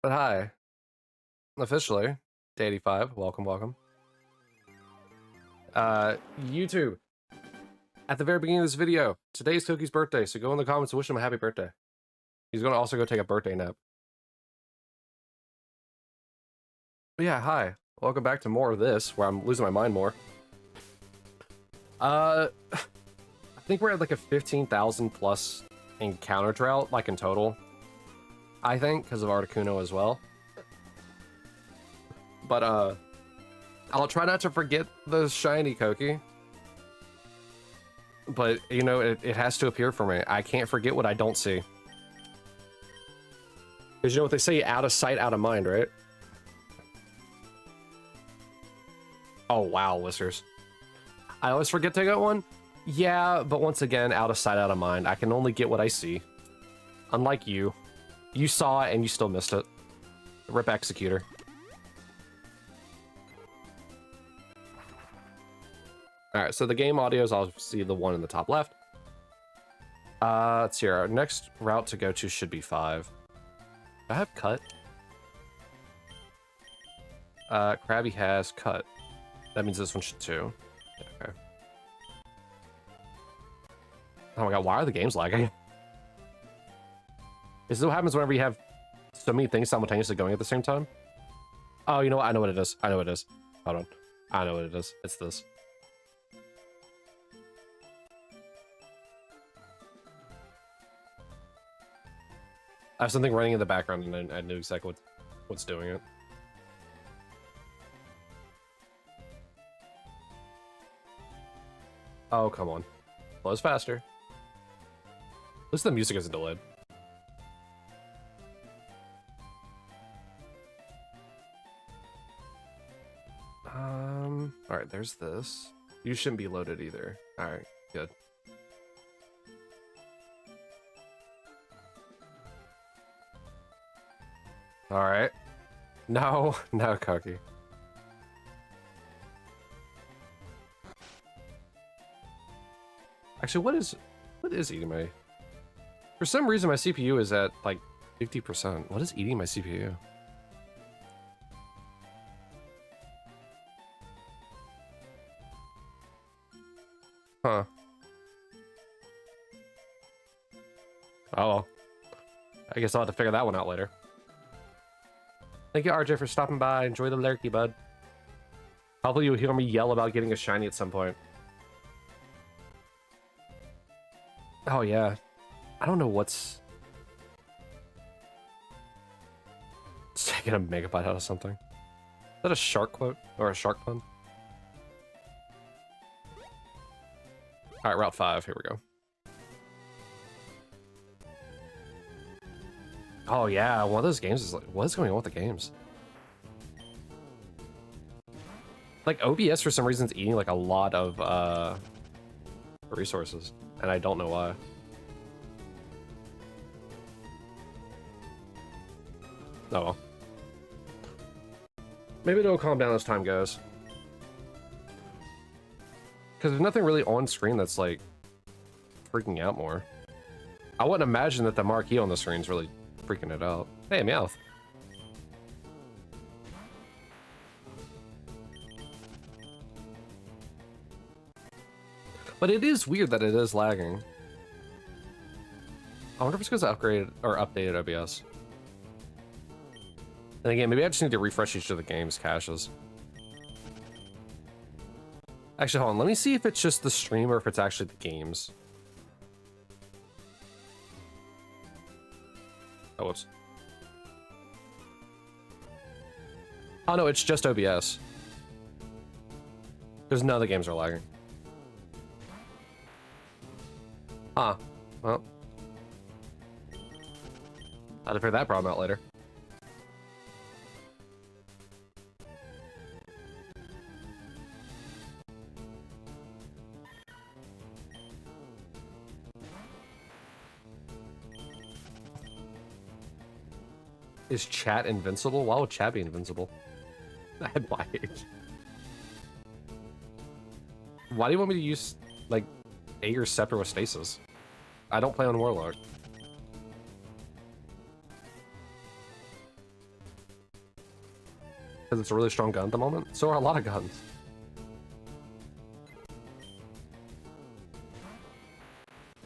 But hi, officially, to 85. Welcome, welcome. YouTube, at the very beginning of this video, today's Cookie's birthday, so go in the comments and wish him a happy birthday. He's gonna also go take a birthday nap. But yeah, hi. Welcome back to more of this, where I'm losing my mind more. I think we're at like a 15,000 plus encounter drought, like in total. I think, because of Articuno as well. But, I'll try not to forget the shiny Koki. But, you know, it has to appear for me. I can't forget what I don't see. Because you know what they say, out of sight, out of mind, right? Oh, wow, Whiskers. I always forget to get one? Yeah, but once again, out of sight, out of mind. I can only get what I see. Unlike you. You saw it and you still missed it. Rip Executor. Alright, so the game audio is obviously the one in the top left. Let's see, our next route to go to should be 5. Do I have cut? Krabby has cut. That means this one should too. Okay. Oh my god, why are the games lagging? Is this what happens whenever you have so many things simultaneously going at the same time? Oh, you know what? I know what it is. I know what it is. Hold on. I know what it is. It's this. I have something running in the background and I knew exactly what's doing it. Oh, come on. Close faster. At least the music isn't delayed. Alright, there's this. You shouldn't be loaded either. Alright, good. Alright. No, no, Cookie. Actually, what is eating my... For some reason, my CPU is at, like, 50%. What is eating my CPU? Huh. Oh, well. I guess I'll have to figure that one out later. Thank you, RJ, for stopping by. Enjoy the lurky, bud. Hopefully you'll hear me yell about getting a shiny at some point. Oh, yeah. I don't know what's... It's taking a megabyte out of something. Is that a shark quote? Or a shark pun? Alright, Route 5. Here we go. Oh, yeah. One of those games is like... What is going on with the games? Like, OBS, for some reason, is eating, like, a lot of, resources. And I don't know why. Oh well. Maybe it'll calm down as time goes. Because there's nothing really on screen that's, like, freaking out more. I wouldn't imagine that the marquee on the screen is really freaking it out. Hey, Meowth. But it is weird that it is lagging. I wonder if it's because I upgraded or updated OBS. And again, maybe I just need to refresh each of the game's caches. Actually, hold on. Let me see if it's just the stream or if it's actually the games. Oh, whoops. Oh, no, it's just OBS. Because none of the games are lagging. Huh. Well. I'll have to figure that problem out later. Is chat invincible? Why would chat be invincible? At my age. Why do you want me to use, like, Aegir Scepter with Stasis? I don't play on Warlock. because it's a really strong gun at the moment. So are a lot of guns.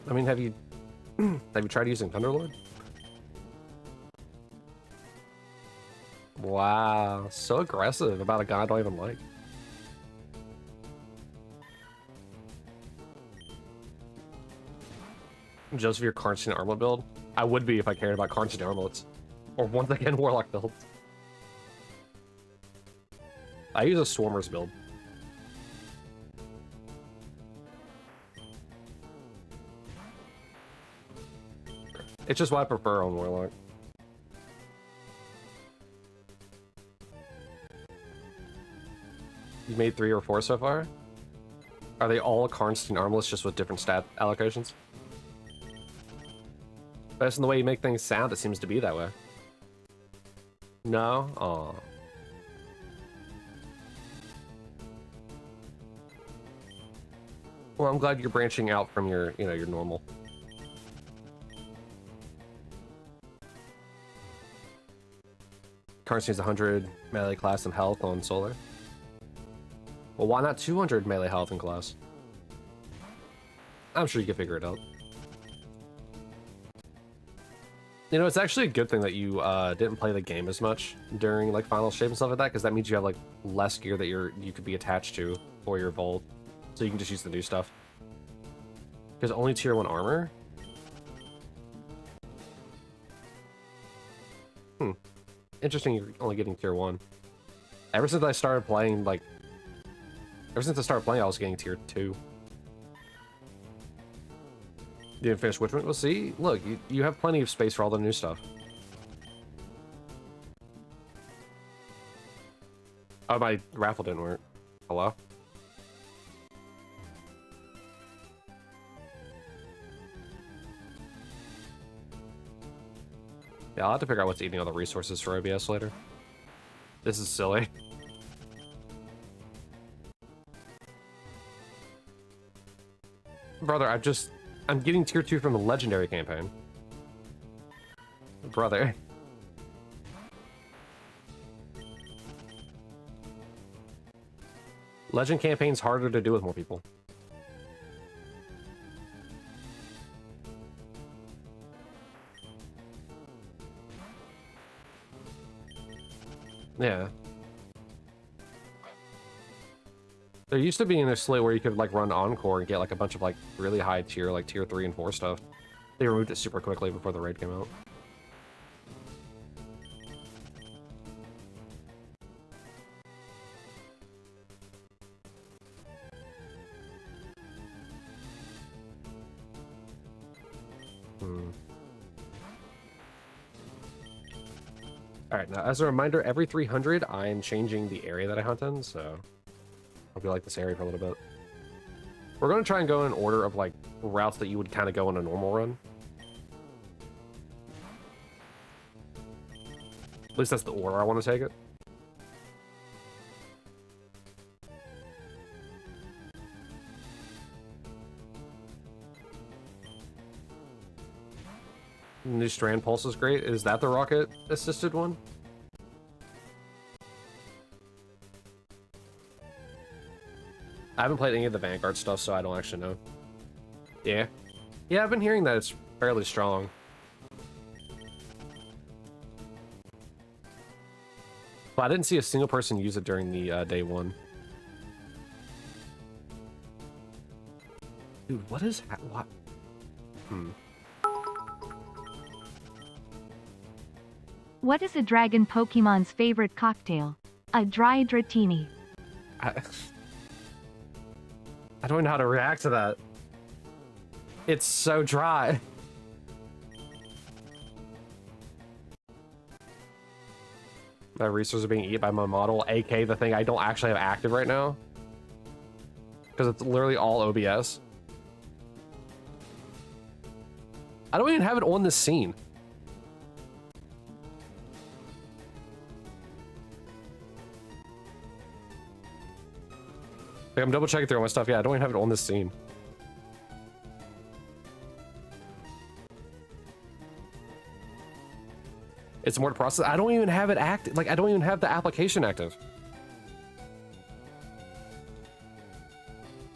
I mean, have you tried using Thunderlord? Wow, so aggressive about a gun I don't even like. Joseph, your Karnstein armlet build? I would be if I cared about Karnstein armlets. Or once again, Warlock builds. I use a Swarmer's build. It's just what I prefer on Warlock. You made 3 or 4 so far? Are they all Karnstein armlets just with different stat allocations? Based on the way you make things sound, it seems to be that way. No? Aw. Well, I'm glad you're branching out from your, you know, your normal. Karnstein's 100 melee class and health on Solar. Well, why not 200 melee health and class? I'm sure you can figure it out. You know, it's actually a good thing that you didn't play the game as much during like final shape and stuff like that, because that means you have like less gear that you could be attached to for your vault, so you can just use the new stuff. Because only tier 1 armor. Interesting. You're only getting tier 1. Ever since I started playing, I was getting tier 2. You didn't finish Witchman? Well, see, look, you have plenty of space for all the new stuff. Oh, my raffle didn't work. Hello? Yeah, I'll have to figure out what's eating all the resources for OBS later. This is silly. Brother, I'm getting tier 2 from the Legendary campaign. Brother. Legend campaign's harder to do with more people. Yeah. There used to be in a slate where you could like run Encore and get like a bunch of like really high tier, like tier 3 and 4 stuff. They removed it super quickly before the raid came out. Alright, now as a reminder, every 300 I am changing the area that I hunt in, so I'll be like this area for a little bit. We're going to try and go in order of like routes that you would kind of go in a normal run. At least that's the order I want to take it. New Strand Pulse is great. Is that the rocket assisted one? I haven't played any of the Vanguard stuff, so I don't actually know. Yeah. Yeah, I've been hearing that it's fairly strong. But I didn't see a single person use it during the day 1. Dude, what is what? What is a dragon Pokemon's favorite cocktail? A dry Dratini. I don't even know how to react to that. It's so dry. My resources are being eaten by my model, aka the thing I don't actually have active right now. Because it's literally all OBS. I don't even have it on this scene. Like, I'm double checking through all my stuff. Yeah, I don't even have it on this scene. It's more to process. I don't even have it active. Like, I don't even have the application active.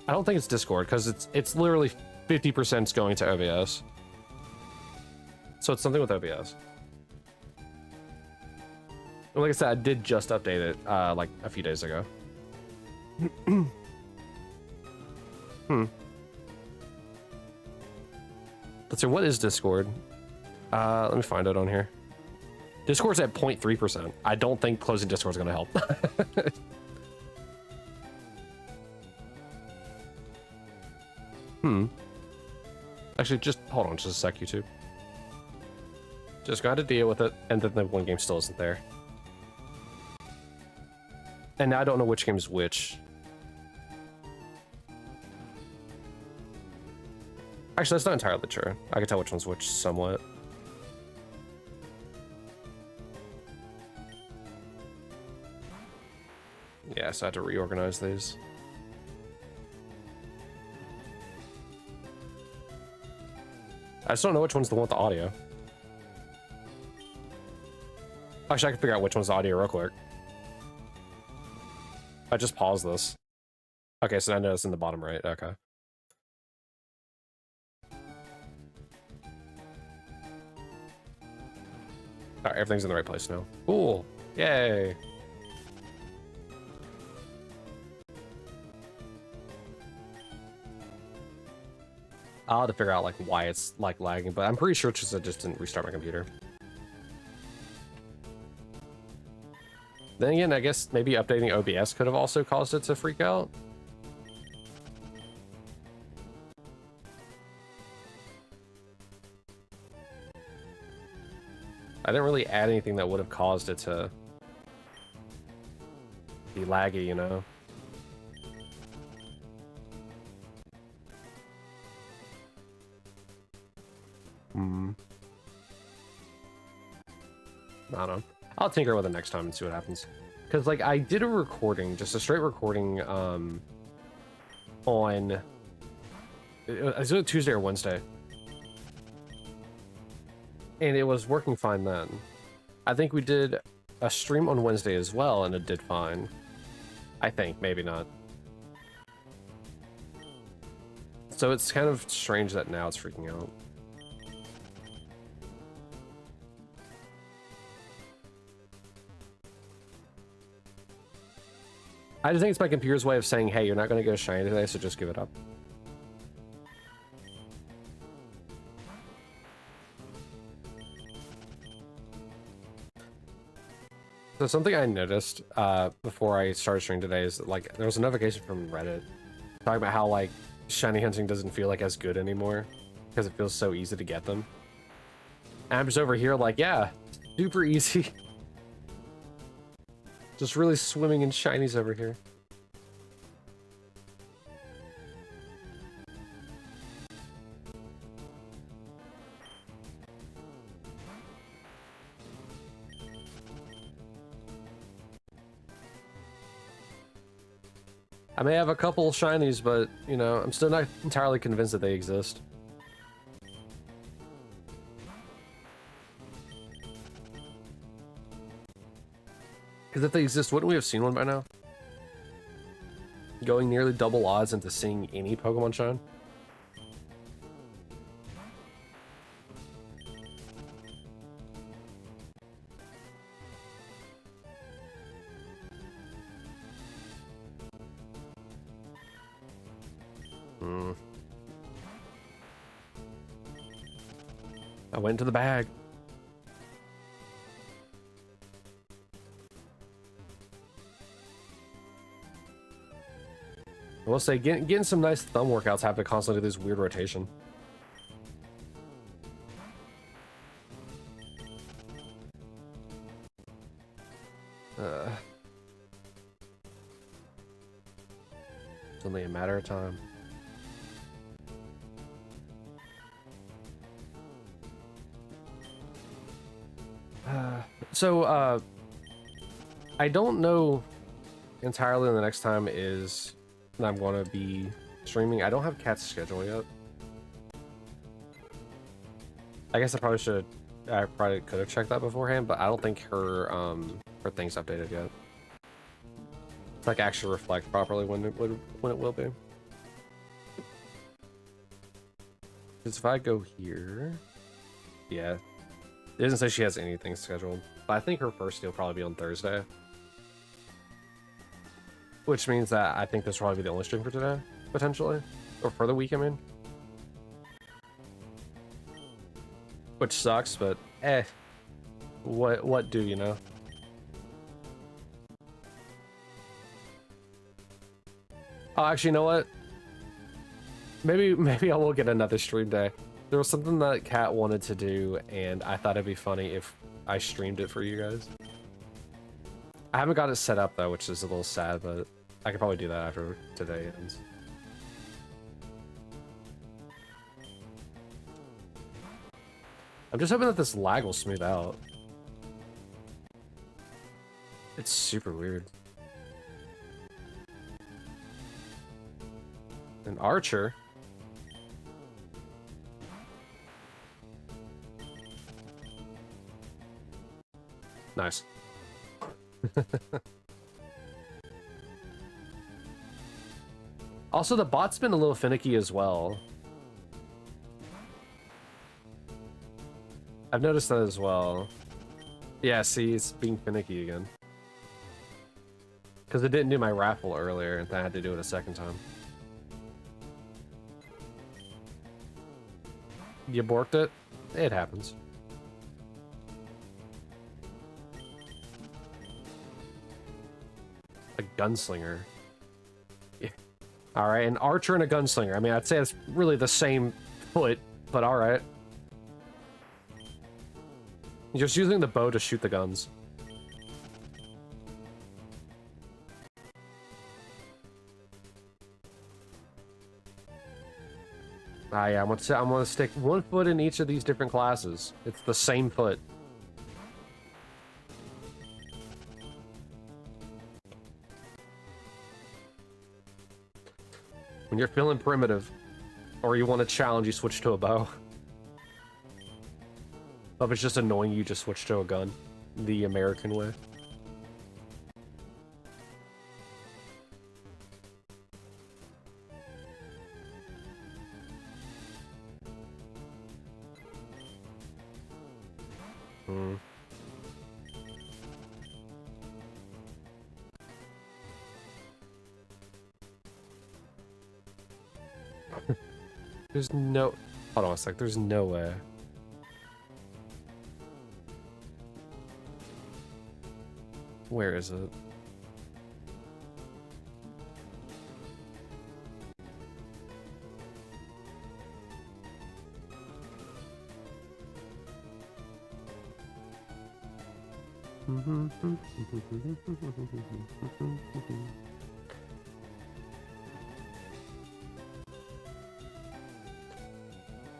I don't think it's Discord because it's literally 50% going to OBS. So it's something with OBS. And like I said, I did just update it like a few days ago. Let's see, what is Discord? Let me find it on here. Discord's at 0.3%. I don't think closing Discord's gonna help. Actually, just hold on just a sec, YouTube. Just got to deal with it, and then the one game still isn't there. And now I don't know which game's which. Actually, that's not entirely true. I can tell which one's which somewhat. Yeah, so I had to reorganize these. I just don't know which one's the one with the audio. Actually, I can figure out which one's the audio real quick. I just paused this. Okay, so I know it's in the bottom right. Okay. Alright, everything's in the right place now. Cool. Yay. I'll have to figure out like why it's like lagging, but I'm pretty sure it's just I just didn't restart my computer. Then again, I guess maybe updating OBS could have also caused it to freak out. I didn't really add anything that would have caused it to be laggy, you know? I don't know. I'll tinker with it next time and see what happens. Because, like, I did a recording, just a straight recording, on... It was Tuesday or Wednesday. And it was working fine then. I think we did a stream on Wednesday as well, and it did fine. I think, maybe not. So it's kind of strange that now it's freaking out. I just think it's my computer's way of saying, hey, you're not going to go shiny today, so just give it up. So something I noticed before I started streaming today is that, like, there was a notification from Reddit talking about how, like, shiny hunting doesn't feel like as good anymore because it feels so easy to get them. And I'm just over here like, yeah, super easy. Just really swimming in shinies over here. I may have a couple shinies, but, you know, I'm still not entirely convinced that they exist. Because if they exist, wouldn't we have seen one by now? Going nearly double odds into seeing any Pokemon shine? I went into the bag. I will say, getting some nice thumb workouts have to constantly do this weird rotation. It's only a matter of time. I don't know entirely when the next time is that I'm going to be streaming. I don't have Cat's schedule yet. I guess I probably should I probably could have checked that beforehand, but I don't think her her thing's updated yet. It's like actually reflect properly when it will be. Because if I go here, yeah, it doesn't say she has anything scheduled, but I think her first deal will probably be on Thursday. Which means that I think this will probably be the only stream for today, potentially. Or for the week, I mean. Which sucks, but what do you know? Oh, actually, you know what? Maybe I will get another stream day. There was something that Kat wanted to do, and I thought it'd be funny if I streamed it for you guys. I haven't got it set up though, which is a little sad, but I could probably do that after today ends. I'm just hoping that this lag will smooth out. It's super weird. An archer? Nice. Also, the bot's been a little finicky as well. I've noticed that as well. Yeah, see, it's being finicky again. Because it didn't do my raffle earlier, and I had to do it a second time. You borked it? It happens. A gunslinger. Yeah. Alright, an archer and a gunslinger. I mean, I'd say it's really the same foot, but alright. You're just using the bow to shoot the guns. Ah, yeah, I'm gonna stick one foot in each of these different classes. It's the same foot. When you're feeling primitive, or you want a challenge, you switch to a bow. If it's just annoying, you just switch to a gun. The American way. There's no... Hold on a sec, there's no way. Where is it?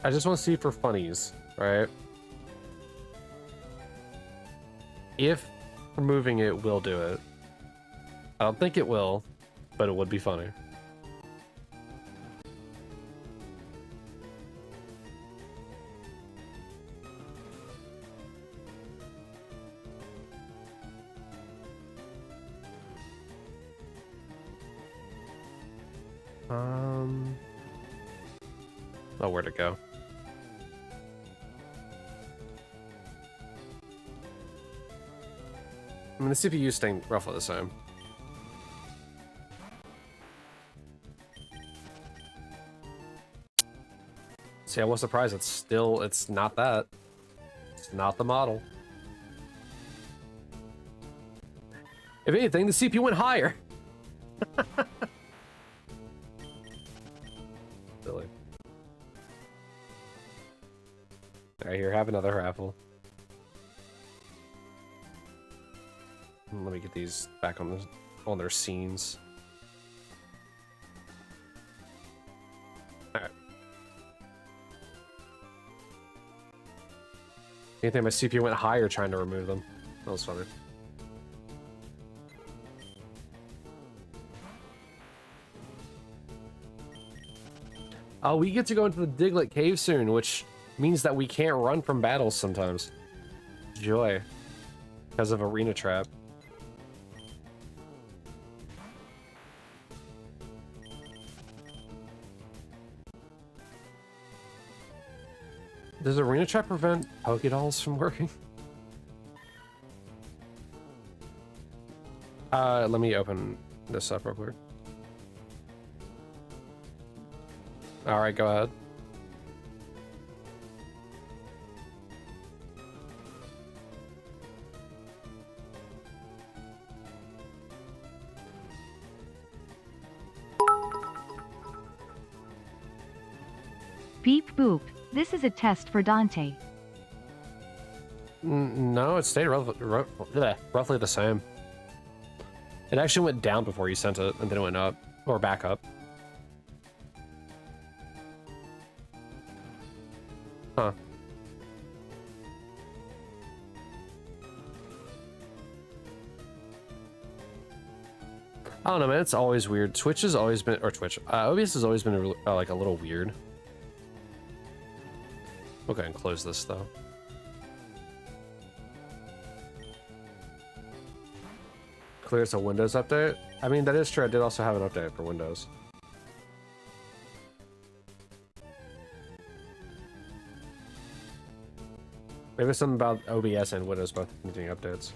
I just want to see for funnies, right? If removing it will do it. I don't think it will, but it would be funny. Oh, where'd it go? I mean, the CPU is staying roughly the same. See, I was surprised it's not that. It's not the model. If anything, the CPU went higher. Silly. Alright, here, have another raffle. Let me get these back on their scenes. Alright. Anything, my CPU went higher trying to remove them. That was funny. Oh, we get to go into the Diglett cave soon, which means that we can't run from battles sometimes. Joy. Because of Arena Trap. Does Arena Trap prevent Pokédolls from working? Let me open this up real quick. Alright, go ahead. Beep boop. This is a test for Dante. No, it stayed roughly the same. It actually went down before you sent it, and then it went up, or back up. Huh. I don't know, man. It's always weird. Twitch has always been, or Twitch, OBS has always been like a little weird. We'll go ahead and close this though. Clear it's a Windows update. I mean, that is true. I did also have an update for Windows. Maybe it's something about OBS and Windows both doing updates.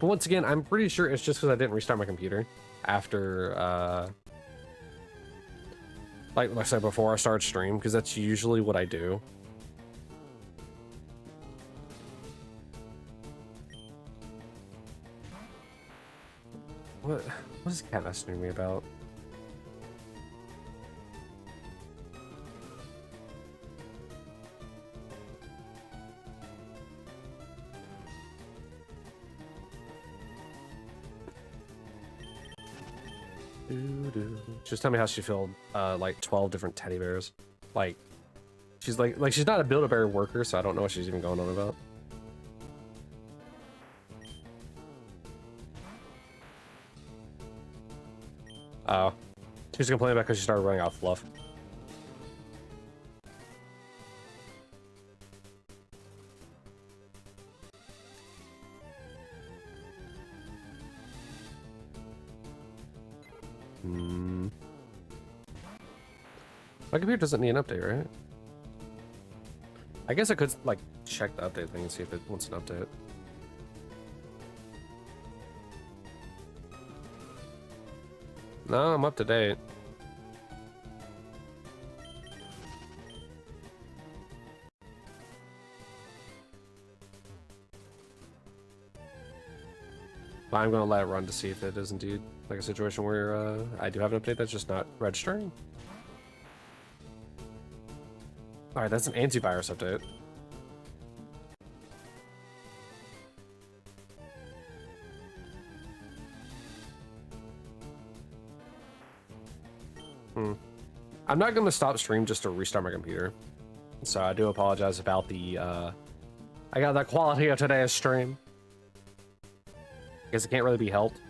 But once again, I'm pretty sure it's just because I didn't restart my computer after, like I said before I started stream, because that's usually what I do. What is Cat messaging me about? Just tell me how she filled like 12 different teddy bears. Like she's like she's not a Build-A-Bear worker, so I don't know what she's even going on about. Oh. She's complaining about because she started running out of fluff. My computer doesn't need an update, right? I guess I could like check the update thing and see if it wants an update. No, I'm up to date. But I'm gonna let it run to see if it is indeed like a situation where I do have an update that's just not registering. All right, that's an antivirus update. I'm not going to stop stream just to restart my computer. So I do apologize about the, I got the quality of today's stream. I guess it can't really be helped.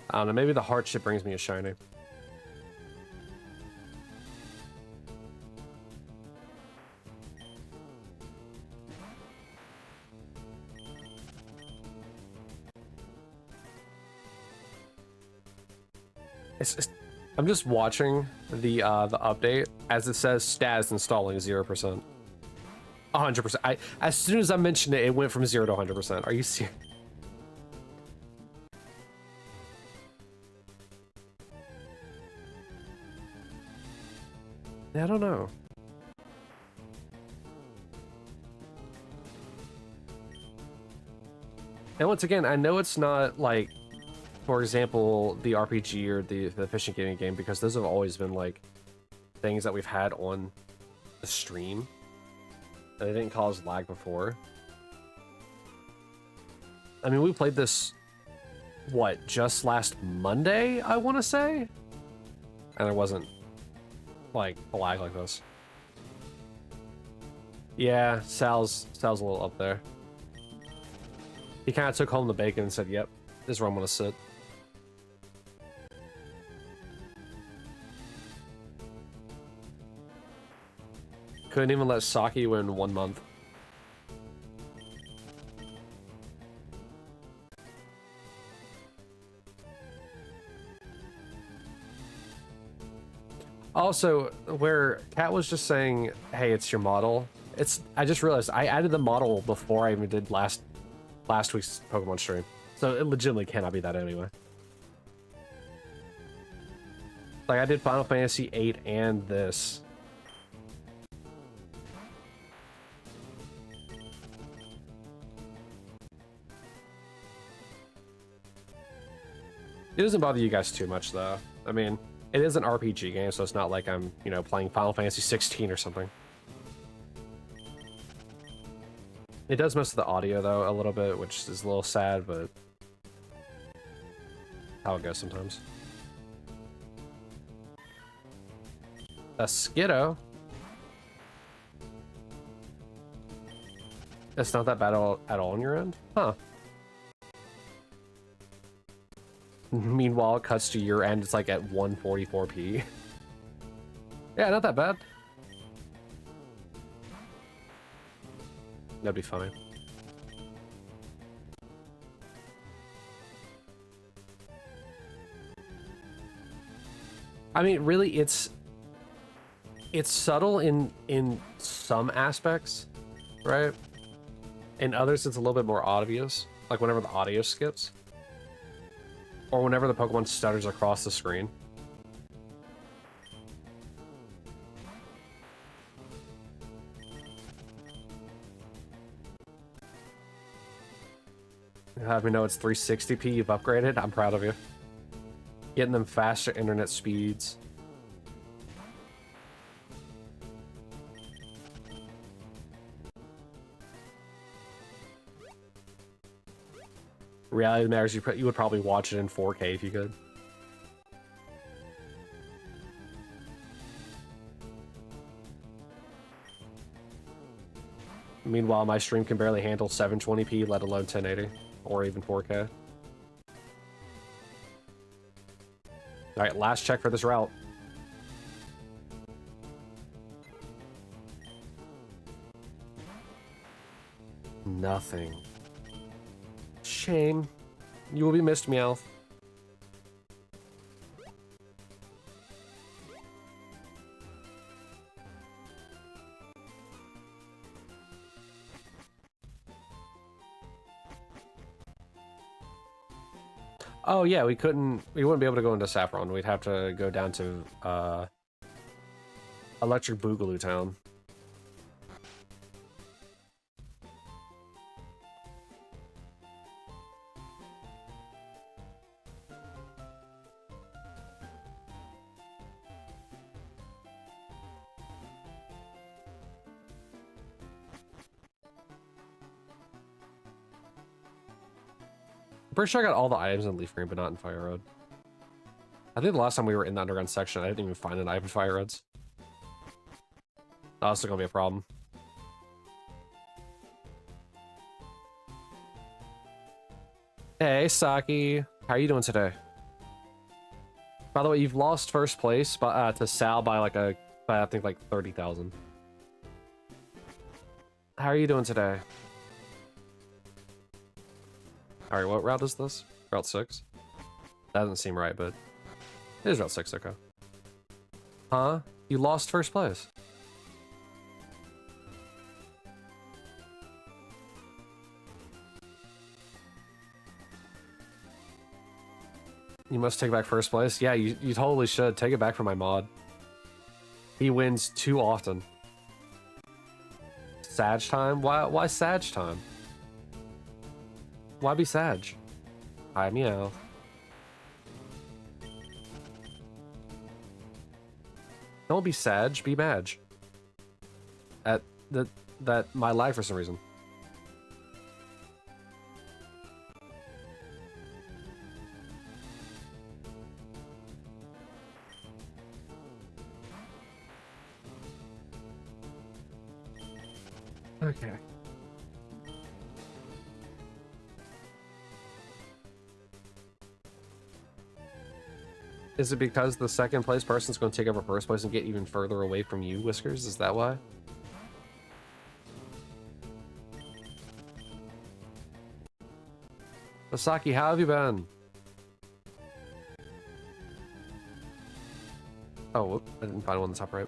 I don't know, maybe the hardship brings me a shiny. I'm just watching the update as it says stats installing 0%. 100%. As soon as I mentioned it, it went from 0 to 100%. Are you serious? I don't know. And once again, I know it's not like, for example, the RPG or the fishing game, because those have always been like things that we've had on the stream. They didn't cause lag before. I mean, we played this, what, just last Monday, I want to say? And there wasn't like a lag like this. Yeah, Sal's a little up there. He kind of took home the bacon and said, yep. This is where I'm gonna sit. Couldn't even let Saki win 1 month. Also, where Kat was just saying, hey, it's your model. I just realized I added the model before I even did last week's Pokemon stream. So it legitimately cannot be that anyway. Like, I did Final Fantasy VIII and this. It doesn't bother you guys too much, though. I mean, it is an RPG game, so it's not like I'm, you know, playing Final Fantasy 16 or something. It does mess with the audio, though, a little bit, which is a little sad, but how it goes sometimes. A Skiddo. It's not that bad at all on your end? Huh. Meanwhile, it cuts to your end, it's like at 144p. Yeah, not that bad. That'd be funny. I mean, really, it's subtle in some aspects, right? In others, it's a little bit more obvious, like whenever the audio skips. Or whenever the Pokemon stutters across the screen. Have me know it's 360p, you've upgraded. I'm proud of you. Getting them faster internet speeds. Reality matters, you would probably watch it in 4K if you could. Meanwhile, my stream can barely handle 720p, let alone 1080, or even 4K. Alright, last check for this route. Nothing. Shame. You will be missed, Meowth. Oh yeah, we wouldn't be able to go into Saffron. We'd have to go down to Electric Boogaloo Town. Pretty sure I got all the items in Leaf Green, but not in Fire Road. I think the last time we were in the underground section, I didn't even find an item in Fire Roads. That's still gonna be a problem. Hey, Saki. How are you doing today? By the way, you've lost first place to Sal by I think like 30,000. How are you doing today? Alright, what route is this? Route 6? That doesn't seem right, but it is Route 6, okay. Huh? You lost first place. You must take back first place? Yeah, you totally should. Take it back from my mod. He wins too often. Sag time? Why Sag time? Why be Sag? Hi, Meow. Don't be Sag, be Madge. That my lag for some reason. Okay. Is it because the second place person's going to take over first place and get even further away from you, Whiskers? Is that why? Masaki, how have you been? Oh, whoop, I didn't find one on the top right.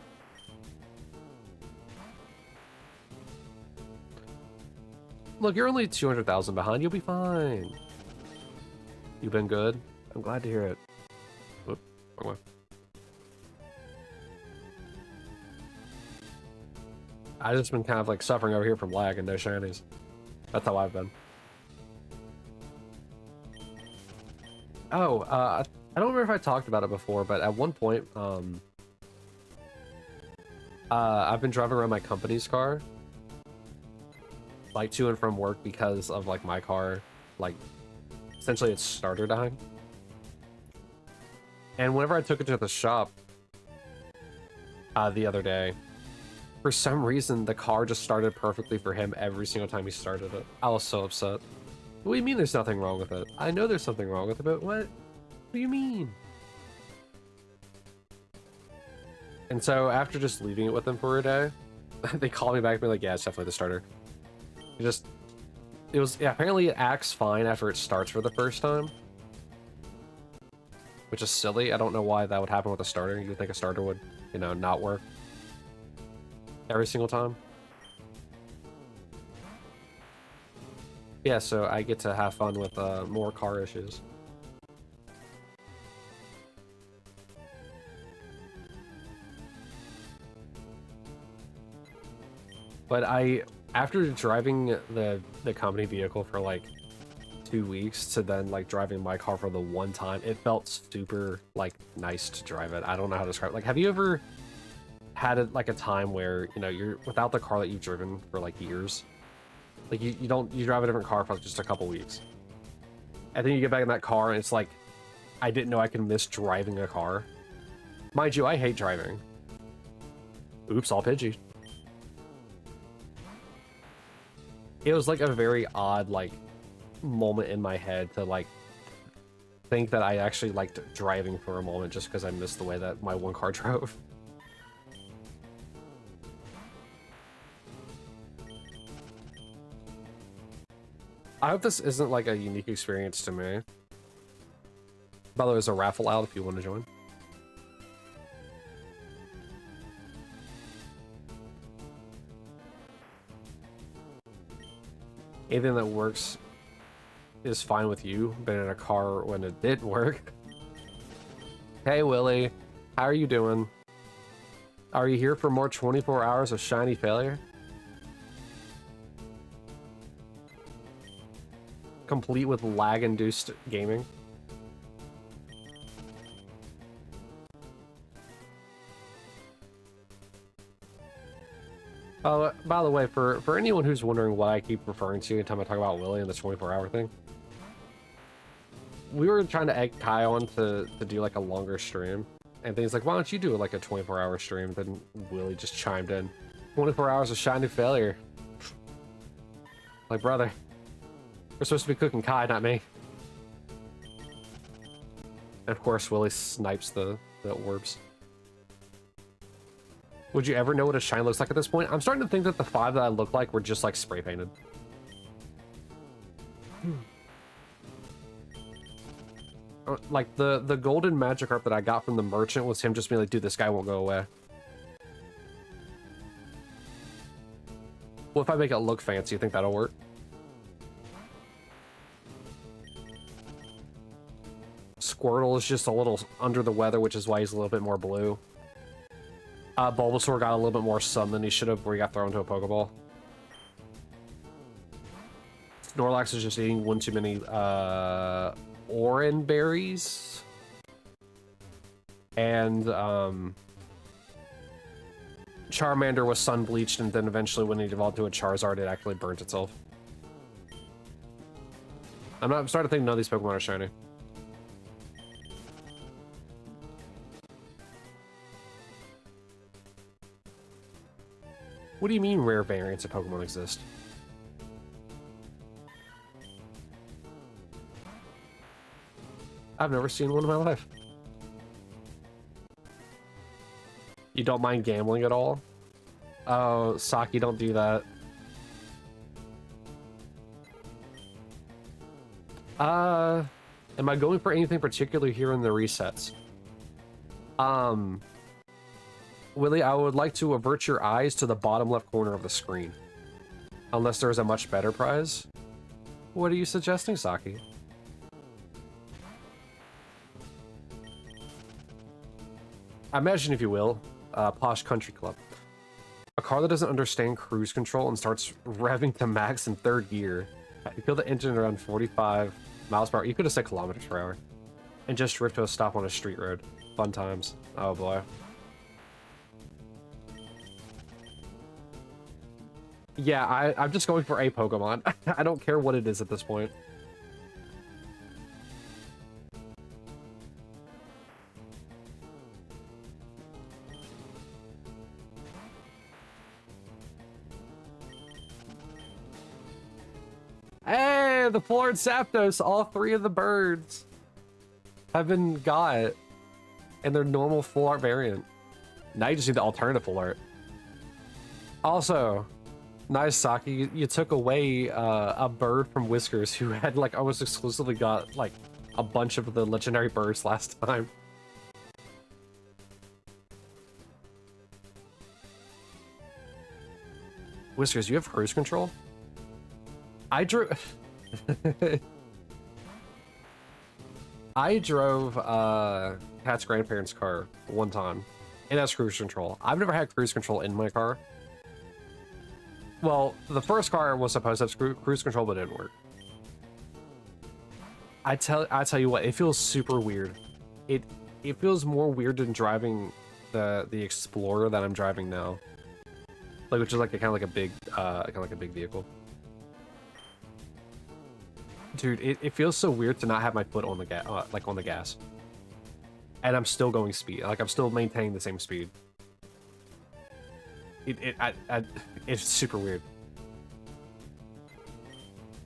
Look, you're only 200,000 behind. You'll be fine. You've been good? I'm glad to hear it. Whoop, wrong way. I've just been kind of like suffering over here from lag and no shinies. That's how I've been. Oh, I don't remember if I talked about it before, but at one point, I've been driving around my company's car, like to and from work because of like my car, like essentially its starter dying. And whenever I took it to the shop the other day, for some reason the car just started perfectly for him every single time he started it. I was so upset. What do you mean there's nothing wrong with it? I know there's something wrong with it, but what? What do you mean? And so after just leaving it with them for a day, they called me back and be like, yeah, it's definitely the starter. It was, yeah, apparently it acts fine after it starts for the first time. Which is silly. I don't know why that would happen with a starter. You'd think a starter would, you know, not work every single time. Yeah, so I get to have fun with more car issues. But after driving the company vehicle for like 2 weeks to then like driving my car for the one time, it felt super like nice to drive it. I don't know how to describe it. Like, have you ever had like a time where, you know, you're without the car that you've driven for like years? Like you drive a different car for just a couple weeks. And then you get back in that car and it's like, I didn't know I could miss driving a car. Mind you, I hate driving. Oops, all Pidgey. It was like a very odd like moment in my head to like think that I actually liked driving for a moment just because I missed the way that my one car drove. I hope this isn't like a unique experience to me. By the way, there's a raffle out if you want to join. Anything that works is fine with you. Been in a car when it didn't work. Hey Willie, how are you doing? Are you here for more 24 hours of shiny failure? Complete with lag-induced gaming. Oh, by the way, for anyone who's wondering what I keep referring to anytime I talk about Willie and the 24-hour thing, we were trying to egg Kai on to do like a longer stream, and things like, why don't you do like a 24-hour stream? Then Willie just chimed in, 24 hours of shiny failure. Like, brother, we're supposed to be cooking Kai, not me. And of course, Willie snipes the orbs. Would you ever know what a shine looks like at this point? I'm starting to think that the 5 that I look like were just like spray painted. Like the golden Magikarp that I got from the merchant was him just being like, dude, this guy won't go away. Well, if I make it look fancy, you think that'll work? Squirtle is just a little under the weather, which is why he's a little bit more blue. Bulbasaur got a little bit more sun than he should have, where he got thrown into a Pokeball. Snorlax is just eating one too many orange berries. And Charmander was sun bleached, and then eventually when it evolved to a Charizard, it actually burnt itself. I'm starting to think none of these Pokemon are shiny. What do you mean rare variants of Pokemon exist? I've never seen one in my life. You don't mind gambling at all? Oh, Saki, don't do that. Am I going for anything particular here in the resets? Willie, I would like to avert your eyes to the bottom left corner of the screen. Unless there's a much better prize. What are you suggesting, Saki? Imagine, if you will, Posh Country Club. A car that doesn't understand cruise control and starts revving to max in third gear. You feel the engine around 45 miles per hour. You could have said kilometers per hour. And just drift to a stop on a street road. Fun times. Oh boy. Yeah, I'm just going for a Pokemon. I don't care what it is at this point. Hey, the full art Zapdos, all three of the birds have been got in their normal full art variant. Now you just need the alternative full art. Also, nice, Saki, you took away a bird from Whiskers who had like almost exclusively got like a bunch of the legendary birds last time. Whiskers, you have cruise control? I drove Kat's grandparents' car one time. It has cruise control. I've never had cruise control in my car. Well, the first car was supposed to have cruise control, but it didn't work. I tell you what, it feels super weird. It feels more weird than driving the Explorer that I'm driving now. Like, which is like kind of like a big vehicle. Dude, it feels so weird to not have my foot on the gas, and I'm still going speed. Like, I'm still maintaining the same speed. It's super weird.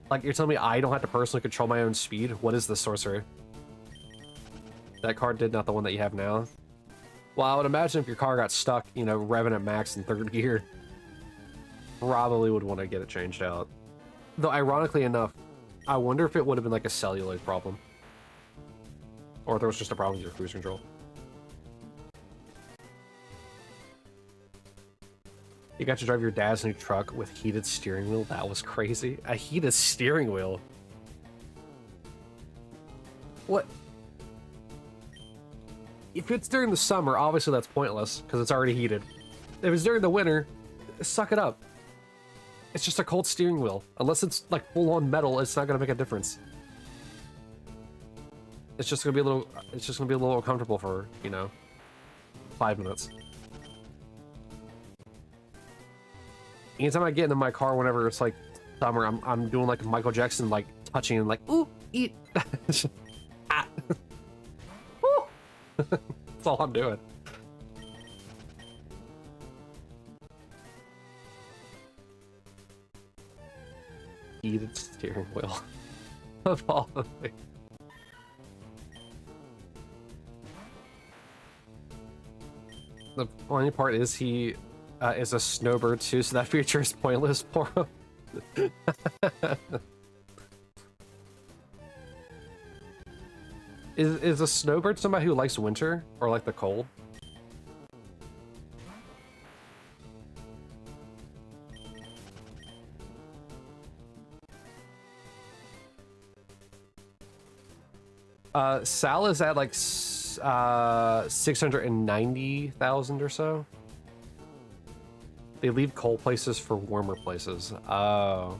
Like, you're telling me I don't have to personally control my own speed? What is this sorcery? That car did, not the one that you have now. Well, I would imagine if your car got stuck, you know, revving at max in third gear, probably would want to get it changed out. Though, ironically enough, I wonder if it would have been like a celluloid problem. Or if there was just a problem with your cruise control. You got to drive your dad's new truck with heated steering wheel? That was crazy. A heated steering wheel? What? If it's during the summer, obviously that's pointless, because it's already heated. If it's during the winter, suck it up. It's just a cold steering wheel. Unless it's like full-on metal, it's not gonna make a difference. It's just gonna be a little uncomfortable for, you know, 5 minutes. Anytime I get into my car, whenever it's like summer, I'm doing like Michael Jackson, like touching and like, ooh, eat. Ah. Woo. That's all I'm doing. Heated steering wheel of all the things. The funny part is he is a snowbird too, so that feature is pointless for him. Is a snowbird somebody who likes winter or like the cold? Sal is at like 690,000 or so. They leave cold places for warmer places. Oh.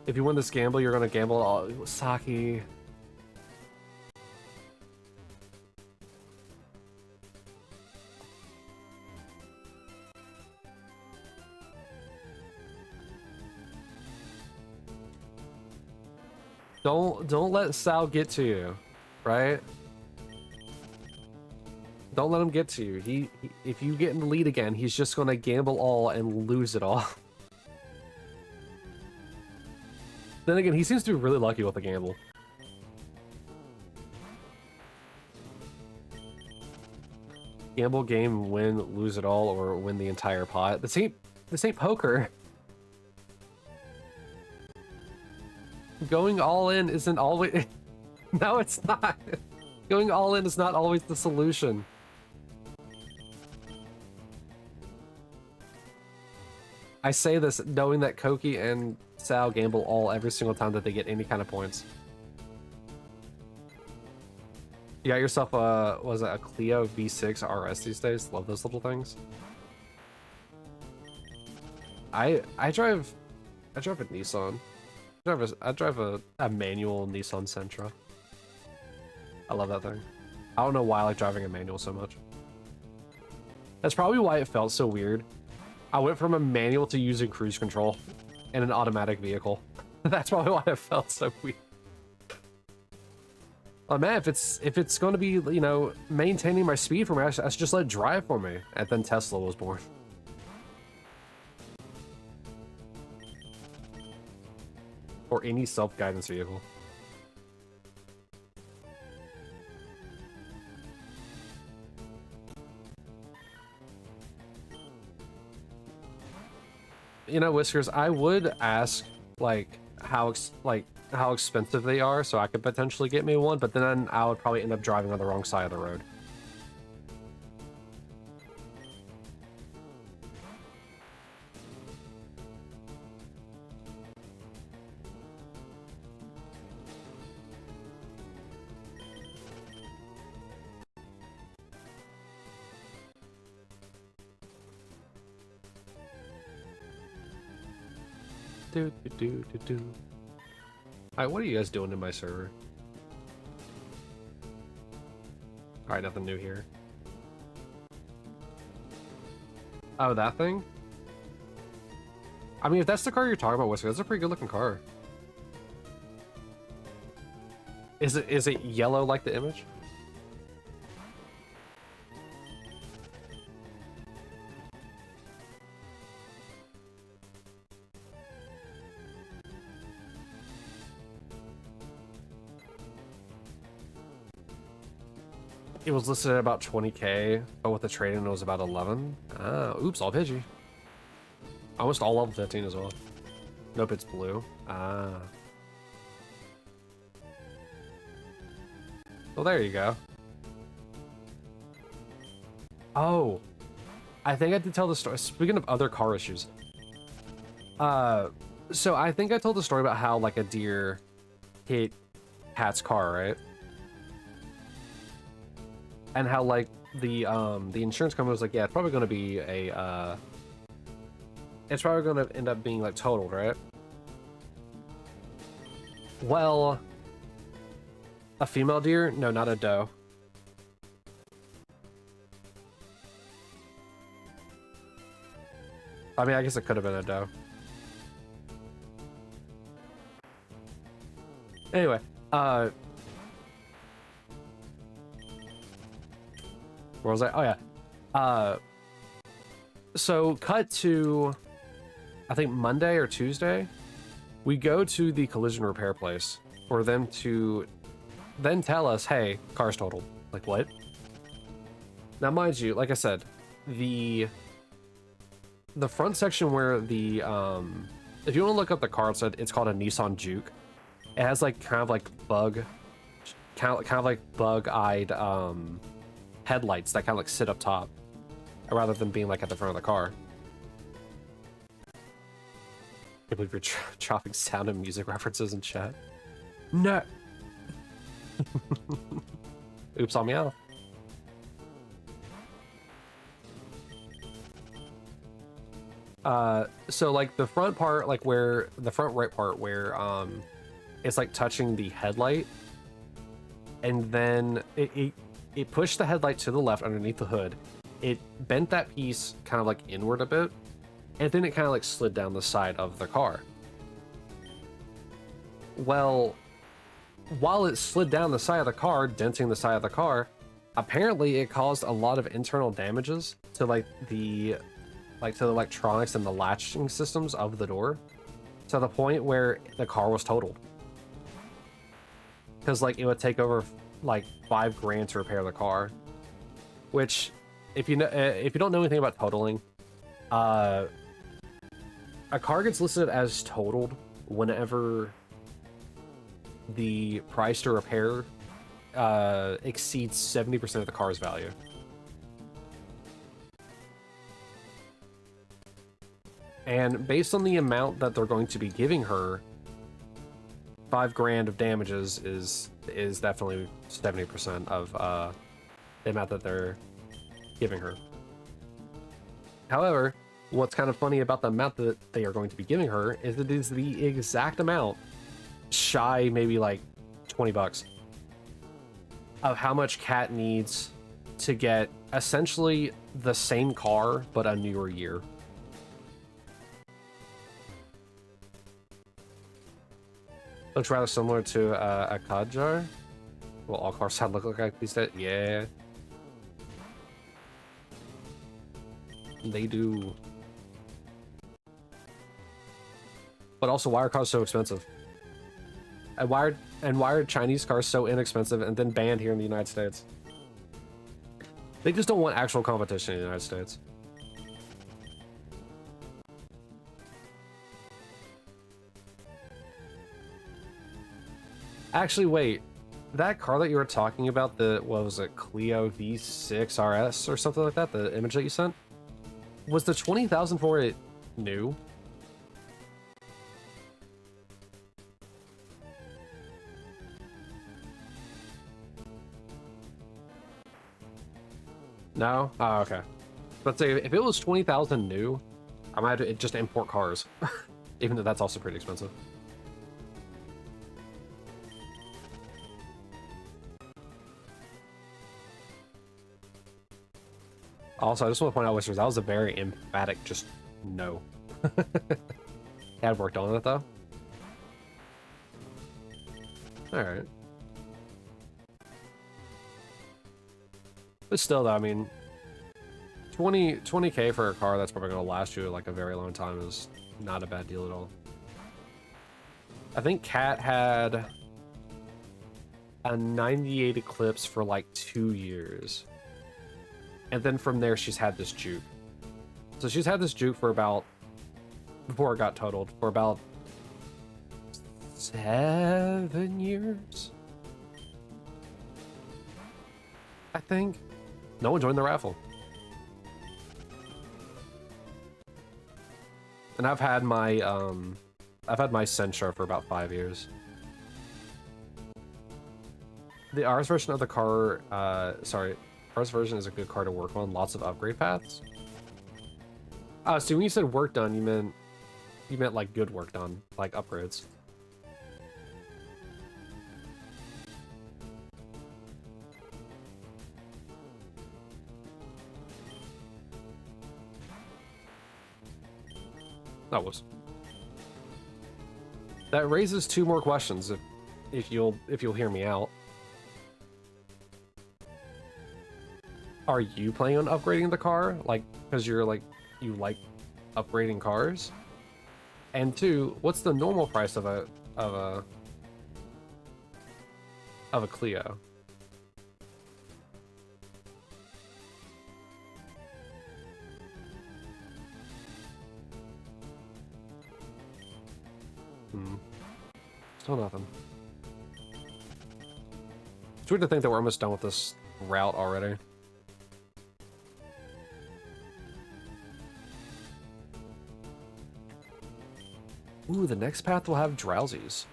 If you win this gamble, you're gonna gamble all Saki. Don't let Sal get to you, right? Don't let him get to you. He if you get in the lead again, he's just gonna gamble all and lose it all. Then again, he seems to be really lucky with the gamble. Gamble game, win, lose it all, or win the entire pot. This ain't poker. Going all in isn't always... No, it's not. Going all in is not always the solution. I say this knowing that Koki and Sal gamble all every single time that they get any kind of points. You got yourself a, was it a Clio V6 RS these days? Love those little things. I drive a Nissan. I drive a manual Nissan Sentra. I love that thing. I don't know why I like driving a manual so much. That's probably why it felt so weird. I went from a manual to using cruise control in an automatic vehicle. That's probably why it felt so weird. Oh man, if it's going to be, you know, maintaining my speed for me, I should just let it drive for me. And then Tesla was born. Or any self-guidance vehicle. You know, Whiskers, I would ask like how expensive they are, so I could potentially get me one, but then I would probably end up driving on the wrong side of the road. Alright, what are you guys doing in my server? Alright, nothing new here. Oh, that thing? I mean, if that's the car you're talking about, Whisker, that's a pretty good looking car. Is it yellow like the image? It was listed at about 20k, but with the trade-in it was about 11. Ah, oops, all Pidgey. Almost all level 15 as well. Nope, it's blue. Ah. Well, there you go. Oh. I think I did tell the story. Speaking of other car issues. So I think I told the story about how, like, a deer hit Pat's car, right? And how, like, the insurance company was like, yeah, it's probably going to be a, it's probably going to end up being, like, totaled, right? Well, a female deer? No, not a doe. I mean, I guess it could have been a doe. Anyway, where was I? Oh yeah. So cut to, I think Monday or Tuesday, we go to the collision repair place for them to then tell us, hey, car's totaled. Like, what? Now, mind you, like I said, the front section where the, if you want to look up the car, it's called a Nissan Juke. It has like kind of like bug-eyed headlights that kind of like sit up top, rather than being like at the front of the car. I can't believe you're chopping sound and music references in chat. No. Oops on meow. So like the front part, like where the front right part where it's like touching the headlight, and then it pushed the headlight to the left underneath the hood. It bent that piece kind of like inward a bit, and then it kind of like slid down the side of the car. Well, while it slid down the side of the car, denting the side of the car, apparently it caused a lot of internal damages to to the electronics and the latching systems of the door, to the point where the car was totaled. Because like it would take over like $5 grand to repair the car, which if you don't know anything about totaling, a car gets listed as totaled whenever the price to repair exceeds 70% of the car's value. And based on the amount that they're going to be giving her, 5 grand of damages is definitely 70% of the amount that they're giving her. However, what's kind of funny about the amount that they are going to be giving her is it is the exact amount, shy maybe like 20 bucks, of how much Cat needs to get essentially the same car but a newer year. Looks rather similar to a Kadjar. Well, all cars had look like these days. Yeah. They do. But also, why are cars so expensive? And why are Chinese cars so inexpensive and then banned here in the United States? They just don't want actual competition in the United States. Actually, wait. That car that you were talking about, what was it, Clio V6 RS or something like that, the image that you sent? Was the 20,000 for it new? No? Oh, okay. But say if it was 20,000 new, I might have to just import cars. Even though that's also pretty expensive. Also, I just want to point out, Whispers, that was a very emphatic just no. Had worked on it, though. Alright. But still, though, I mean, 20K for a car that's probably going to last you like a very long time is not a bad deal at all. I think Kat had a 98 Eclipse for like 2 years. And then from there, she's had this Juke. So she's had this Juke for about, before it got totaled, for about 7 years? I think. No one joined the raffle. And I've had my Sentra for about 5 years. The RS version of the car, RS version is a good car to work on. Lots of upgrade paths. So when you said work done, you meant like good work done, like upgrades. That raises 2 more questions if you'll hear me out. Are you planning on upgrading the car? Like, because you like upgrading cars? And 2, what's the normal price of a Clio? Still nothing. It's weird to think that we're almost done with this route already. Ooh, the next path will have drowsies.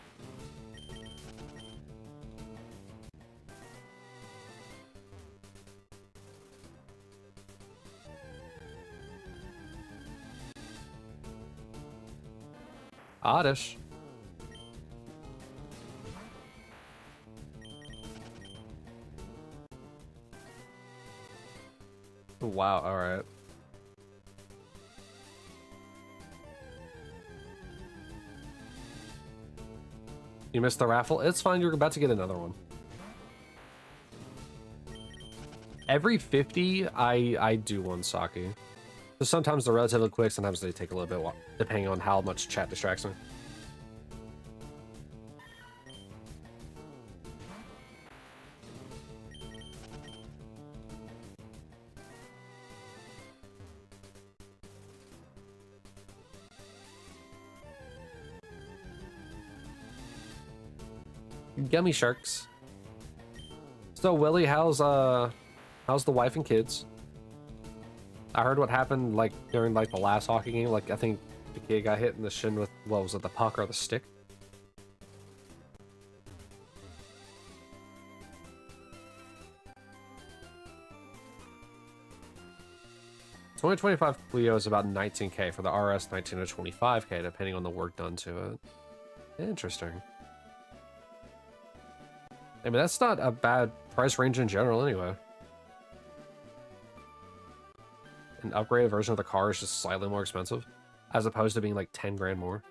Oddish. Wow, alright. You missed the raffle? It's fine, you're about to get another one. Every 50, I do one Saki. So sometimes they're relatively quick, sometimes they take a little bit, depending on how much chat distracts me. Gummy sharks. So Willie, how's the wife and kids? I heard what happened like during like the last hockey game. Like I think the kid got hit in the shin with, what was it, the puck or the stick? $2025 Clio is about $19K for the RS, $19 to $25K depending on the work done to it. Interesting. I mean, that's not a bad price range in general anyway. An upgraded version of the car is just slightly more expensive, as opposed to being like 10 grand more.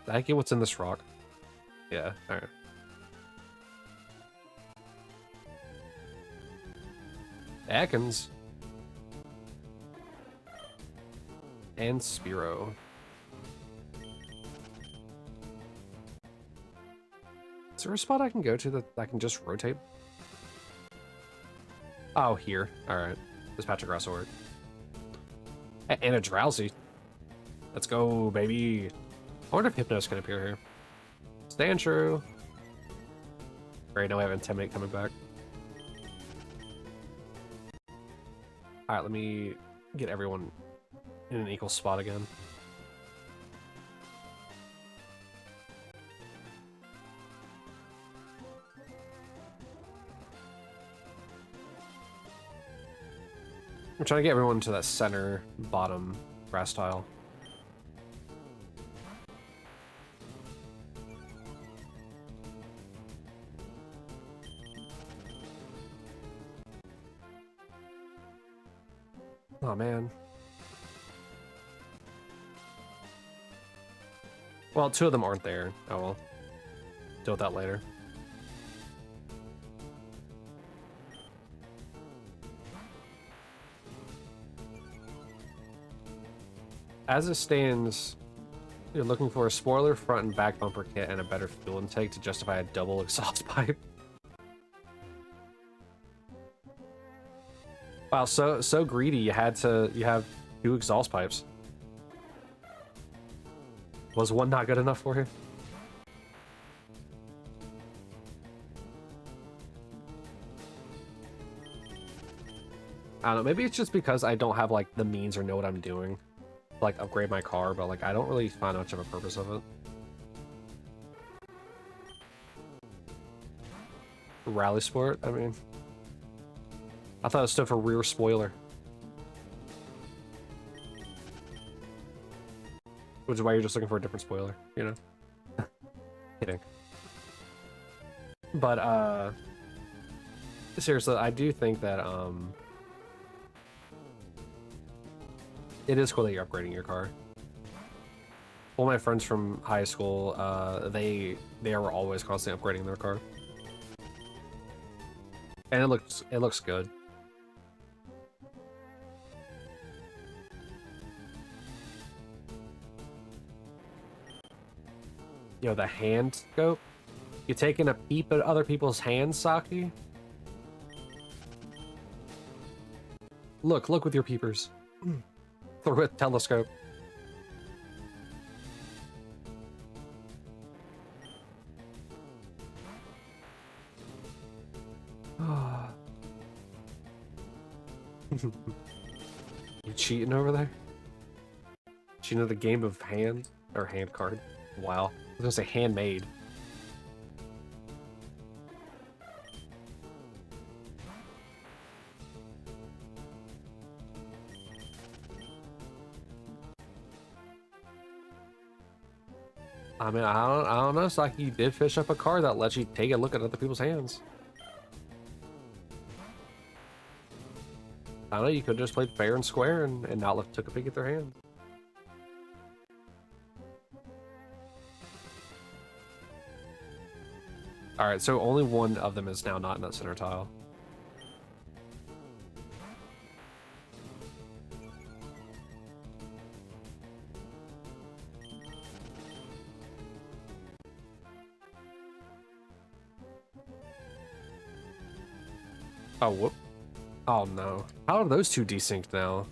I get what's in this rock. Yeah, alright. Atkins. And Spiro. Is there a spot I can go to that I can just rotate? Oh, here. Alright. This patch of grass will work. And a Drowsy. Let's go, baby. I wonder if Hypnos can appear here. Stand true. Great, now we have Intimidate coming back. Alright, let me get everyone in an equal spot again. I'm trying to get everyone to that center bottom grass tile. Oh man. Well, two of them aren't there. Oh well. Deal with that later. As it stands, you're looking for a spoiler, front and back bumper kit, and a better fuel intake to justify a double exhaust pipe. Wow, so greedy. You have two exhaust pipes. Was one not good enough for you? I don't know. Maybe it's just because I don't have like the means or know what I'm doing to, like, upgrade my car, but like I don't really find much of a purpose of it. Rally Sport. I mean, I thought it stood for rear spoiler. Which is why you're just looking for a different spoiler, you know? Kidding. But, seriously, I do think that, it is cool that you're upgrading your car. All my friends from high school, they were always constantly upgrading their car. And it looks good. You know, the hand scope. You taking a peep at other people's hands, Saki? Look with your peepers. Through a telescope. You cheating over there? Cheating at the game of hand or hand card? Wow. I was gonna say handmade. I mean, I don't know. It's like you did fish up a card that lets you take a look at other people's hands. I don't know. You could have just played fair and square and not took a peek at their hand. All right, so only one of them is now not in that center tile. Oh, whoop. Oh, no. How are those two desynced now?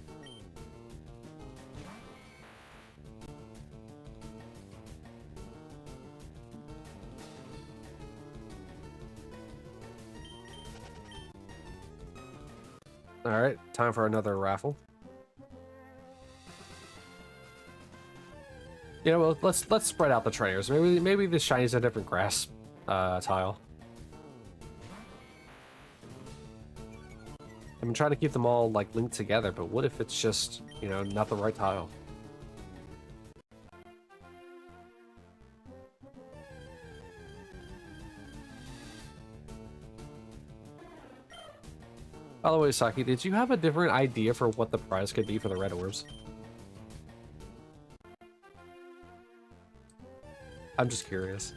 All right, time for another raffle. You know, well, let's spread out the trainers. Maybe this shiny's a different grass tile. I've been trying to keep them all like linked together, but what if it's just, you know, not the right tile? By the way, Saki, did you have a different idea for what the prize could be for the red orbs? I'm just curious.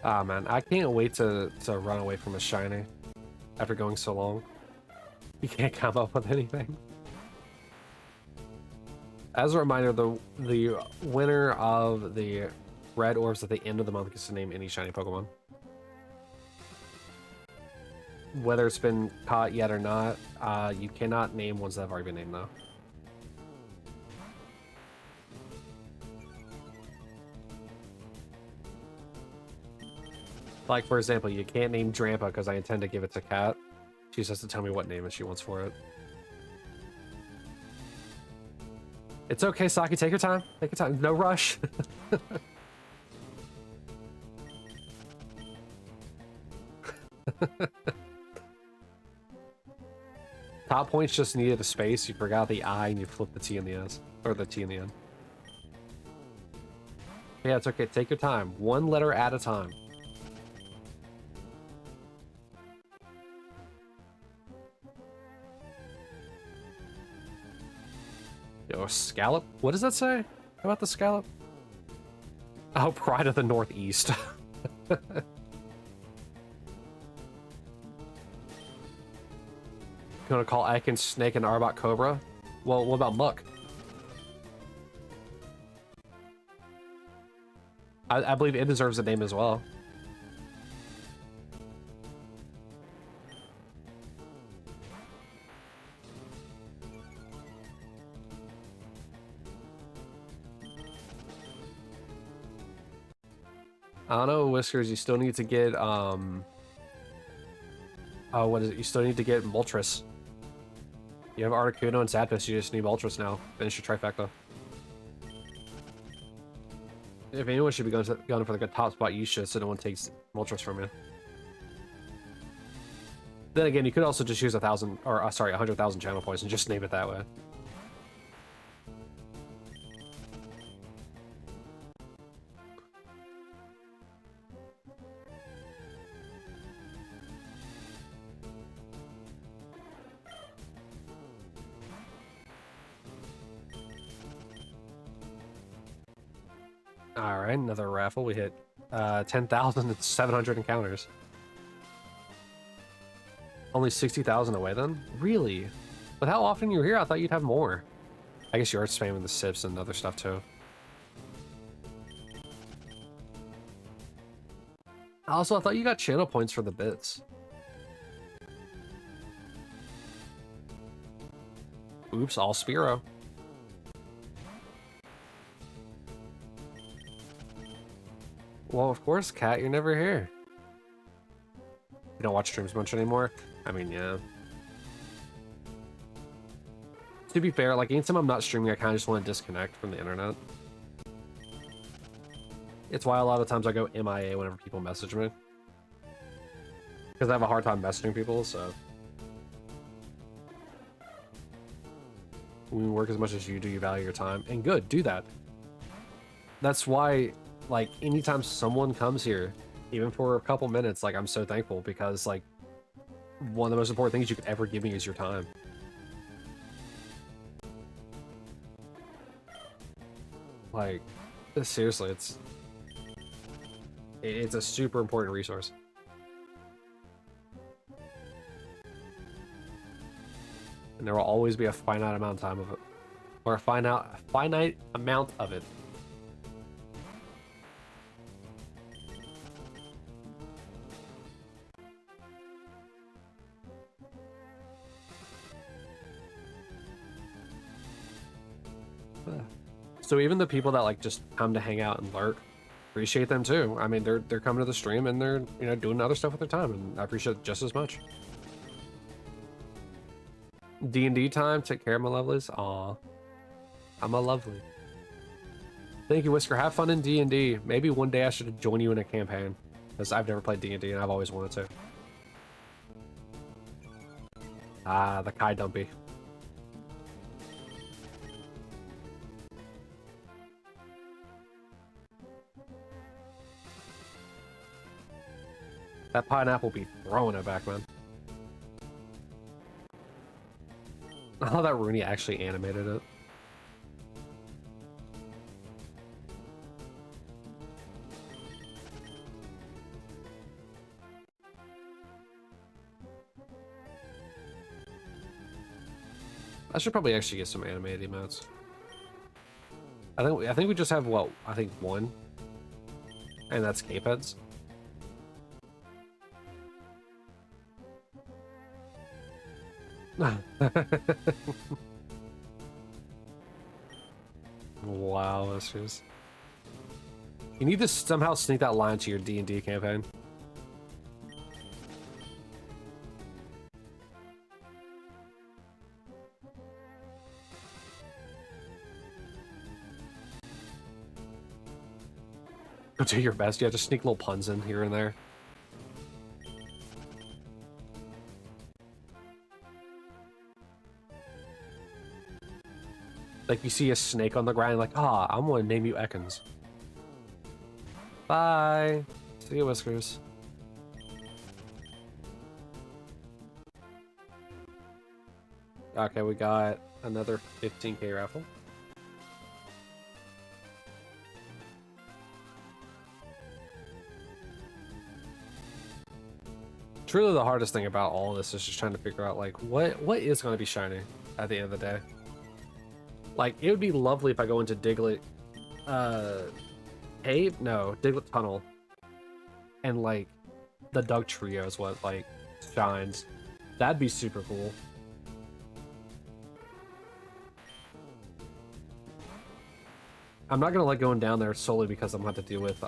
Ah, man, I can't wait to run away from a shiny after going so long. You can't come up with anything. As a reminder, the winner of the red orbs at the end of the month gets to name any shiny Pokemon. Whether it's been caught yet or not, you cannot name ones that have already been named, though. Like, for example, you can't name Drampa because I intend to give it to Kat. She just has to tell me what name she wants for it. It's okay, Saki. Take your time. Take your time. No rush. Top points just needed a space. You forgot the I and you flipped the T in the S. Or the T in the end. Yeah, it's okay. Take your time. One letter at a time. Yo, scallop? What does that say about the scallop? Oh, Pride of the Northeast. Gonna call Icon Snake and Arbok Cobra? Well, what about Muck? I believe it deserves a name as well. I don't know, Whiskers, you still need to get, oh, what is it? You still need to get Moltres. You have Articuno and Zapdos, you just need Moltres now. Finish your trifecta. If anyone should be going for like a top spot, you should, so no one takes Moltres from you. Then again, you could also just use 1,000, or sorry, 100,000 channel points and just name it that way. All right, another raffle. We hit 10,700 encounters. Only 60,000 away then? Really? But how often you were here? I thought you'd have more. I guess you are spamming the sips and other stuff too. Also, I thought you got channel points for the bits. Oops, all Spearow. Well, of course, Kat, you're never here. You don't watch streams much anymore? I mean, yeah. To be fair, like, anytime I'm not streaming, I kind of just want to disconnect from the internet. It's why a lot of times I go MIA whenever people message me. Because I have a hard time messaging people, so... When you work as much as you do, you value your time. And good, do that. That's why, like, anytime someone comes here, even for a couple minutes, like, I'm so thankful because, like, one of the most important things you could ever give me is your time. Like, seriously, it's a super important resource. and there will always be a finite amount of time of it. Or a finite amount of it. So even the people that like just come to hang out and lurk, appreciate them too. I mean, they're coming to the stream and they're, you know, doing other stuff with their time, and I appreciate it just as much. D&D time, take care of my lovelies. Aw, I'm a lovely. Thank you, Whisker. Have fun in D&D. Maybe one day I should join you in a campaign, because I've never played D&D and I've always wanted to. Ah, the Kai Dumpy. That pineapple be throwing it back, man. Oh, that Rooney actually animated it. I should probably actually get some animated emotes. I think we just have, what, I think one, and that's Cape Heads. Wow, that's just... You need to somehow sneak that line to your D&D campaign. Go do your best. Yeah, just sneak little puns in here and there. Like, you see a snake on the ground, like, ah, I'm gonna name you Ekans. Bye. See you, Whiskers. Okay, we got another 15k raffle. Truly the hardest thing about all of this is just trying to figure out, like, what is going to be shiny at the end of the day. Like, it would be lovely if I go into Diglett, cave? No, Diglett Tunnel. And, like, the Doug Trio is what, like, shines. That'd be super cool. I'm not gonna like going down there solely because I'm gonna have to deal with,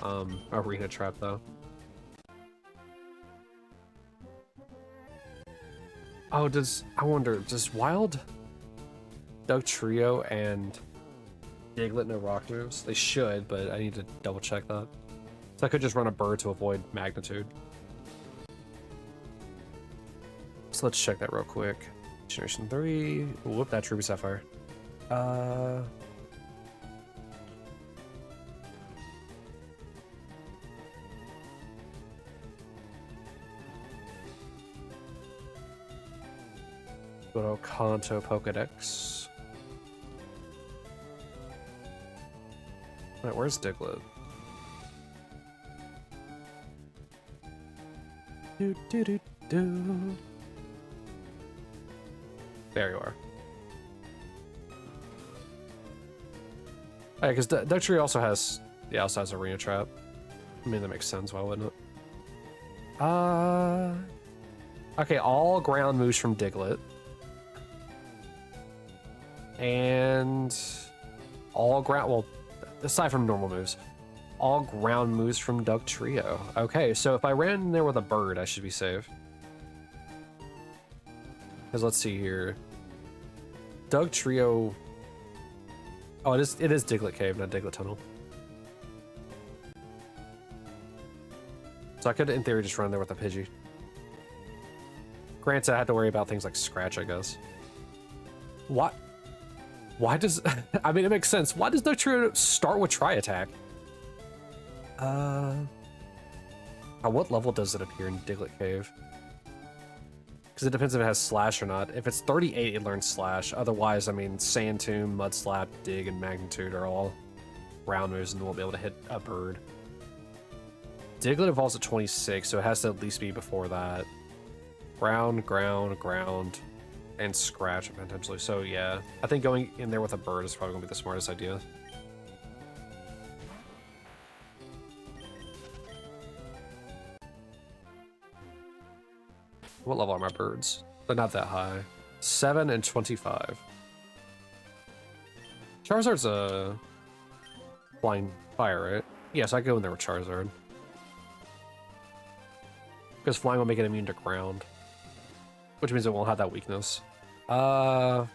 Arena Trap, though. Oh, I wonder, does Wild Doug Trio and Diglett no rock moves? They should, but I need to double check that. So I could just run a bird to avoid magnitude. So let's check that real quick. Generation 3. Whoop, that's Ruby Sapphire. Go to Kanto Pokedex. Alright, where's Diglett? Do do do do. There you are. Alright, because Doug Tree also has, yeah, also has Arena Trap. I mean, that makes sense. Why wouldn't it? Okay, all ground moves from Diglett. And all ground, well, aside from normal moves, all ground moves from Doug Trio. Okay, so if I ran in there with a bird, I should be safe. Because let's see here. Doug Trio. Oh, it is Diglett Cave, not Diglett Tunnel. So I could, in theory, just run there with a Pidgey. Granted, I had to worry about things like Scratch, I guess. What? Why does... I mean, it makes sense. Why does Doug Trio start with Tri-Attack? At what level does it appear in Diglett Cave? Because it depends if it has Slash or not. If it's 38, it learns Slash. Otherwise, I mean, Sand Tomb, Mud Slap, Dig, and Magnitude are all round moves and won't be able to hit a bird. Diglett evolves at 26, so it has to at least be before that. Ground, ground, ground. and scratch potentially. So yeah, I think going in there with a bird is probably gonna be the smartest idea. What level are my birds? They're not that high. 7 and 25. Charizard's a flying fire, right? Yeah, so I go in there with Charizard. Because flying will make it immune to ground. Which means it won't have that weakness. I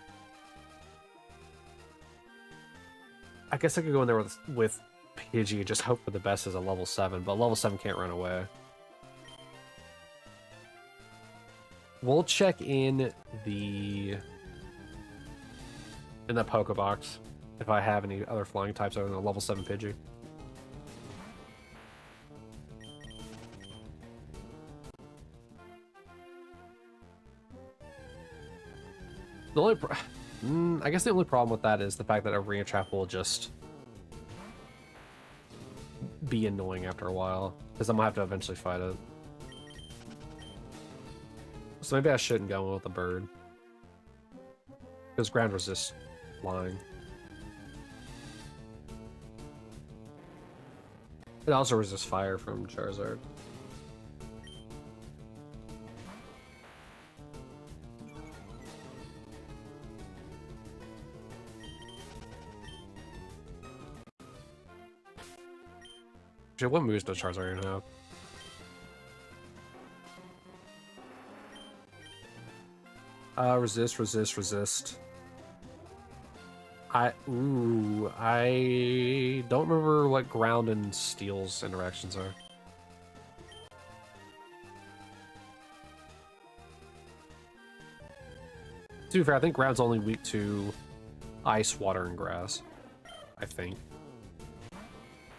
guess I could go in there with Pidgey and just hope for the best as a level 7, but level 7 can't run away. We'll check in the Pokebox if I have any other flying types other than a level 7 Pidgey. The only I guess the only problem with that is the fact that Arena Trap will just be annoying after a while, because I'm gonna have to eventually fight it. So maybe I shouldn't go in with a bird, because ground resists flying. It also resists fire from Charizard. Actually, what moves does Charizard even have? Resist, resist, resist. I don't remember what ground and steel's interactions are. To be fair, I think ground's only weak to ice, water, and grass. I think.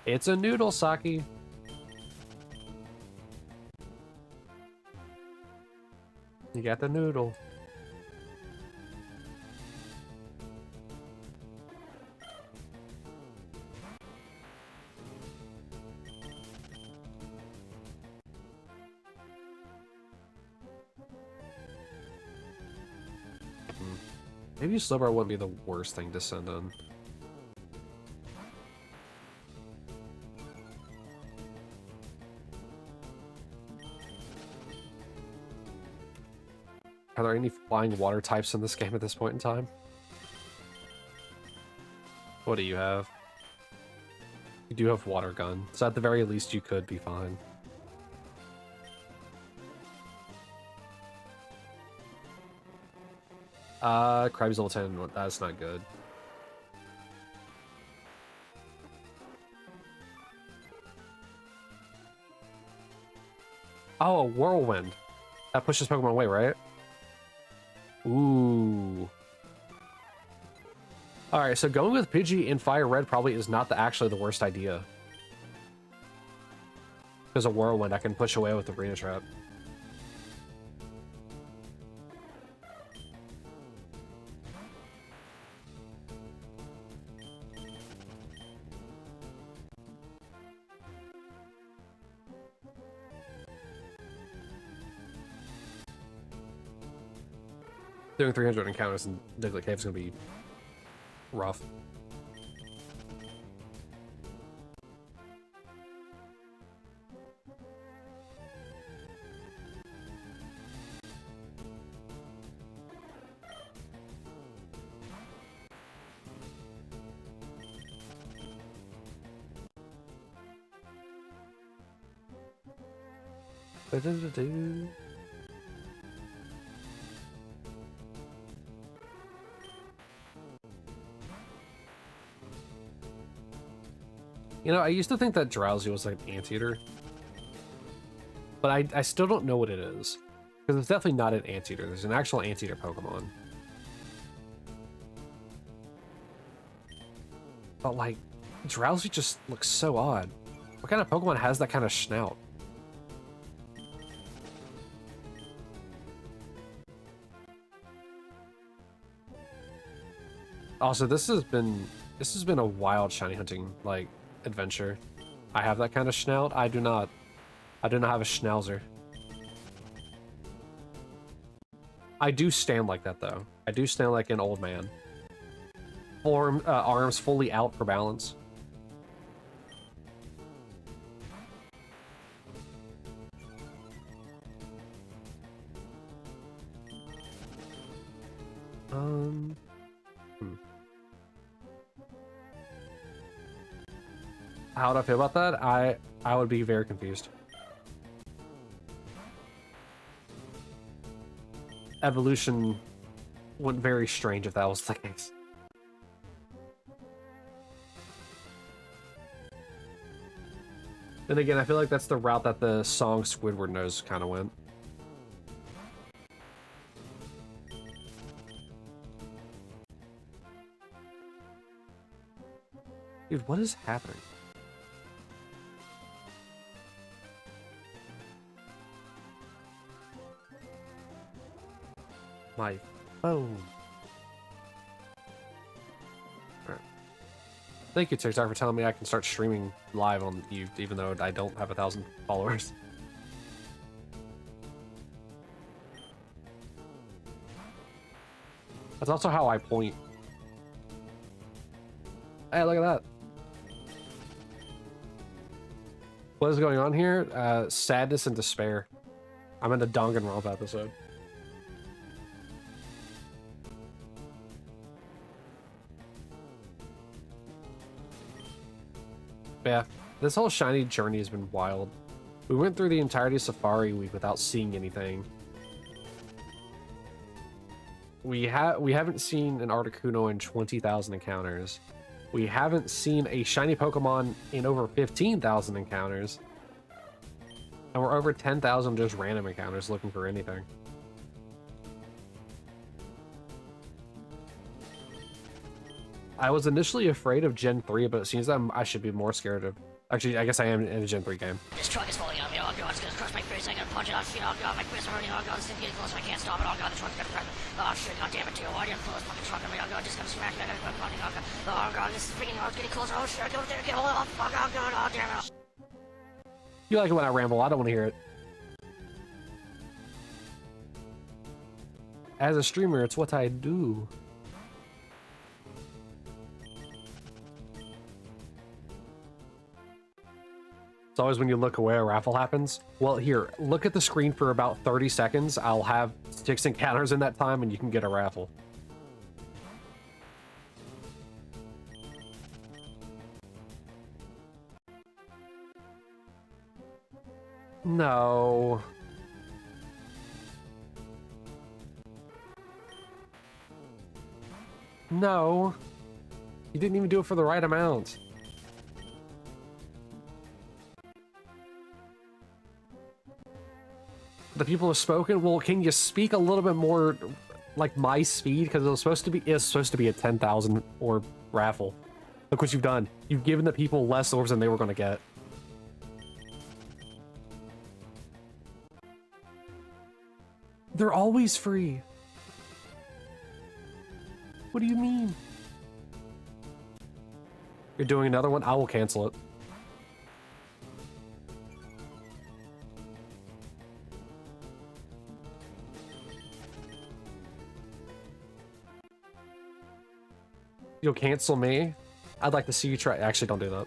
It's a noodle, Saki. You got the noodle. Maybe Slowbro wouldn't be the worst thing to send in. Are there any flying water types in this game at this point in time? What do you have? You do have water gun, so at the very least you could be fine. Krabby's level 10, that's not good. Oh, a whirlwind. That pushes Pokemon away, right? Ooh. Alright, so going with Pidgey in Fire Red probably is not actually the worst idea. There's a whirlwind I can push away with the Arena Trap. Doing 300 encounters in Diglett Cave is going to be rough. You know, I used to think that Drowsy was like an anteater. But I still don't know what it is. Because it's definitely not an anteater. There's an actual anteater Pokemon. But like, Drowsy just looks so odd. What kind of Pokemon has that kind of snout? Also, this has been a wild shiny hunting like adventure. I have that kind of snout. I do not have a schnauzer. I do stand like that, though. I do stand like an old man. Arms fully out for balance. How would I feel about that? I would be very confused. Evolution went very strange if that was the case. Then again, I feel like that's the route that the song Squidward Knows kind of went. Dude, what is happening? My phone. Right. Thank you, TikTok, for telling me I can start streaming live on you, even though I don't have 1,000 followers. That's also how I point. Hey, look at that. What is going on here? Sadness and despair. I'm in the Danganronpa episode. Yeah, this whole shiny journey has been wild. We went through the entirety of Safari Week without seeing anything. We haven't seen an Articuno in 20,000 encounters. We haven't seen a shiny Pokemon in over 15,000 encounters. And we're over 10,000 just random encounters looking for anything. I was initially afraid of Gen 3, but it seems that I should be more scared of... Actually, I guess I am in a Gen 3 game. This truck is falling on me. Oh god, it's gonna crush my face. I gotta punch it off. Shit, oh god, my face is hurting. Oh god, this thing's getting closer. I can't stop it. Oh god, the truck's gonna crash me. Oh shit, god damn it, too. Why do you pull this fucking truck on me? Oh god, just gonna smack me. I gotta quit punching. Oh god, this is freaking hard. It's getting closer. Oh shit, I go there, get hold of. Fuck, oh god, oh damn it. You like it when I ramble. I don't want to hear it. As a streamer, it's what I do. It's always when you look away, a raffle happens. Well, here, look at the screen for about 30 seconds. I'll have 6 encounters in that time, and you can get a raffle. No. No. You didn't even do it for the right amount. The people have spoken. Well, can you speak a little bit more like my speed? Because it's supposed to be a 10,000 orb raffle. Look what you've done. You've given the people less orbs than they were going to get. They're always free. What do you mean? You're doing another one? I will cancel it. You'll cancel me? I'd like to see you try. Actually, don't do that.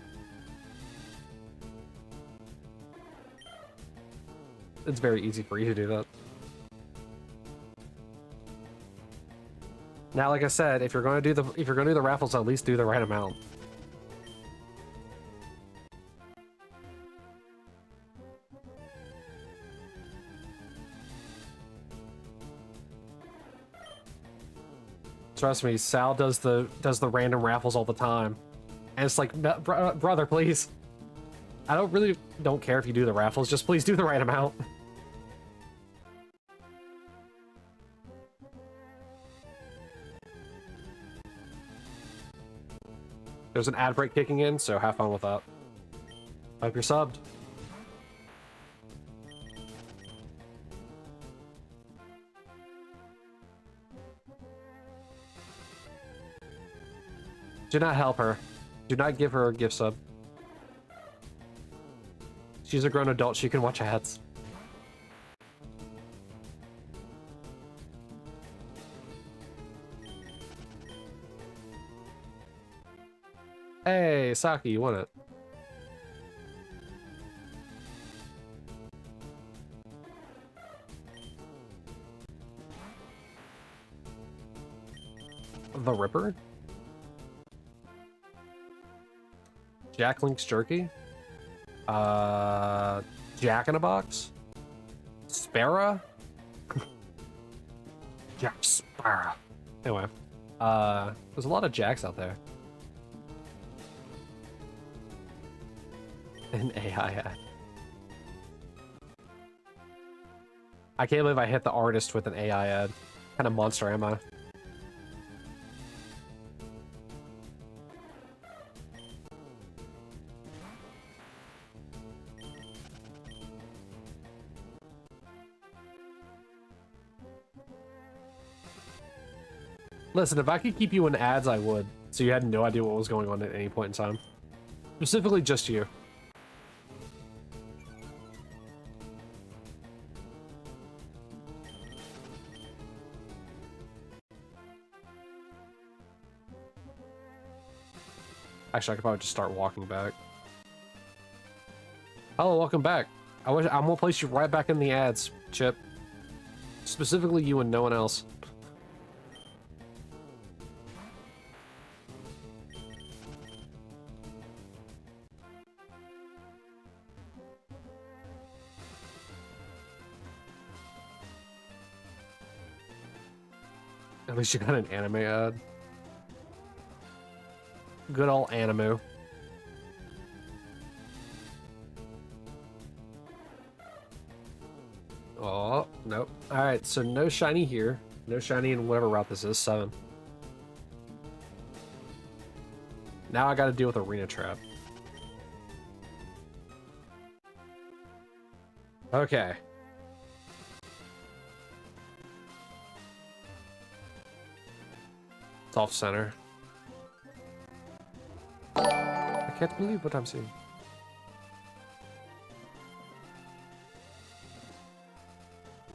It's very easy for you to do that. Now, like I said, if you're going to do the raffles, at least do the right amount. Trust me, Sal does the random raffles all the time, and it's like, brother, please. I don't care if you do the raffles. Just please do the right amount. There's an ad break kicking in, so have fun with that. Hope you're subbed. Do not help her. Do not give her a gift sub. She's a grown adult. She can watch ads. Hey, Saki, you won it. The Ripper? Jack Link's Jerky? Jack in a Box? Sparrow? Jack Sparrow. Anyway, there's a lot of Jacks out there. An AI ad. I can't believe I hit the artist with an AI ad. What kind of monster am I? Listen, if I could keep you in ads, I would. So you had no idea what was going on at any point in time. Specifically just you. Actually, I could probably just start walking back. Hello, welcome back. I'm gonna place you right back in the ads, Chip. Specifically you and no one else. At least you got an anime ad. Good old anime. Oh, nope. Alright, so no shiny here. No shiny in whatever route this is, 7. Now I gotta deal with Arena Trap. Okay. It's off center. I can't believe what I'm seeing.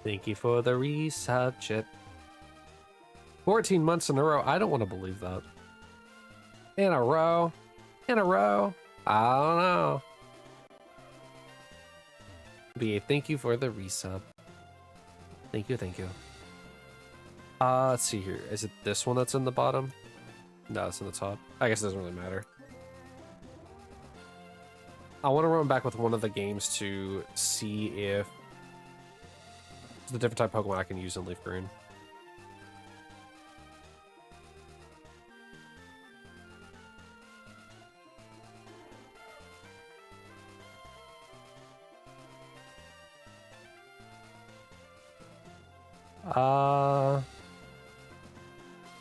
Thank you for the resub, Chip. 14 months in a row. I don't want to believe that. In a row. In a row. I don't know. BA, thank you for the resub. Thank you, thank you. Let's see here. Is it this one that's in the bottom? No, it's in the top. I guess it doesn't really matter. I want to run back with one of the games to see if the different type of Pokemon I can use in Leaf Green.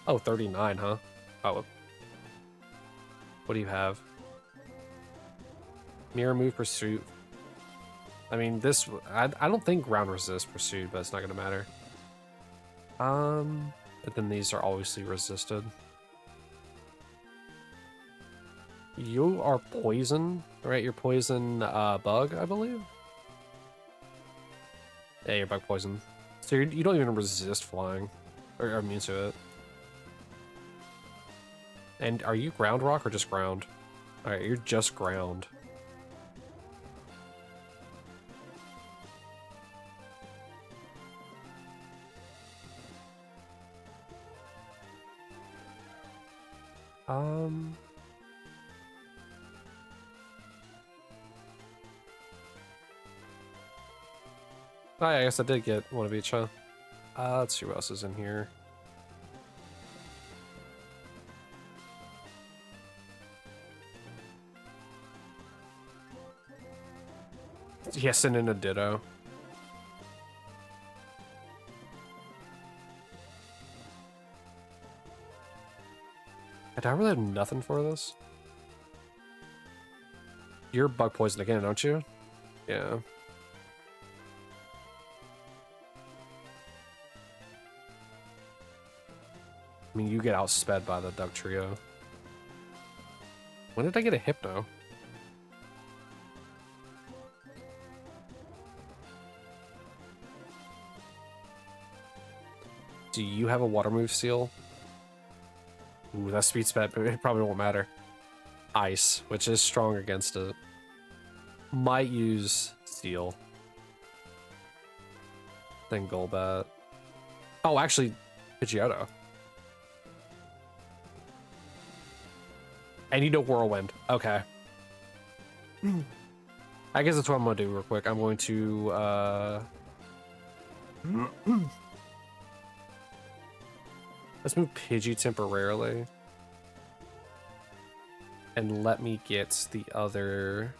Oh, 39, huh? Oh. What do you have? Mirror Move, Pursuit. I mean, this... I don't think Ground Resist Pursuit, but it's not gonna matter. But then these are obviously resisted. You are Poison, right? You're Poison, Bug, I believe? Yeah, you're Bug Poison. So you don't even resist flying, or are immune to it. And are you Ground Rock or just Ground? Alright, you're just Ground. Oh yeah, I guess I did get one of each, huh? Let's see what else is in here. Yes, and in a Ditto. Do I really have nothing for this? You're Bug Poison again, don't you? Yeah. I mean, you get outsped by the Duck Trio. When did I get a Hypno? Do you have a Water Move Seal? Ooh, that speed sped, but it probably won't matter. ice, which is strong against it. Might use steel. Then Golbat. Oh, actually, Pidgeotto. I need a Whirlwind. Okay. I guess that's what I'm gonna do real quick. I'm going to let's move Pidgey temporarily. And let me get the other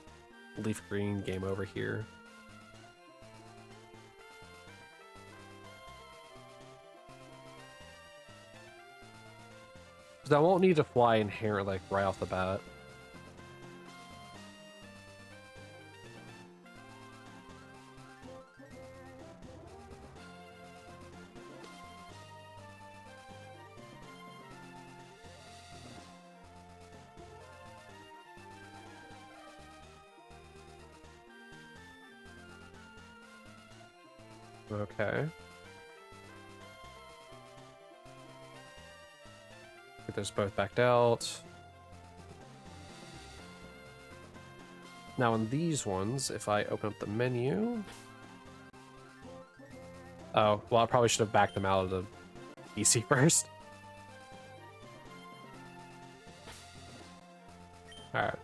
Leaf Green game over here. Because I won't need to fly inherently like right off the bat. Okay. Get those both backed out. Now on these ones, if I open up the menu... Oh, well I probably should have backed them out of the PC first. Alright.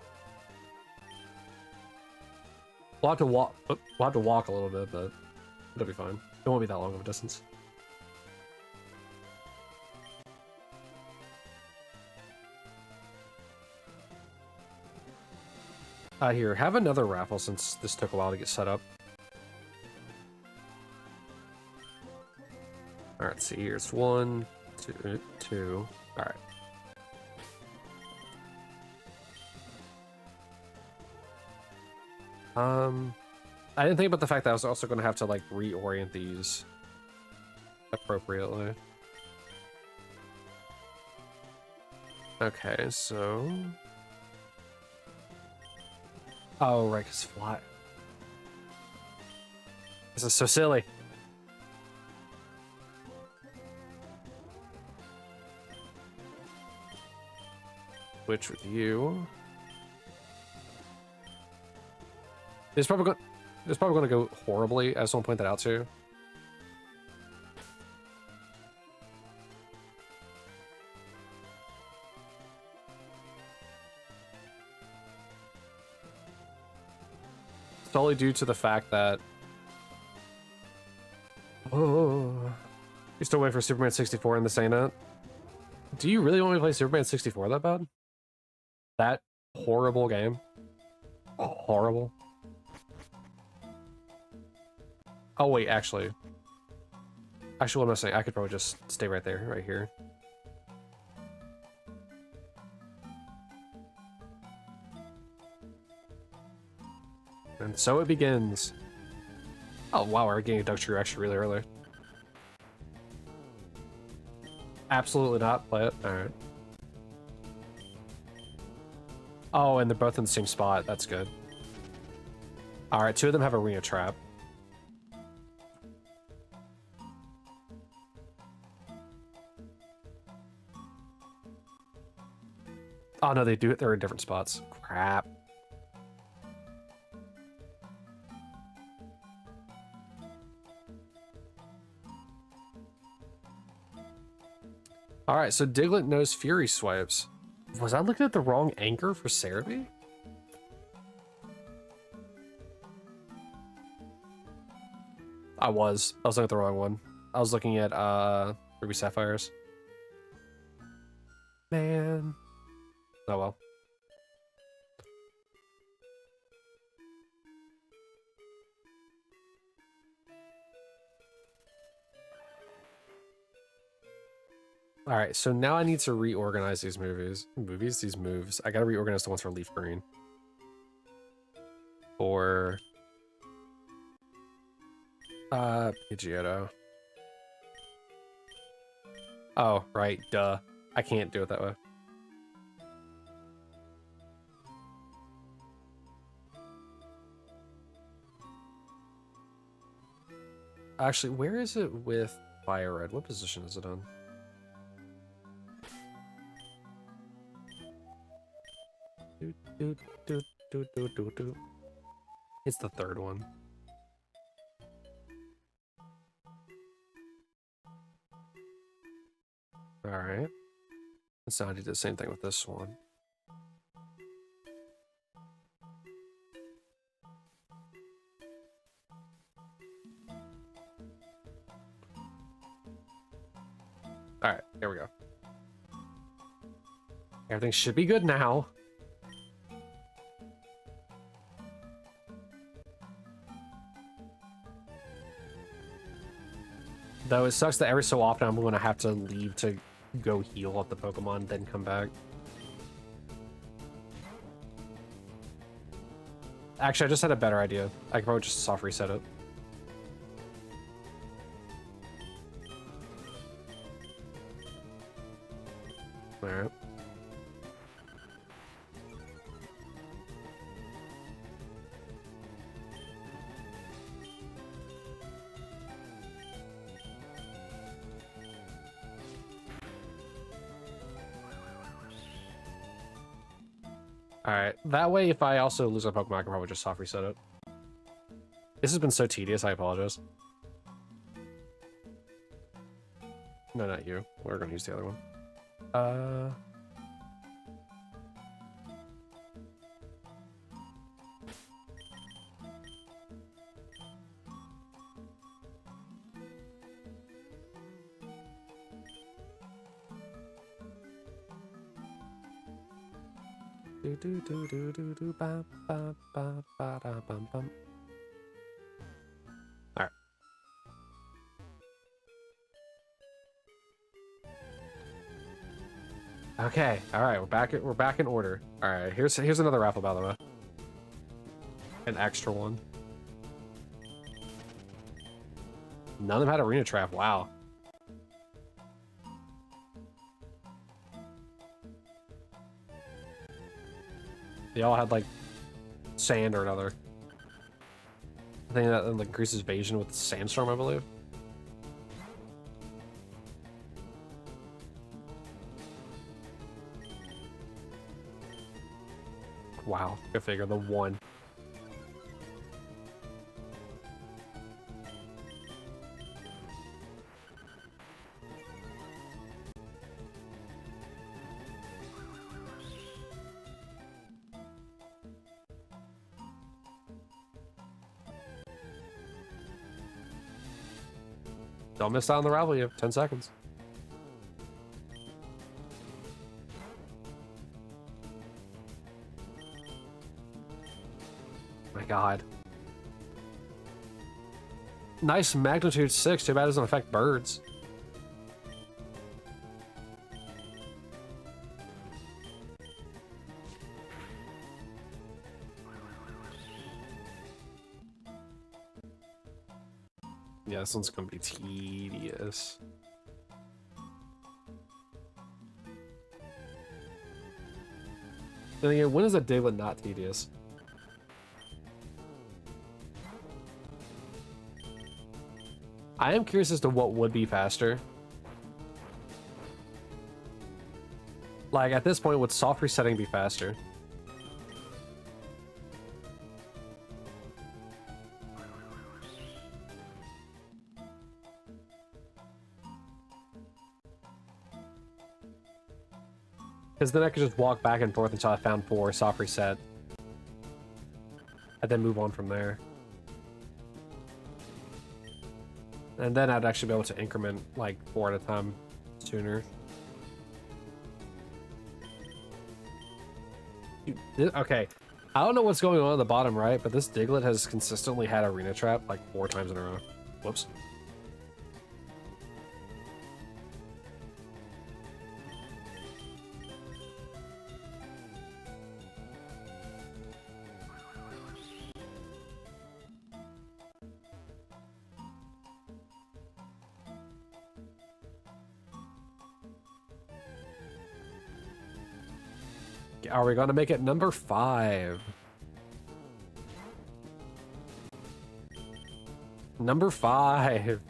We'll have to walk a little bit, but it'll be fine. It won't be that long of a distance. Here, have another raffle since this took a while to get set up. Alright, let's see here. It's 1, 2, 2. Alright. I didn't think about the fact that I was also going to have to, like, reorient these appropriately. Okay, so... Oh, right, because fly... This is so silly. Switch with you. It's probably going to go horribly. I just want to point that out too. Solely due to the fact that... Oh, you're still waiting for Superman 64 in this, ain't it? Do you really want me to play Superman 64 that bad? That horrible game? Horrible. Oh wait, actually, what am I saying? I could probably just stay right there, right here. And so it begins. Oh wow, we're getting a Dugtrio actually really early. Absolutely not. Play it. All right. Oh, and they're both in the same spot. That's good. All right, two of them have Arena Trap. Oh no, they do it. They're in different spots. Crap. All right, so Diglett knows Fury Swipes. Was I looking at the wrong anchor for Cerebi? I was looking at the wrong one. I was looking at Ruby Sapphires. Man. Oh well. All right, so now I need to reorganize these moves. I gotta reorganize the ones for Leaf Green. For Pidgeotto. Oh, right, duh. I can't do it that way. Actually, where is it with Fire Red? What position is it on? Do, do, do, do, do, do. It's the third one. All right. So I did the same thing with this one. All right, here we go. Everything should be good now. Though it sucks that every so often I'm going to have to leave to go heal up the Pokemon, then come back. Actually, I just had a better idea. I could probably just soft reset it. Alright. Alright, that way if I also lose a Pokemon, I can probably just soft reset it. This has been so tedious, I apologize. No, not you. We're gonna use the other one. Do do do do do do ba ba ba ba da bum bum. Alright. Okay, alright, we're back in order. Alright, here's another raffle, by the way. An extra one. None of them had arena trap, wow. They all had like sand or another. I think that increases evasion with sandstorm, I believe. Wow, go figure, the one. Don't miss out on the raffle, you have 10 seconds. My god. Nice magnitude 6, too bad it doesn't affect birds. Yeah, this one's gonna be tedious. Then again, when is a Diglett not tedious? I am curious as to what would be faster. Like, at this point, would soft resetting be faster? Because then I could just walk back and forth until I found 4, soft reset. And then move on from there. And then I'd actually be able to increment, like, 4 at a time sooner. Okay, I don't know what's going on at the bottom right, but this Diglett has consistently had Arena Trap, like, 4 times in a row. Whoops. Are we going to make it number 5? Number 5.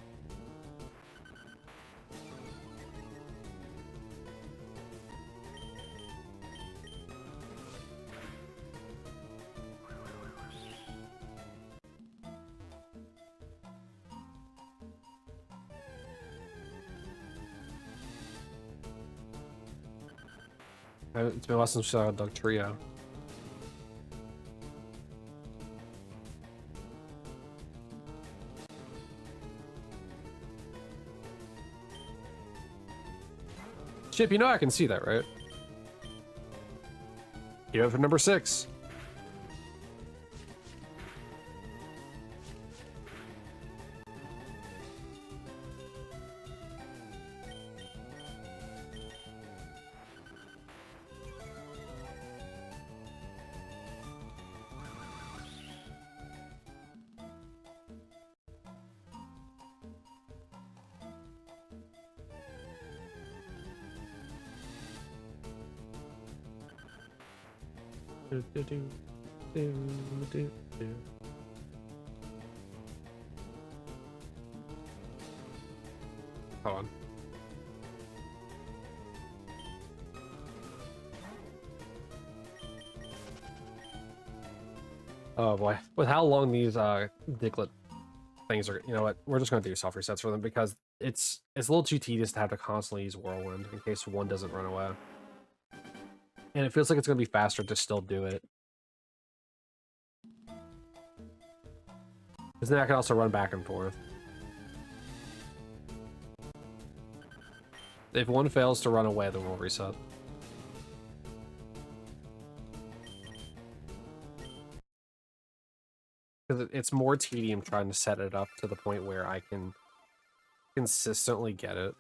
It's been a while since we saw Doug Trio. Chip, you know I can see that, right? You have for number 6. Hold on. Oh boy. With how long these Diglett things are, you know what? We're just gonna do soft resets for them because it's a little too tedious to have to constantly use Whirlwind in case one doesn't run away. And it feels like it's gonna be faster to still do it. Because then I can also run back and forth. If one fails to run away, then we'll reset. Because it's more tedium trying to set it up to the point where I can consistently get it.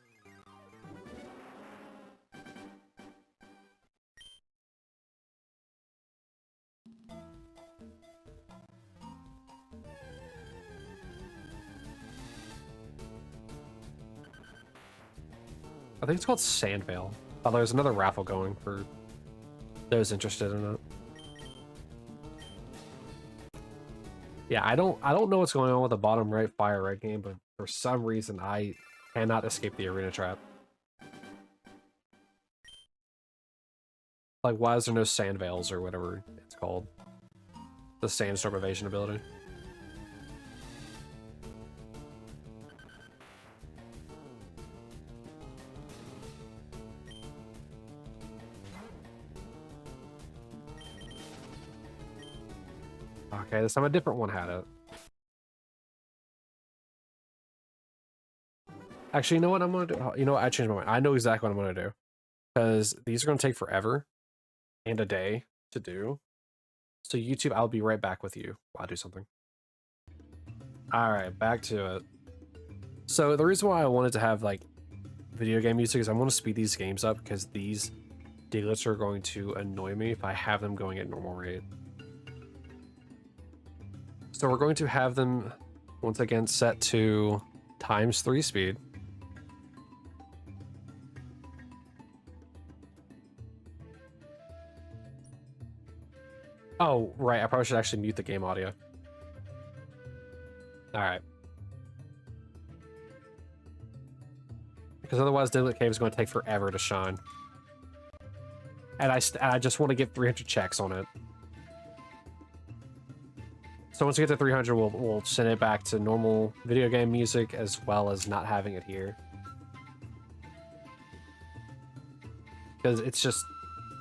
I think it's called Sandvale. Oh, there's another raffle going for those interested in it. Yeah, I don't know what's going on with the bottom right fire red game, but for some reason I cannot escape the arena trap. Like, why is there no sand veils or whatever it's called? The sandstorm evasion ability. Okay, this time a different one had it. Actually, you know what I'm gonna do? You know what? I changed my mind. I know exactly what I'm gonna do. Because these are gonna take forever and a day to do. So YouTube, I'll be right back with you while I do something. Alright, back to it. So the reason why I wanted to have like video game music is I want to speed these games up because these Digletts are going to annoy me if I have them going at normal rate. So we're going to have them, once again, set to ×3 speed. Oh, right, I probably should actually mute the game audio. Alright. Because otherwise Diglett Cave is going to take forever to shine. And I just want to get 300 checks on it. So once we get to 300, we'll send it back to normal video game music as well as not having it here. Because it's just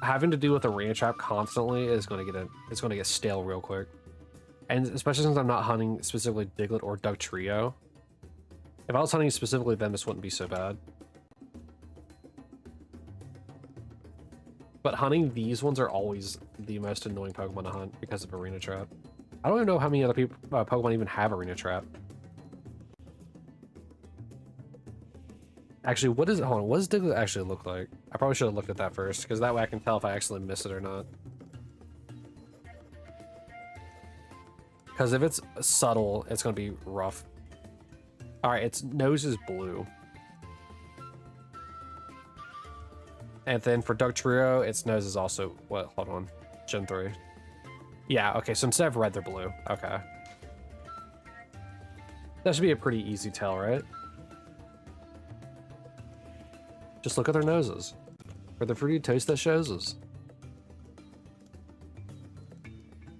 having to deal with a arena trap constantly is going to get stale real quick. And especially since I'm not hunting specifically Diglett or Doug Trio. If I was hunting specifically them, this wouldn't be so bad. But hunting these ones are always the most annoying Pokemon to hunt because of arena trap. I don't even know how many other people Pokemon even have arena trap. Actually, what is it? Hold on, what does Diglett actually look like? I probably should have looked at that first, because that way I can tell if I actually miss it or not. Because if it's subtle, it's going to be rough. Alright, its nose is blue. And then for Doug Trio, its nose is also... What? Hold on. Gen 3. Yeah, okay, so instead of red, they're blue. Okay. That should be a pretty easy tell, right? Just look at their noses. For the fruity toast that shows us.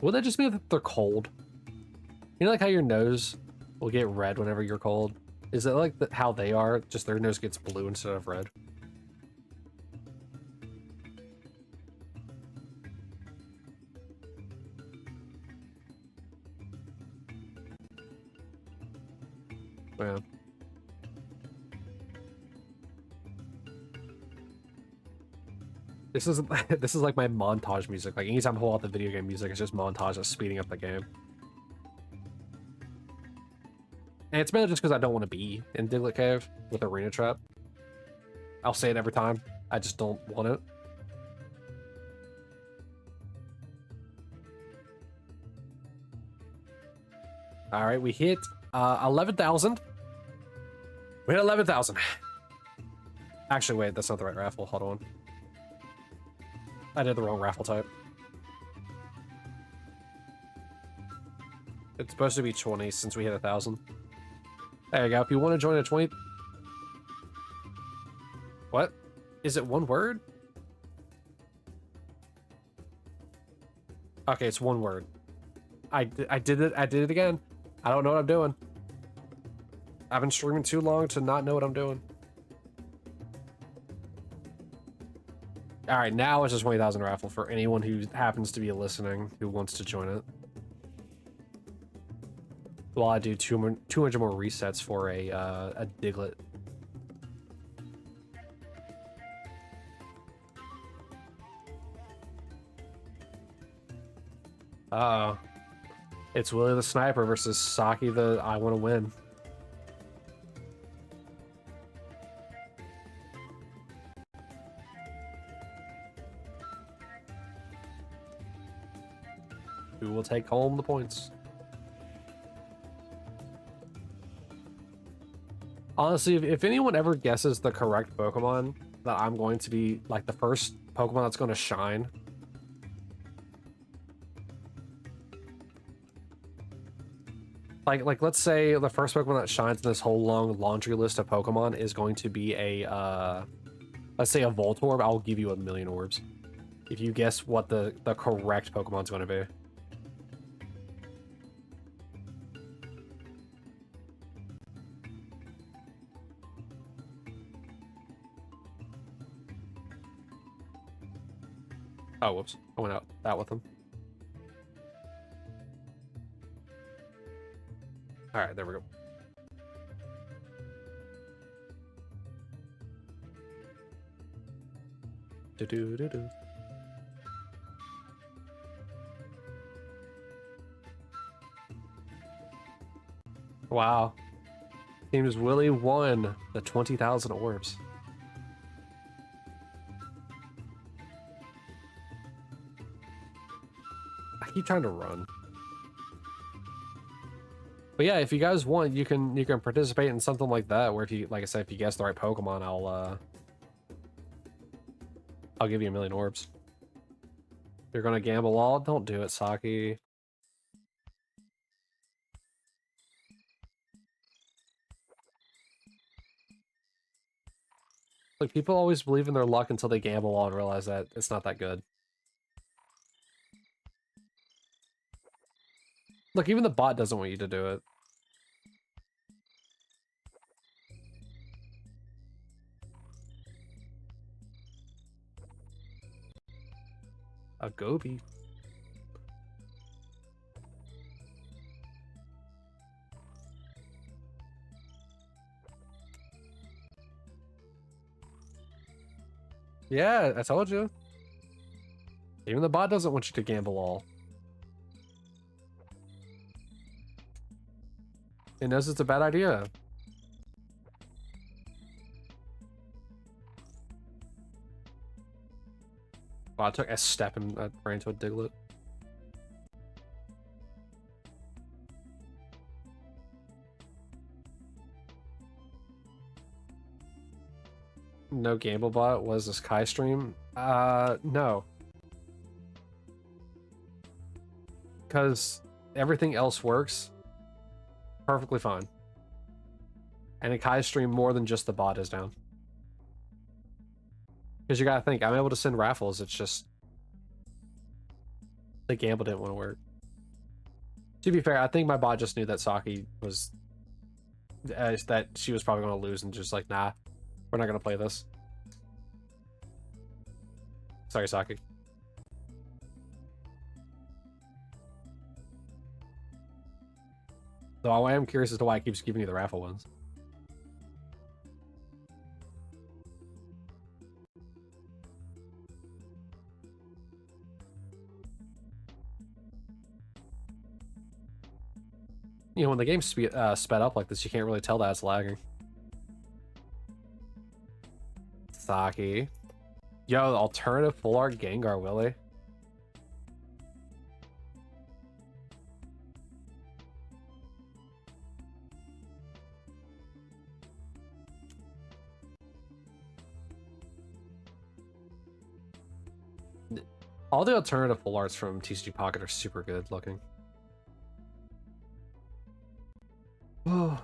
Would that just mean that they're cold? You know, like how your nose will get red whenever you're cold? Is that like how they are? Just their nose gets blue instead of red? fan. This is this is like my montage music. Like anytime I pull out the video game music, it's just montage of speeding up the game. And it's mainly just because I don't want to be in Diglett Cave with Arena Trap. I'll say it every time. I just don't want it. All right, we hit 11,000. We hit 11,000. Actually, wait, that's not the right raffle. Hold on. I did the wrong raffle type. It's supposed to be 20 since we hit 1,000. There you go. If you want to join a 20... What? Is it one word? Okay, it's one word. I did it again. I don't know what I'm doing. I've been streaming too long to not know what I'm doing. All right, now it's a 20,000 raffle for anyone who happens to be listening who wants to join it. While I do 200 more resets for a Diglett. It's Willie the Sniper versus Saki the I want to win. Who will take home the points? Honestly, if anyone ever guesses the correct Pokemon, that I'm going to be like the first Pokemon that's going to shine. Like let's say the first Pokemon that shines in this whole long laundry list of Pokemon is going to be a let's say a Voltorb. I'll give you 1,000,000 orbs if you guess what the correct Pokemon's going to be. Oh, whoops. I went out with him. Alright, there we go. Do-do-do-do. Wow. Teams Willie won the 20,000 orbs. I keep trying to run. But yeah, if you guys want, you can participate in something like that, where if you, like I said, if you guess the right Pokemon, I'll give you 1,000,000 orbs. You're gonna gamble all? Don't do it, Saki. Like, people always believe in their luck until they gamble all and realize that it's not that good. Look, even the bot doesn't want you to do it. A Gobi. Yeah, I told you. Even the bot doesn't want you to gamble all. It knows it's a bad idea. Wow, I took a step and I ran into a Diglett. No Gamblebot was this Kai stream? No. Because everything else works perfectly fine. And in Kai's stream, more than just the bot is down. Because you gotta think, I'm able to send raffles, it's just... the gamble didn't want to work. To be fair, I think my bot just knew that Saki was... that she was probably going to lose and just like, nah, we're not going to play this. Sorry, Saki. Though I am curious as to why it keeps giving you the raffle ones. You know, when the game sped up like this, you can't really tell that it's lagging. Saki. Yo, alternative full art Gengar, Willie. All the alternative full arts from TCG Pocket are super good looking. Oh.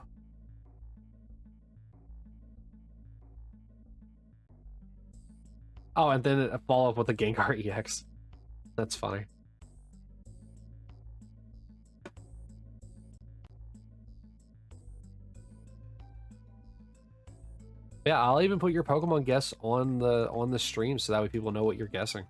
Oh, and then a follow up with the Gengar EX. That's funny. Yeah, I'll even put your Pokemon guess on the stream so that way people know what you're guessing.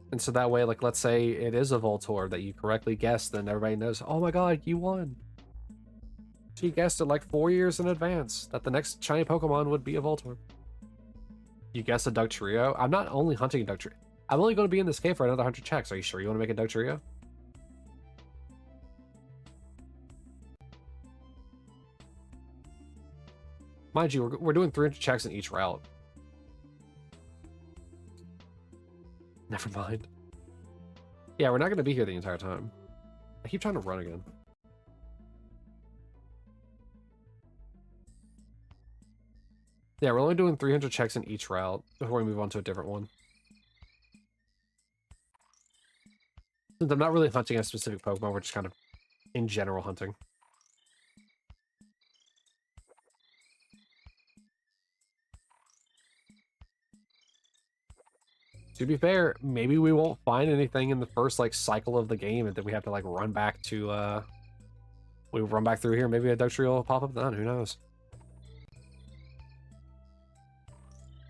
And so that way, like, let's say it is a Voltorb that you correctly guessed, then everybody knows, oh my god, you won. She guessed it like 4 years in advance that the next shiny Pokemon would be a Voltorb. You guessed a Dugtrio? I'm not only hunting a Dugtrio. I'm only going to be in this cave for another 100 checks. Are you sure you want to make a Dugtrio? Mind you, we're doing 300 checks in each route. Never mind. Yeah, we're not going to be here the entire time. I keep trying to run again. Yeah, we're only doing 300 checks in each route before we move on to a different one. Since I'm not really hunting a specific Pokemon, we're just kind of in general hunting. To be fair, maybe we won't find anything in the first like cycle of the game, and then we have to like run back to we run back through here. Maybe a Dugtrio will pop up then. Who knows?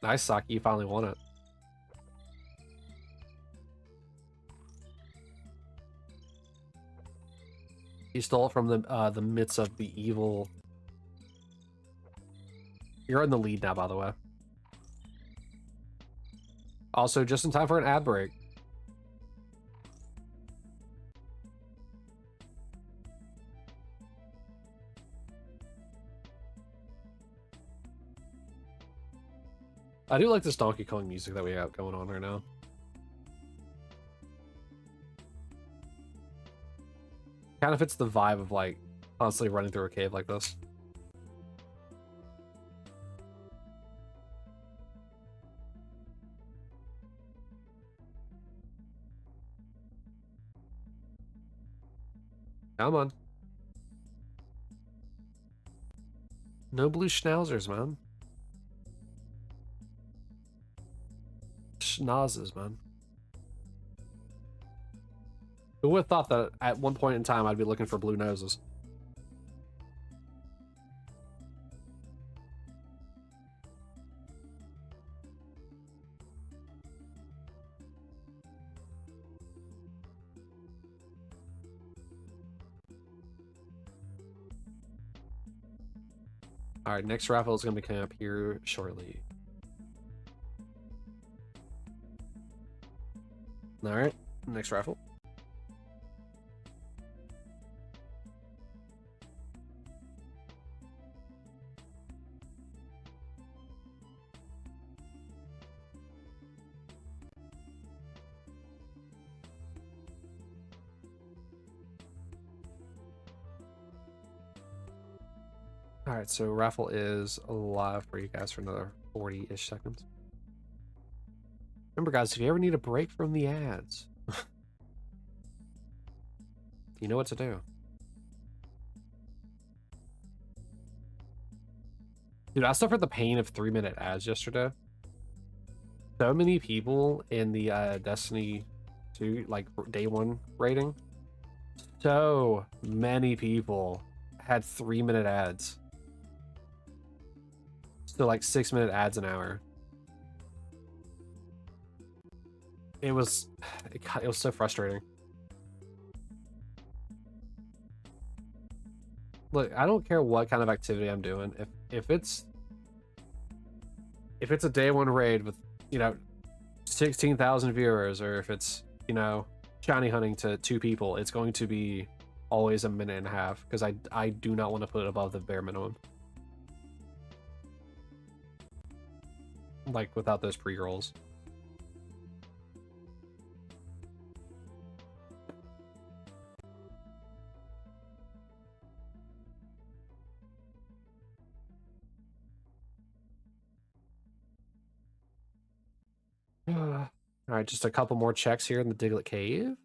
Nice, Saki. You finally won it. You stole it from the midst of the evil. You're in the lead now, by the way. Also, just in time for an ad break. I do like this Donkey Kong music that we have going on right now. Kind of fits the vibe of like constantly running through a cave like this. Come on. No blue schnauzers, man. Schnauzes, man. Who would have thought that at one point in time I'd be looking for blue noses? Alright, next raffle is going to be coming up here shortly. Alright, next raffle. Alright, so raffle is live for you guys for another 40-ish seconds. Remember, guys, if you ever need a break from the ads, you know what to do. Dude, I suffered the pain of 3-minute ads yesterday. So many people in the Destiny 2, like, day 1 rating, so many people had 3-minute ads. So like 6-minute ads an hour. It was so frustrating. Look, I don't care what kind of activity I'm doing. If it's if it's a day one raid with, you know, 16,000 viewers, or if it's, you know, shiny hunting to 2 people, it's going to be always a minute and a half, because I do not want to put it above the bare minimum. Like, without those pre-rolls. Alright, just a couple more checks here in the Diglett Cave.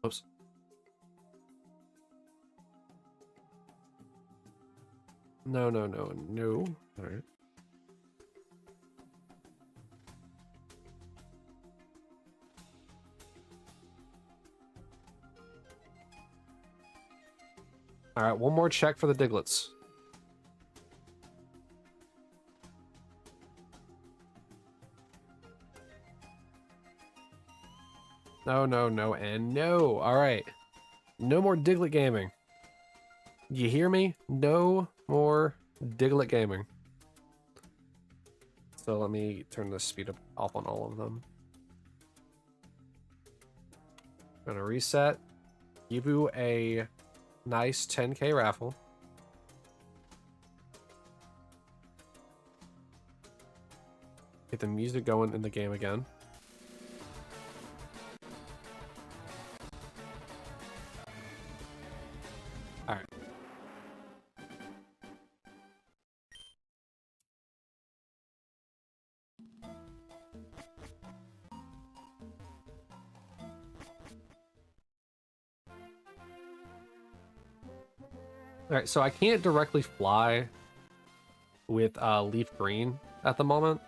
Oops. No, no, no, no. Alright. Alright, one more check for the Diglets. No, no, no, and no. Alright. No more Diglett gaming. You hear me? No more Diglett gaming. So let me turn the speed up off on all of them. Gonna reset. Give you a nice 10K raffle. Get the music going in the game again. Alright. Alright, so I can't directly fly with Leaf Green at the moment.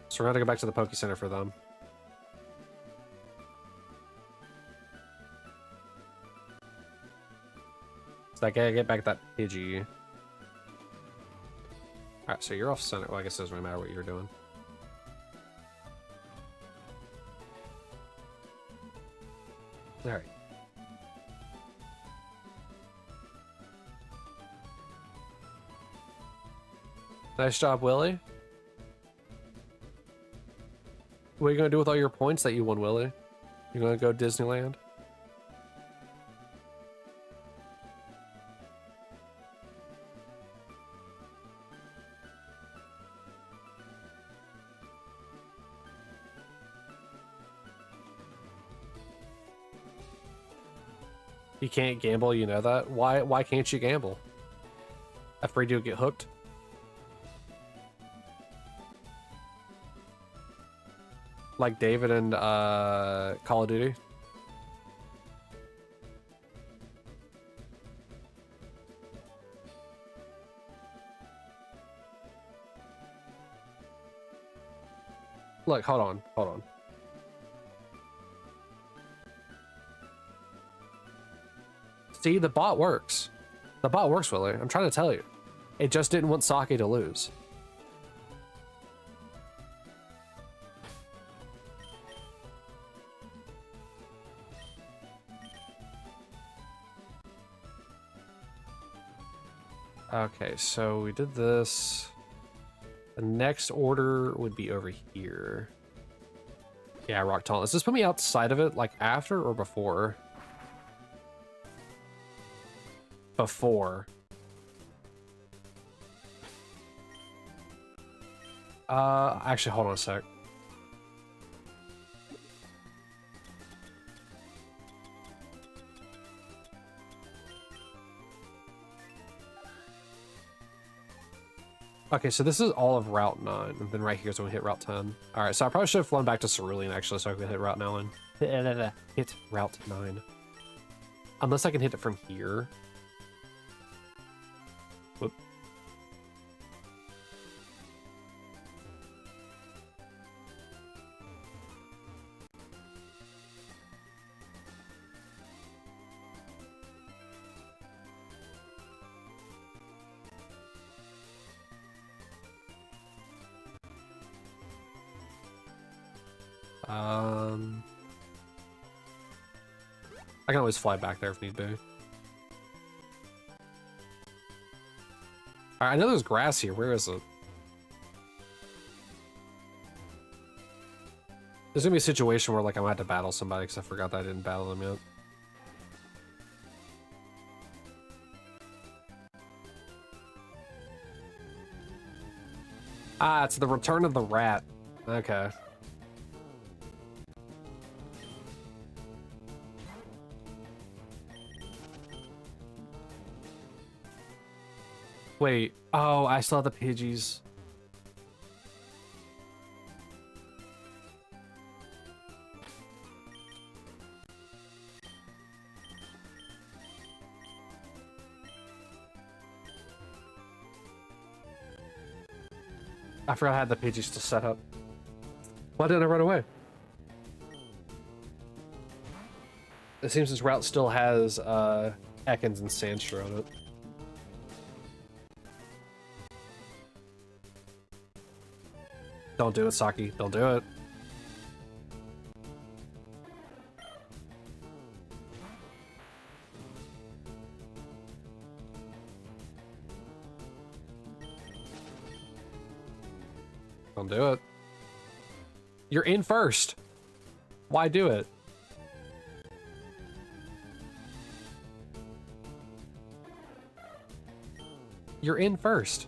So we're gonna go back to the Poke Center for them. So I gotta get back that Pidgey. Alright, so you're off center. Well, I guess it doesn't really matter what you're doing. Alright. Nice job, Willie. What are you gonna do with all your points that you won, Willie? You gonna go Disneyland? You can't gamble, you know that? Why can't you gamble? Afraid you'll get hooked? Like David and Call of Duty? Look, hold on, hold on. See, the bot works. The bot works, Willie. I'm trying to tell you. It just didn't want Sake to lose. Okay, so we did this. The next order would be over here. Yeah, Rock Taunt. Does this put me outside of it, like after or before? Before. Actually, hold on a sec. Okay, so this is all of Route 9, and then right here is when we hit Route 10. Alright, so I probably should have flown back to Cerulean, actually, so I could hit Route 9. Hit Route 9. Unless I can hit it from here. Whoop. I can always fly back there if need be. Alright, I know there's grass here. Where is it? There's gonna be a situation where like I might have to battle somebody because I forgot that I didn't battle them yet. Ah, it's the return of the rat. Okay. Wait. Oh, I saw the Pidgeys. I forgot I had the Pidgeys to set up. Why didn't I run away? It seems this route still has Ekans and Sandshrew on it. Don't do it, Saki. Don't do it. Don't do it. You're in first. Why do it? You're in first.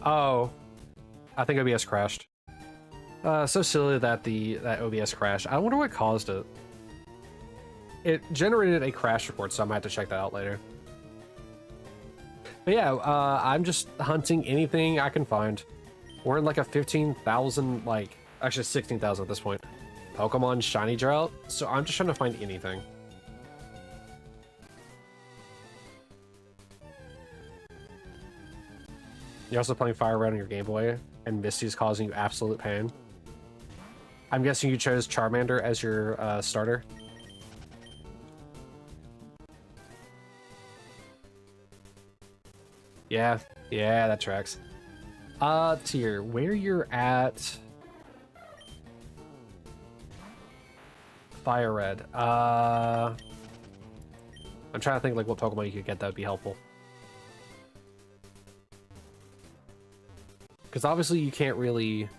Oh, I think OBS crashed. So silly that that OBS crashed. I wonder what caused it. It generated a crash report, so I might have to check that out later. But yeah, I'm just hunting anything I can find. We're in like a 15,000, like, actually 16,000 at this point, Pokemon Shiny drought, so I'm just trying to find anything. You're also playing Fire Red on your Game Boy, and Misty's causing you absolute pain. I'm guessing you chose Charmander as your starter. Yeah, yeah, that tracks. Tier, where you're at... Fire Red. I'm trying to think like what Pokemon you could get that would be helpful. Because obviously you can't really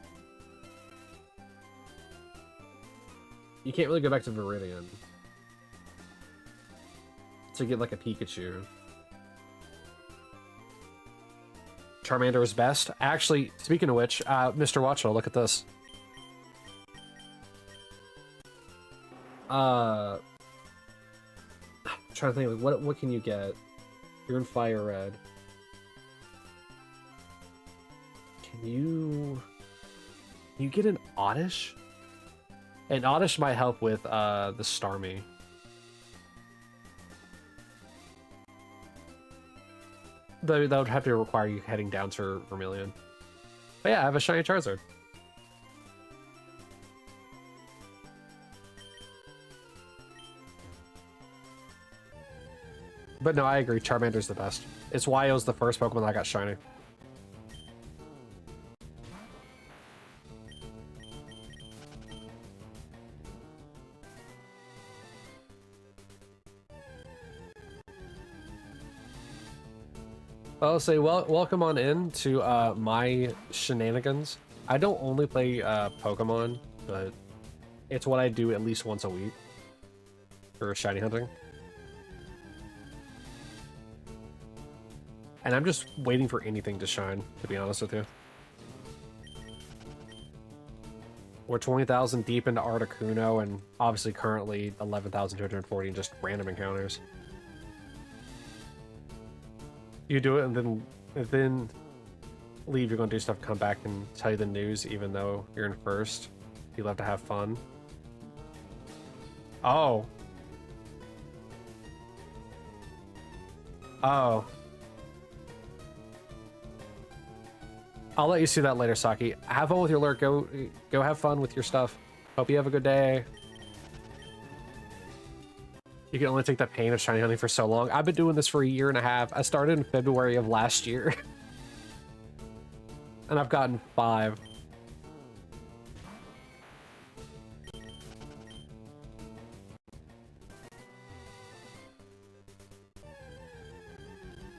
go back to Viridian to get like a Pikachu. Charmander is best. Actually, speaking of which, Mr. Watchell, look at this. I'm trying to think, like, what can you get? You're in Fire Red. Can you get an Oddish? An Oddish might help with the Starmie. Though that would have to require you heading down to Vermilion. But yeah, I have a Shiny Charizard. But no, I agree. Charmander's the best. It's why it was the first Pokemon I got Shiny. I'll say, welcome on in to my shenanigans. I don't only play Pokemon, but it's what I do at least once a week for shiny hunting. And I'm just waiting for anything to shine, to be honest with you. We're 20,000 deep into Articuno, and obviously currently 11,240 in just random encounters. You do it and then leave. You're gonna do stuff, come back and tell you the news, even though you're in first. You'll have to have fun. Oh. Oh. I'll let you see that later, Saki. Have fun with your lurk. Go have fun with your stuff. Hope you have a good day. You can only take the pain of shiny hunting for so long. I've been doing this for 1.5 years. I started in February of last year. And I've gotten 5.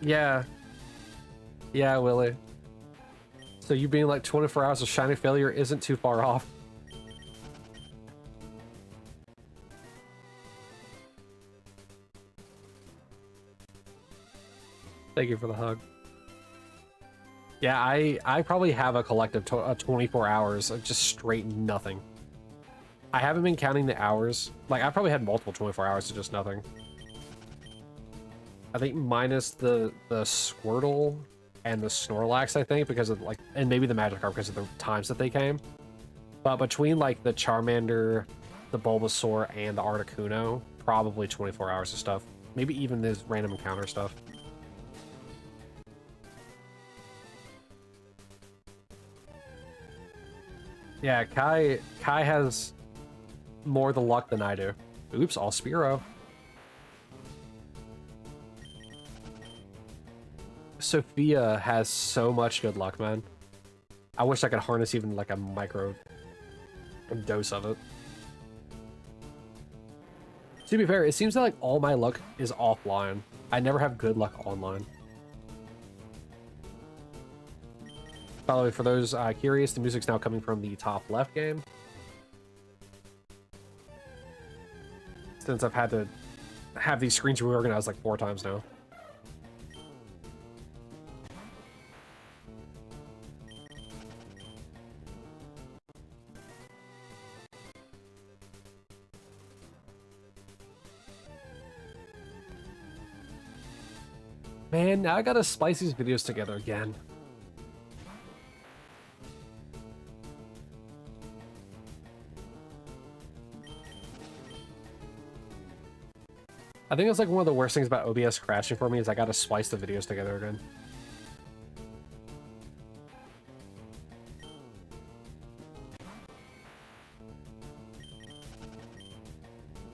Yeah. Yeah, Willie. So you being like 24 hours of shiny failure isn't too far off. Thank you for the hug. Yeah, I probably have a collective 24 hours of just straight nothing. I haven't been counting the hours. Like, I probably had multiple 24 hours of just nothing. I think minus the Squirtle and the Snorlax, I think, because of, like, and maybe the Magikarp because of the times that they came. But between, like, the Charmander, the Bulbasaur, and the Articuno, probably 24 hours of stuff. Maybe even this random encounter stuff. Yeah, Kai has more the luck than I do. Oops, all Spearow. Sophia has so much good luck, man. I wish I could harness even like a micro dose of it. To be fair, it seems that like all my luck is offline. I never have good luck online. By the way, for those curious, the music's now coming from the top left game. Since I've had to have these screens reorganized like 4 times now. Man, now I gotta splice these videos together again. I think it's like one of the worst things about OBS crashing for me is I gotta splice the videos together again.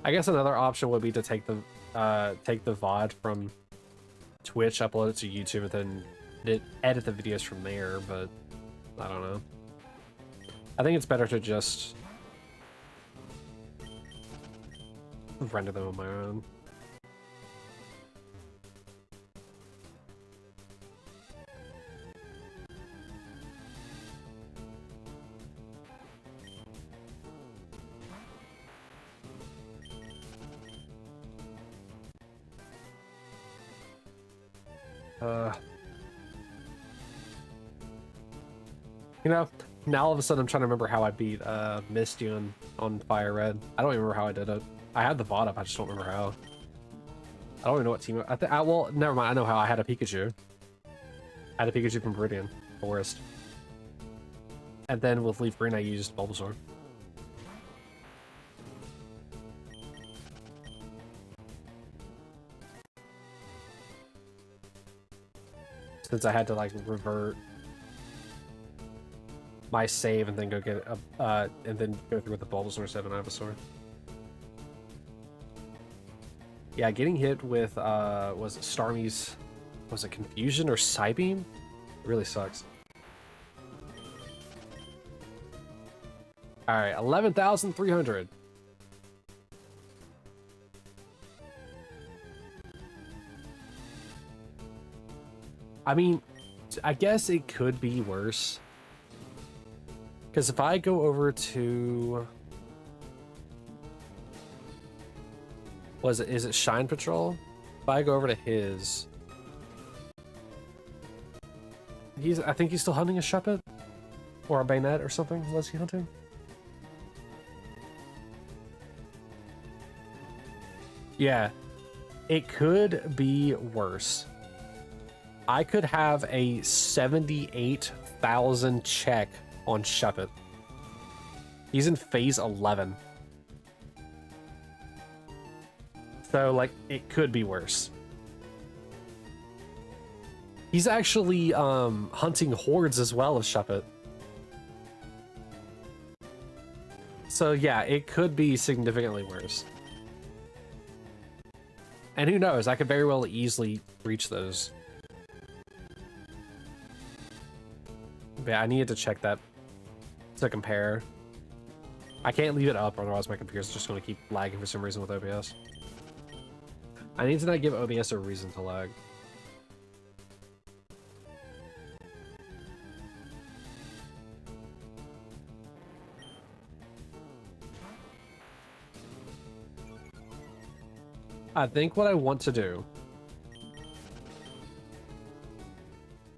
I guess another option would be to take the VOD from Twitch, upload it to YouTube, and then edit the videos from there, but I don't know. I think it's better to just render them on my own. You know, now all of a sudden I'm trying to remember how I beat Misty on Fire Red. I don't even remember how I did it. I had the VOD up, I just don't remember how. I don't even know what team. Well, never mind. I know how. I had a Pikachu. I had a Pikachu from Viridian Forest. And then with Leaf Green, I used Bulbasaur. Since I had to like revert my save and then go get and then go through with the Bulbasaur 7 Ivysaur. Yeah, getting hit with was it Starmie's, was it Confusion or Psybeam? It really sucks. All right, 11,300. I mean, I guess it could be worse. Because if I go over to... is it Shine Patrol? If I go over to his... I think he's still hunting a Shuppet? Or a Bayonet or something? Was he hunting? Yeah. It could be worse. I could have a 78,000 check on Shuppet. He's in phase 11. So, like, it could be worse. He's actually hunting hordes as well as Shuppet. So, yeah, it could be significantly worse. And who knows, I could very well easily reach those. But yeah, I needed to check that to compare. I can't leave it up, otherwise my computer's just going to keep lagging for some reason with OBS. I need to not give OBS a reason to lag. I think what I want to do,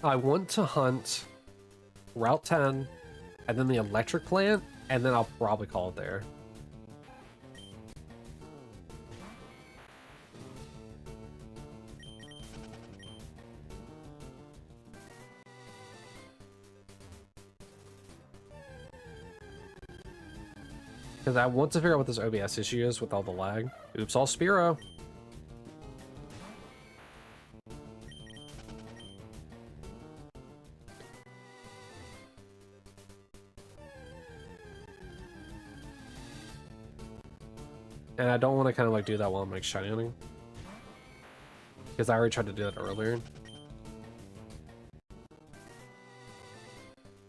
I want to hunt Route 10 and then the electric plant, and then I'll probably call it there. Because I want to figure out what this OBS issue is with all the lag. Oops, all Spiro. And I don't want to kind of like do that while I'm like shiny hunting. Because I already tried to do that earlier.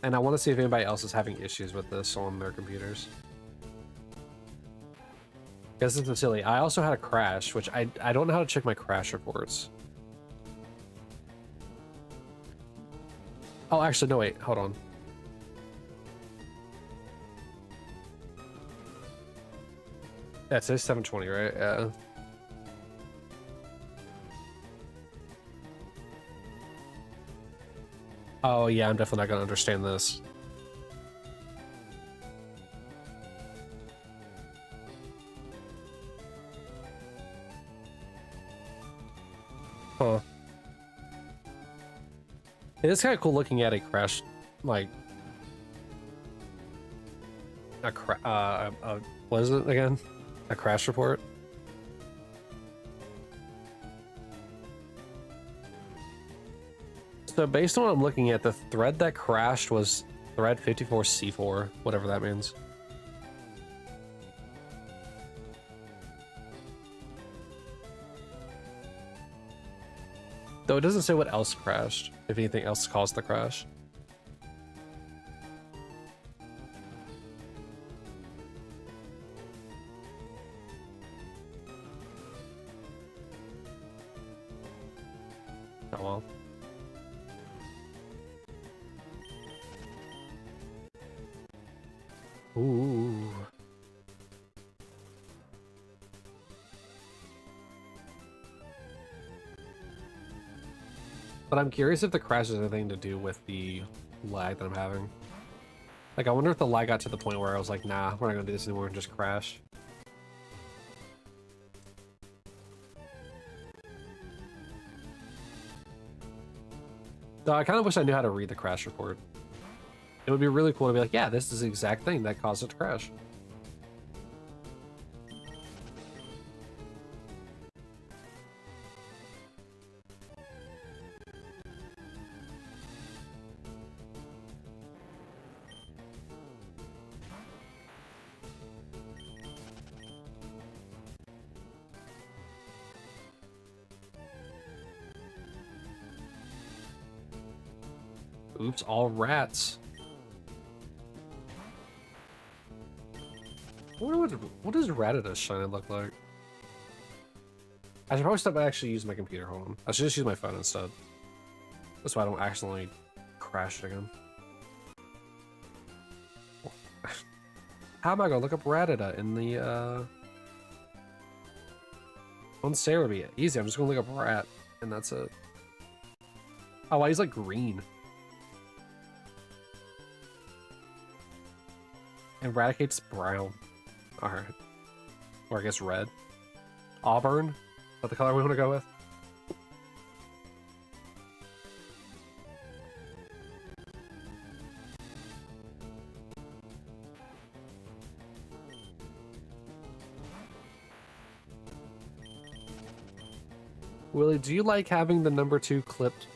And I want to see if anybody else is having issues with this on their computers. Because this is silly. I also had a crash, which I don't know how to check my crash reports. Oh, actually, no, wait, hold on. Yeah, it says 720, right? Yeah. Oh, yeah, I'm definitely not going to understand this. Huh. It is kind of cool looking at a crash, like... what is it again? A crash report? So based on what I'm looking at, the thread that crashed was thread 54C4, whatever that means. Though it doesn't say what else crashed, if anything else caused the crash. Oh well. Ooh. But I'm curious if the crash has anything to do with the lag that I'm having. Like, I wonder if the lag got to the point where I was like, nah, we're not gonna do this anymore and just crash. Though I kind of wish I knew how to read the crash report. It would be really cool to be like, yeah, this is the exact thing that caused it to crash. Oops, all rats. What does Rattata Shiny look like? I should probably stop by actually use my computer. Hold on. I should just use my phone instead. That's why I don't accidentally crash it again. How am I gonna look up Rattata in the on Cerebi? Easy, I'm just gonna look up rat, and that's it. Oh, why he's like green. And Raticate's brown. Alright. Or I guess red. Auburn? Is that the color we want to go with? Willie, do you like having the number 2 clipped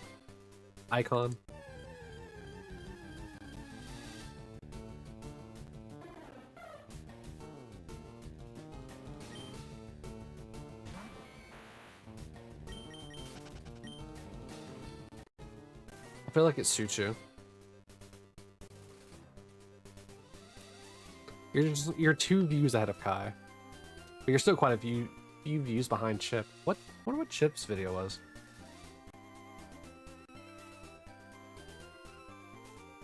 icon? I feel like it suits you. You're 2 views ahead of Kai. But you're still quite a few views behind Chip. I wonder what Chip's video was.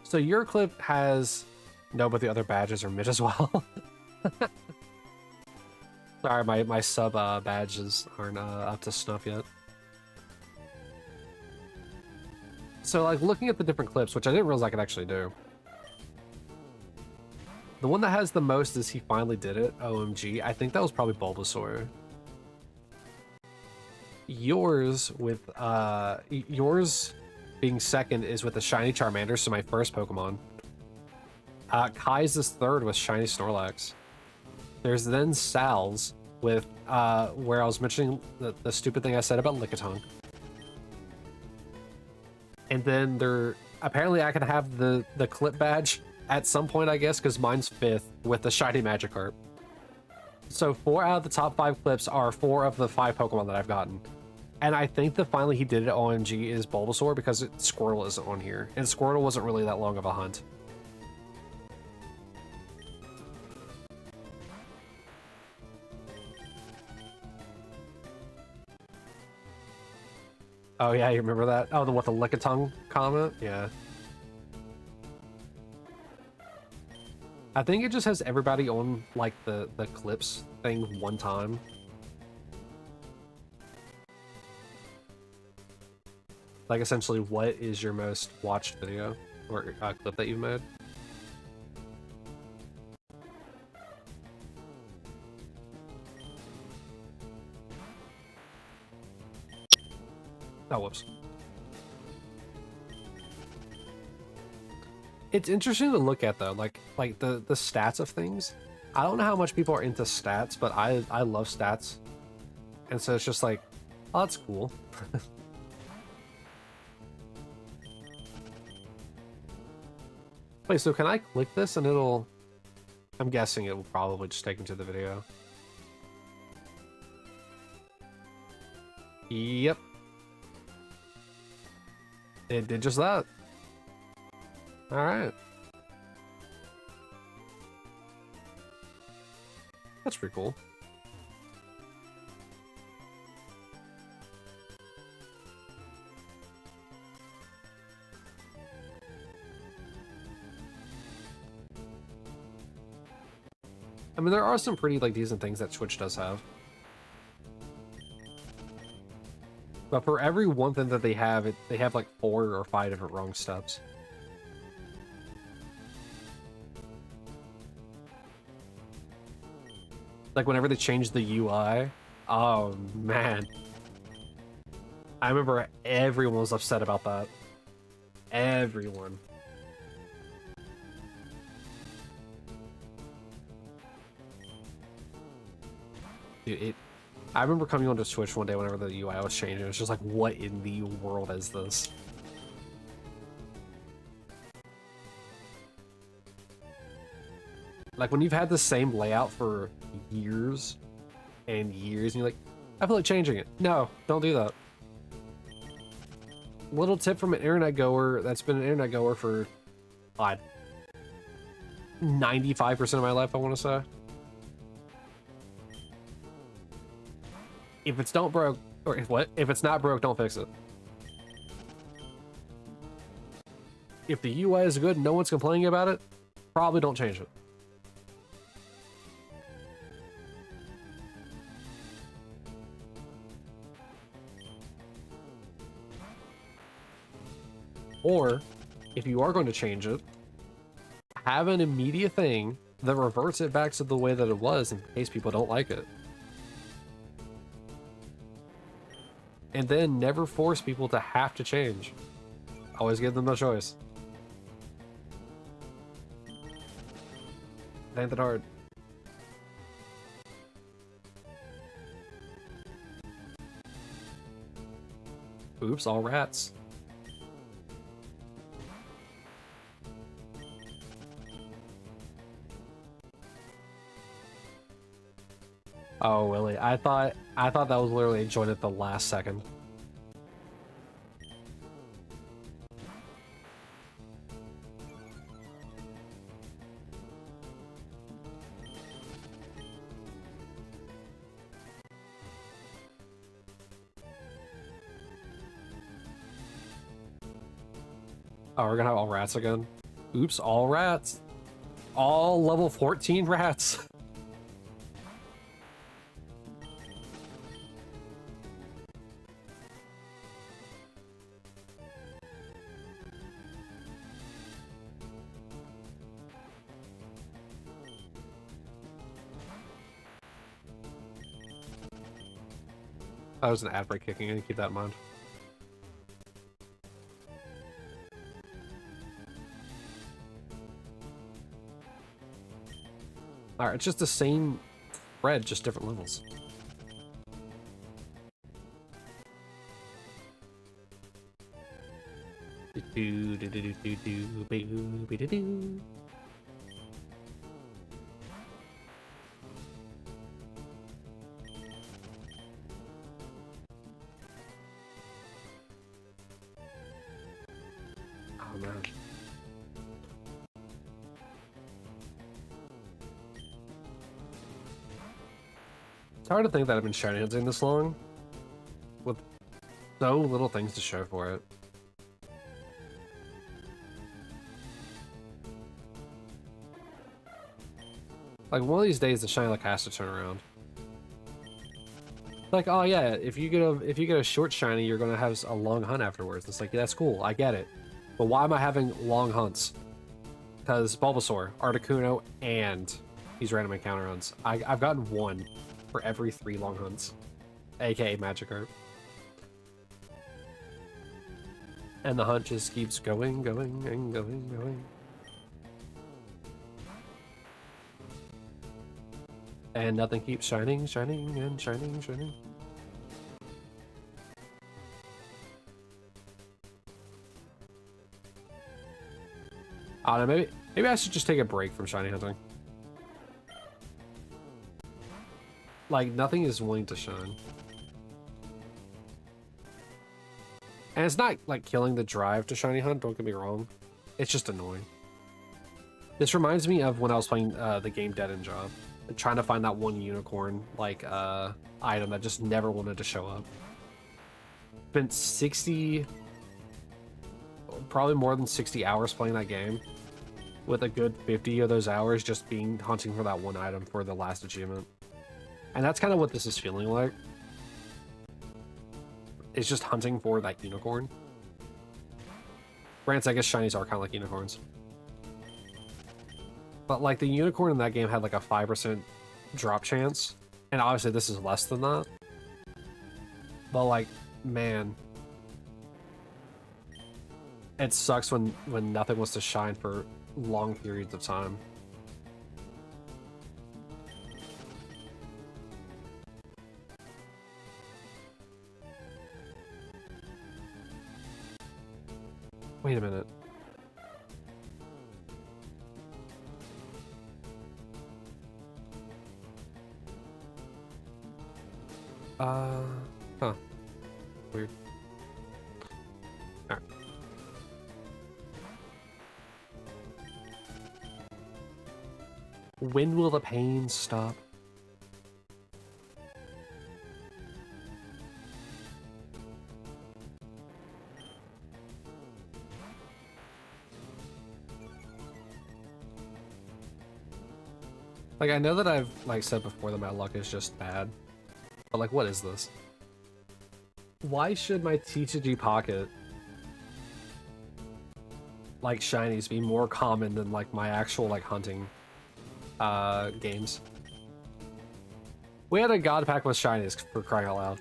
So your clip has no, but the other badges are mid as well. Sorry, my sub badges aren't up to snuff yet. So like looking at the different clips, which I didn't realize I could actually do. The one that has the most is he finally did it. OMG. I think that was probably Bulbasaur. Yours with yours being second is with the Shiny Charmander, so my first Pokemon. Kai's is third with Shiny Snorlax. There's then Sal's with where I was mentioning the stupid thing I said about Lickitung. And then apparently I can have the clip badge at some point, I guess, because mine's 5th with the Shiny Magikarp. So 4 out of the top 5 clips are 4 of the 5 Pokemon that I've gotten. And I think the finally he did it OMG is Bulbasaur because Squirtle isn't on here. And Squirtle wasn't really that long of a hunt. Oh yeah, you remember that? Oh, the Lickitung comment? Yeah. I think it just has everybody on like the clips thing one time. Like essentially, what is your most watched video or clip that you've made? Oh, whoops. It's interesting to look at though, like the stats of things. I don't know how much people are into stats, but I love stats, and so it's just like, oh, that's cool. Wait, so can I click this and it'll? I'm guessing it will probably just take me to the video. Yep. It did just that. All right. That's pretty cool. I mean, there are some pretty like decent things that Twitch does have. But for every one thing that they have, they have like 4 or 5 different wrong steps. Like whenever they change the UI, oh man. I remember everyone was upset about that. Everyone. Dude, I remember coming onto Twitch one day whenever the UI was changing. It was just like, what in the world is this? Like when you've had the same layout for years and years, and you're like, I feel like changing it. No, don't do that. Little tip from an internet goer that's been an internet goer for, God, 95% of my life, I want to say. If it's not broke, if it's not broke, don't fix it. If the UI is good and no one's complaining about it, probably don't change it. Or, if you are going to change it, have an immediate thing that reverts it back to the way that it was in case people don't like it. And then never force people to have to change. Always give them the choice. It ain't that hard. Oops, all rats. Oh, Willie, I thought that was literally joined at the last second. Oh, we're gonna have all rats again. Oops, all rats. All level 14 rats. That was an ad break kicking in, keep that in mind. Alright, it's just the same thread, just different levels. Oh man. It's hard to think that I've been shiny hunting this long with so little things to show for it. Like one of these days the shiny luck has to turn around. Like, oh yeah, if you get a short shiny, you're gonna have a long hunt afterwards. It's like, yeah, that's cool, I get it. But why am I having long hunts? Because Bulbasaur, Articuno, and these random encounter hunts. I've gotten one for every 3 long hunts, aka Magikarp. And the hunt just keeps going, going, and going, going. And nothing keeps shining, shining, and shining, shining. I don't know, maybe I should just take a break from shiny hunting. Like, nothing is wanting to shine. And it's not, like, killing the drive to shiny hunt, don't get me wrong. It's just annoying. This reminds me of when I was playing the game Dead End Job. Trying to find that one unicorn, like, item that just never wanted to show up. Spent 60... probably more than 60 hours playing that game. With a good 50 of those hours just being hunting for that one item for the last achievement. And that's kind of what this is feeling like. It's just hunting for that unicorn. Granted, I guess shinies are kind of like unicorns. But like the unicorn in that game had like a 5% drop chance. And obviously this is less than that. But like, man. It sucks when nothing was to shine for long periods of time. Wait a minute. Huh. Weird. Alright. When will the pain stop? Like, I know that I've, like, said before that my luck is just bad. But, like, what is this? Why should my TCG Pocket, like, shinies be more common than, like, my actual, like, hunting games? We had a god pack with shinies, for crying out loud.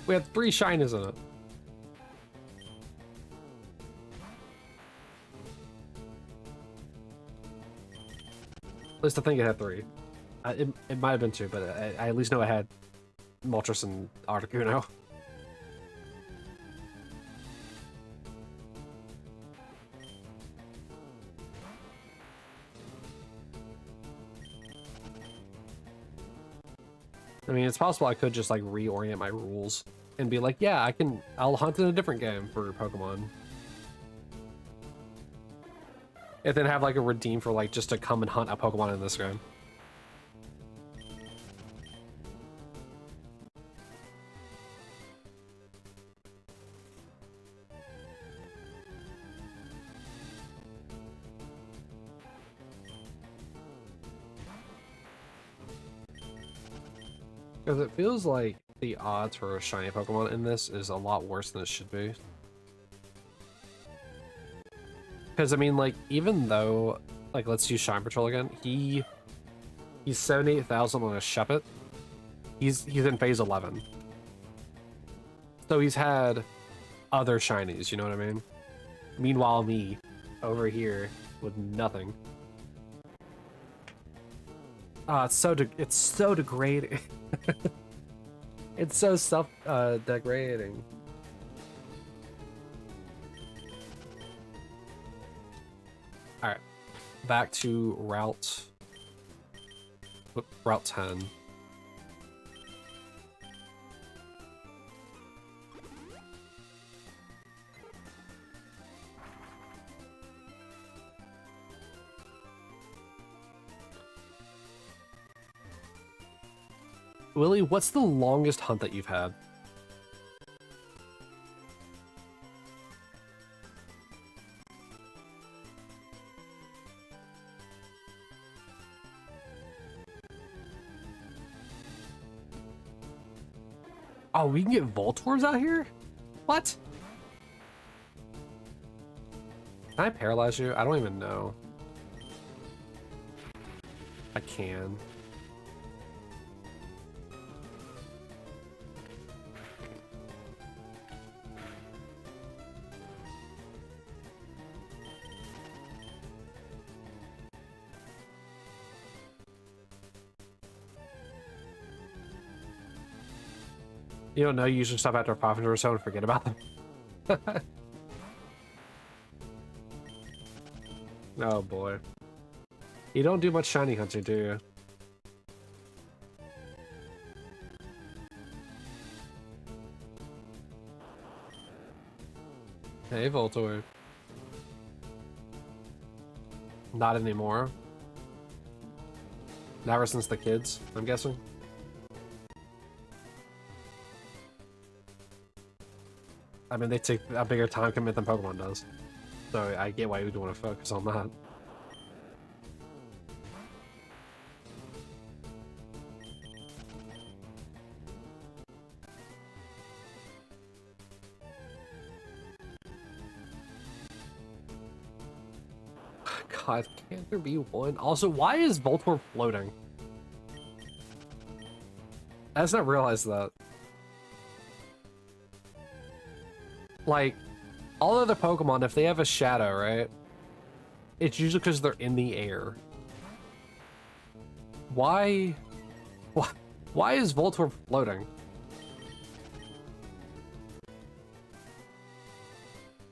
We had 3 shinies in it. At least I think it had 3. It might have been 2, but I at least know I had Moltres and Articuno. I mean, it's possible I could just like reorient my rules and be like, yeah, I'll hunt in a different game for Pokemon. And then have like a redeem for like just to come and hunt a Pokemon in this game. Because it feels like the odds for a shiny Pokemon in this is a lot worse than it should be. Because, I mean, like, even though, like, let's use Shine Patrol again. He's 78,000 on a Shuppet. He's in phase 11. So he's had other shinies, you know what I mean? Meanwhile, me over here with nothing. It's so degrading. It's so degrading. All right, back to Route 10. Willie, what's the longest hunt that you've had? Oh, we can get Voltorbs out here? What? Can I paralyze you? I don't even know. I can. You don't know, you usually stop after 500 or so and forget about them. Oh boy. You don't do much shiny hunting, do you? Hey, Voltorb. Not anymore. Never since the kids, I'm guessing. I mean, they take a bigger time commit than Pokemon does. So I get why you would want to focus on that. God, can't there be one? Also, why is Voltorb floating? I just not realized that. Like, all other Pokemon, if they have a shadow, right? It's usually because they're in the air. Why is Voltorb floating?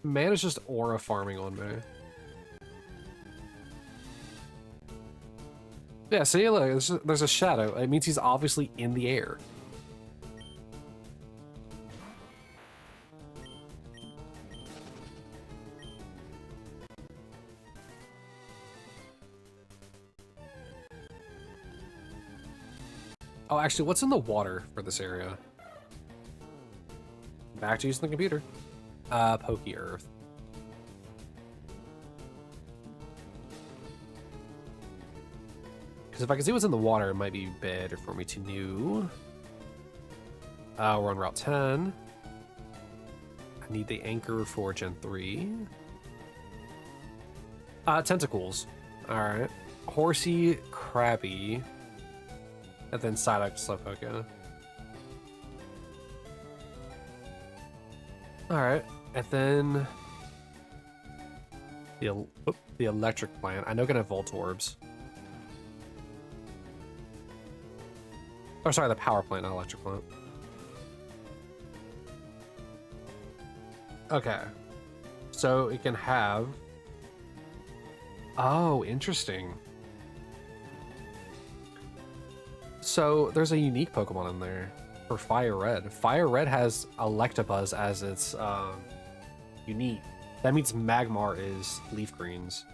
Man is just aura farming on me. Yeah, see, look, there's a shadow. It means he's obviously in the air. Oh, actually, what's in the water for this area? Back to using the computer. Poke Earth. Because if I can see what's in the water, it might be better for me to know. We're on Route 10. I need the anchor for Gen 3. Tentacles. Alright. Horsey, Krabby. And then Psyduck, Slowpoke, yeah. Alright. And then... The electric plant. I know gonna have Voltorbs. Oh, sorry, the power plant, not electric plant. Okay. So it can have... Oh, interesting. So there's a unique Pokemon in there for Fire Red. Fire Red has Electabuzz as its unique. That means Magmar is Leaf Greens.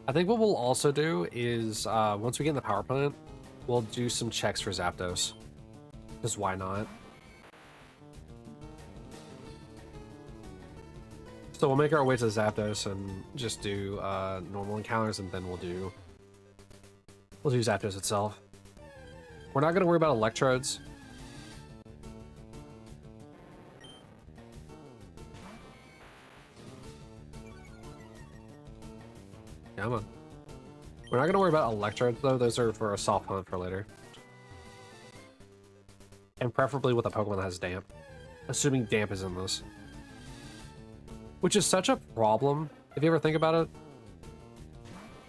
I think what we'll also do is, once we get in the power plant, we'll do some checks for Zapdos. Because why not? So we'll make our way to Zapdos and just do normal encounters, and then we'll do Zapdos itself. We're not gonna worry about electrodes. Come on. We're not gonna worry about electrodes though. Those are for a soft hunt for later. And preferably with a Pokemon that has damp. Assuming damp is in this. Which is such a problem, if you ever think about it.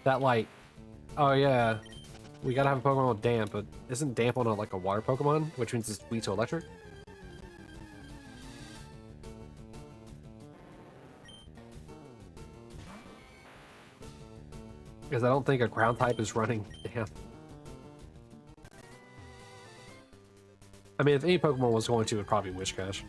That like, oh yeah, we gotta have a Pokemon with damp, but isn't damp on like a water Pokemon, which means it's weak to electric? Because I don't think a ground type is running damp. I mean, if any Pokemon was going to, it would probably be Whiscash.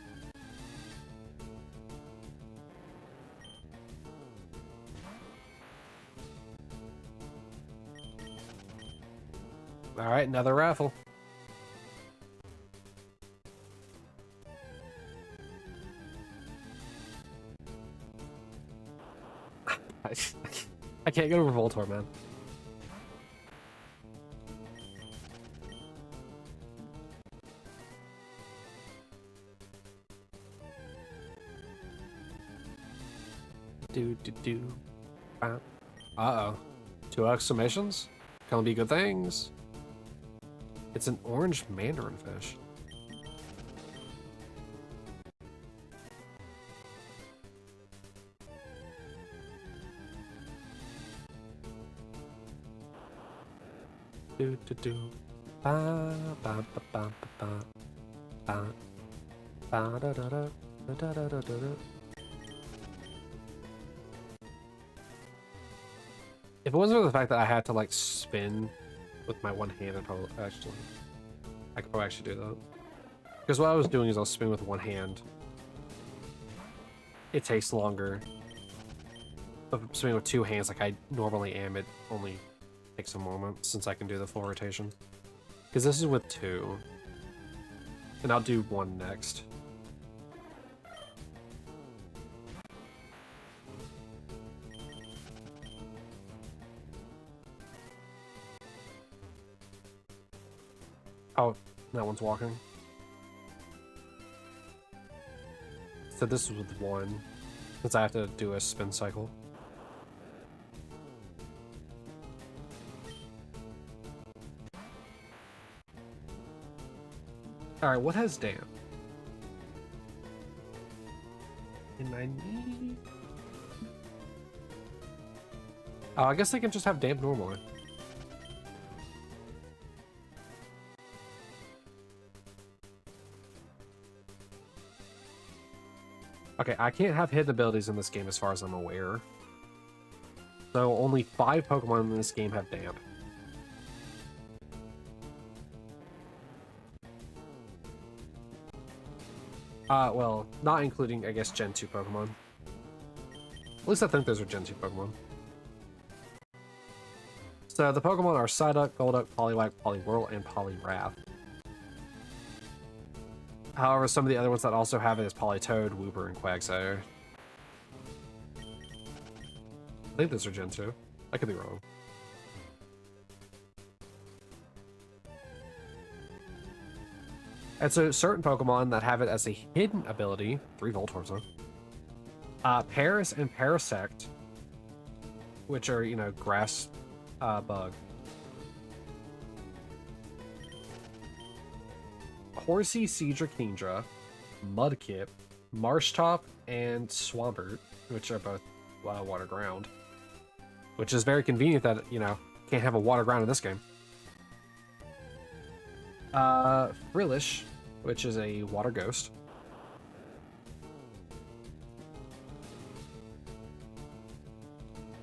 Alright, another raffle. I can't get over Voltorb, man. Uh-oh. 2 exclamations? Gonna be good things. It's an orange mandarin fish. Ba ba ba ba ba ba ba da da da da da da da. If it wasn't for the fact that I had to like spin with my one hand, I could probably actually do that. Because what I was doing is I'll spin with one hand. It takes longer. But spinning with 2 hands like I normally am, it only takes a moment since I can do the full rotation. Because this is with 2. And I'll do 1 next. Oh, that one's walking. So this is with 1, since I have to do a spin cycle. Alright, what has damp? In my knee? Oh, I guess I can just have damp normally. Okay, I can't have hidden abilities in this game as far as I'm aware. So only 5 Pokemon in this game have damp. Well, not including, I guess, Gen 2 Pokemon. At least I think those are Gen 2 Pokemon. So the Pokemon are Psyduck, Golduck, Poliwag, Poliwhirl, and Poliwrath. However, some of the other ones that also have it is Politoed, Wooper, and Quagsire. I think those are Gen 2. I could be wrong. And so certain Pokemon that have it as a hidden ability, 3 Voltorbs though, Paris and Parasect, which are, you know, grass bug. Horsey, Seadra, Kingdra, Mudkip, Marshtop, and Swampert, which are both water ground. Which is very convenient that, you know, can't have a water ground in this game. Frillish, which is a water ghost.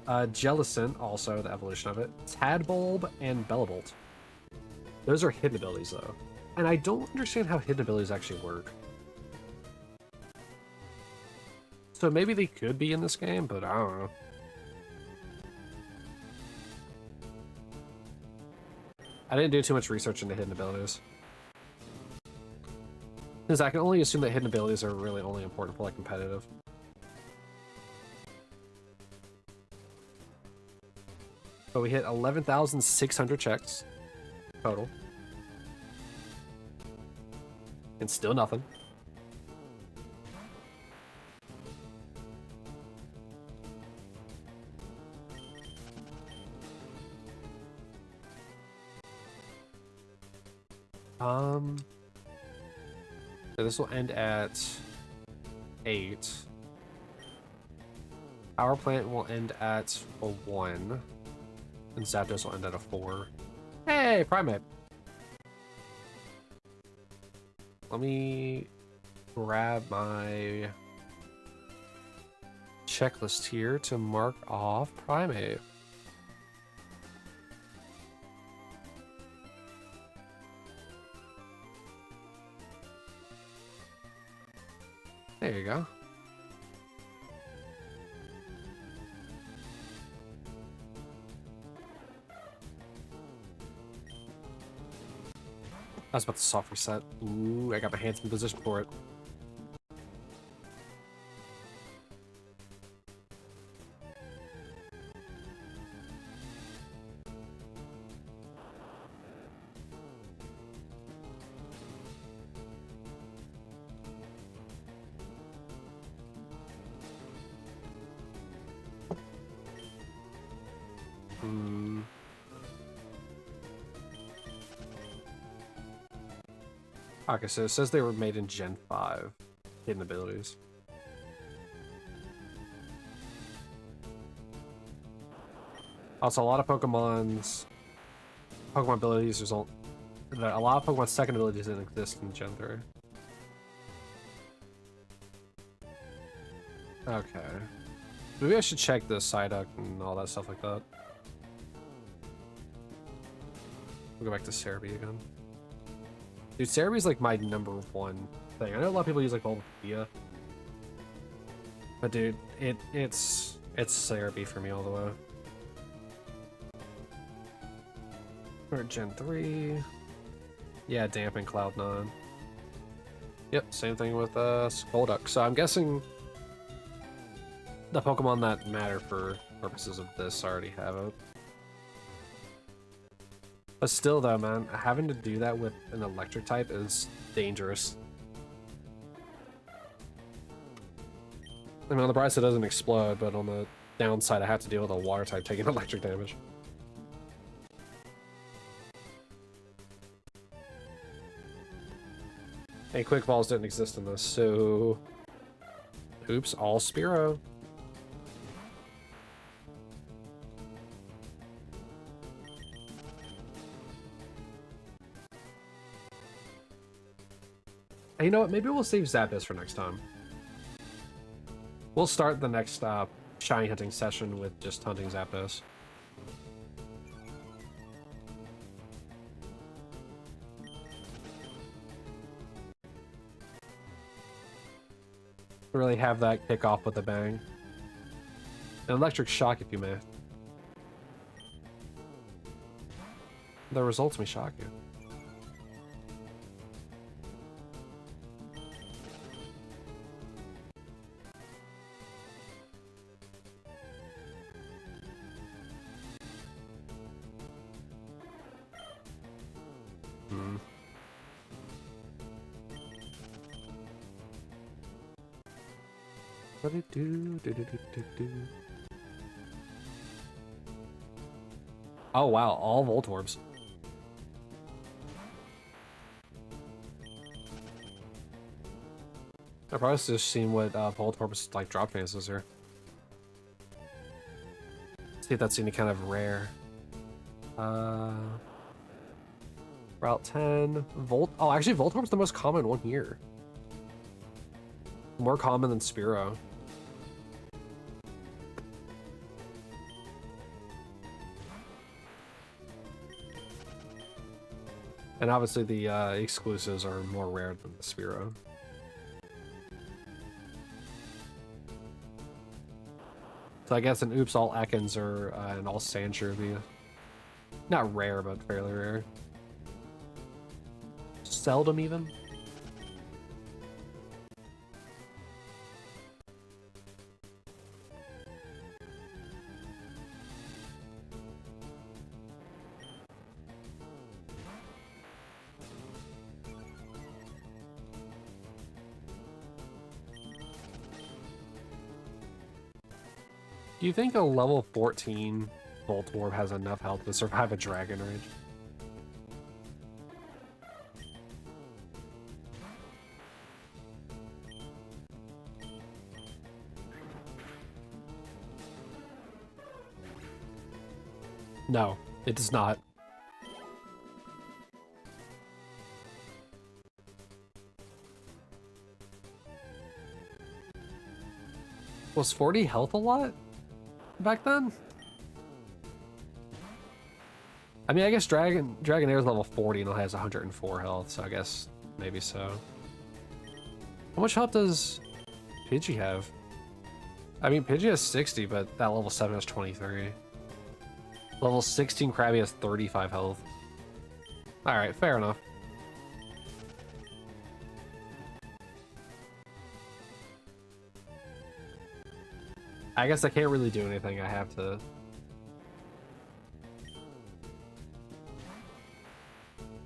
Jellicent, also the evolution of it. Tadbulb and Bellabolt. Those are hidden abilities, though. And I don't understand how hidden abilities actually work. So maybe they could be in this game, but I don't know. I didn't do too much research into hidden abilities. Because I can only assume that hidden abilities are really only important for like competitive. But we hit 11,600 checks total. And still nothing. So this will end at 8. Power plant will end at a 1. And Zapdos will end at a 4. Hey, Primate! Let me grab my checklist here to mark off Primate. There you go. I was about to soft reset. Ooh, I got my hands in position for it. Okay, so it says they were made in Gen 5. Hidden abilities. Also, a lot of Pokemon abilities result... A lot of Pokemon's second abilities didn't exist in Gen 3. Okay. Maybe I should check the Psyduck and all that stuff like that. We'll go back to Cerebi again. Dude, Cerebi's like my #1 thing. I know a lot of people use like Bulbapedia. But dude, it's Cerebi for me all the way. We're at Gen 3. Yeah, Dampen Cloud9. Yep, same thing with Skolduck. So I'm guessing the Pokemon that matter for purposes of this already have it. But still though, man, having to do that with an electric type is dangerous. I mean, on the bright side it doesn't explode, but on the downside I have to deal with a water type taking electric damage. Hey, Quick Balls didn't exist in this, so... Oops, all Spearow. You know what? Maybe we'll save Zapdos for next time. We'll start the next shiny hunting session with just hunting Zapdos. Really have that kick off with a bang. An electric shock, if you may. The results may shock you. Oh wow, all Voltorbs. I've probably just seen what Voltorb's like drop chances here. See if that's any kind of rare. Route 10, Oh, actually, Voltorb's the most common one here. More common than Spearow. And obviously the exclusives are more rare than the Spearow. So I guess an Oops all Ekans or an all Sandshrew would be not rare, but fairly rare. Seldom even. Do you think a level 14 Voltorb has enough health to survive a Dragon Rage? No, it does not. Was 40 health a lot back then? I mean, I guess Dragon Air is level 40 and it has 104 health, so I guess maybe so. How much health does Pidgey have? I mean, Pidgey has 60, but that level 7 has 23. Level 16 Krabby has 35 health. Alright, fair enough. I guess I can't really do anything. I have to...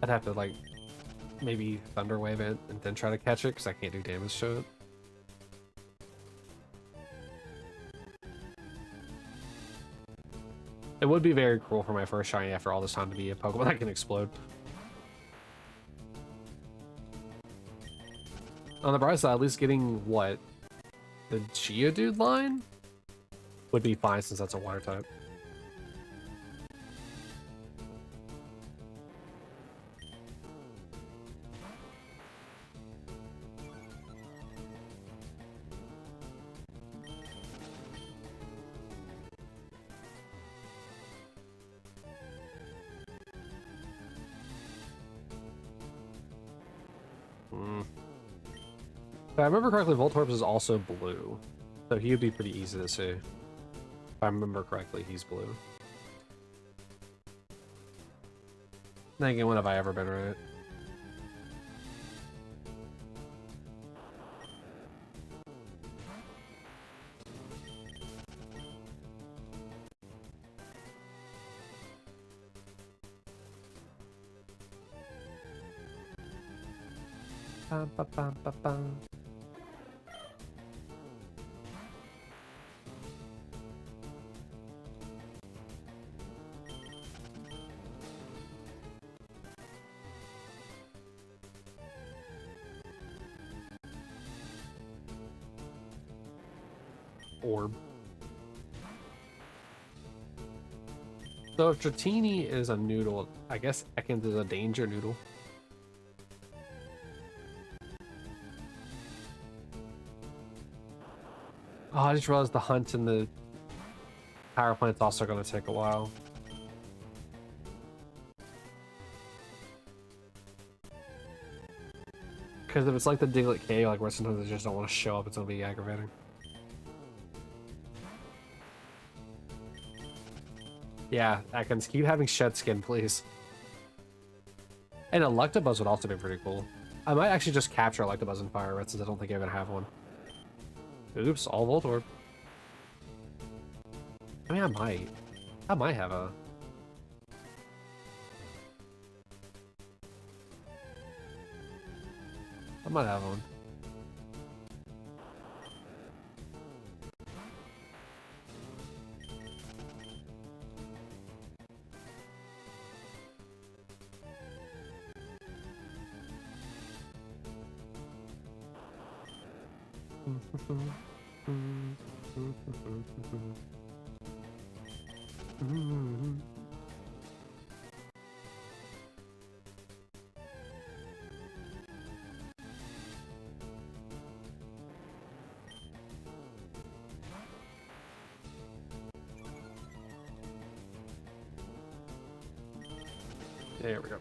I'd have to, like, maybe Thunder Wave it and then try to catch it, because I can't do damage to it. It would be very cool for my first shiny after all this time to be a Pokemon that can explode. On the bright side, at least getting, what? The Geodude line? Would be fine since that's a water type. If I remember correctly, Voltorb is also blue, so he would be pretty easy to see. If I remember correctly, he's blue. Then again, when have I ever been right? Bum, ba, bum, ba, bum. Orb. So if Dratini is a noodle, I guess Ekans is a danger noodle. Oh, I just realized the hunt and the power plant's also going to take a while. Because if it's like the Diglett Cave, like where sometimes they just don't want to show up, it's going to be aggravating. Yeah, Ekans, keep having shed skin, please. And Electabuzz would also be pretty cool. I might actually just capture Electabuzz in Fire Red since I don't think I even have one. Oops, all Voltorb. I mean, I might have a... I might have one. There we go.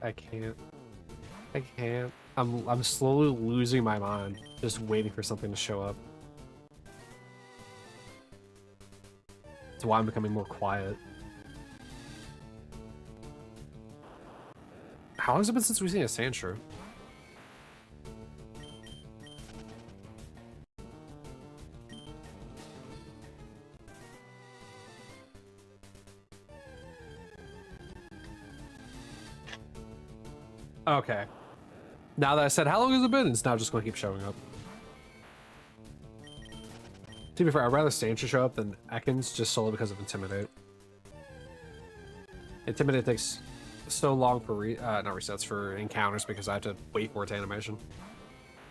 I can't. I'm slowly losing my mind, just waiting for something to show up. That's why I'm becoming more quiet. How long has it been since we've seen a Sandshrew? Okay. Now that I said how long has it been, it's now just going to keep showing up. To be fair, I'd rather Sandshrew show up than Ekans just solely because of Intimidate. Intimidate takes so long for not resets, for encounters because I have to wait for its animation.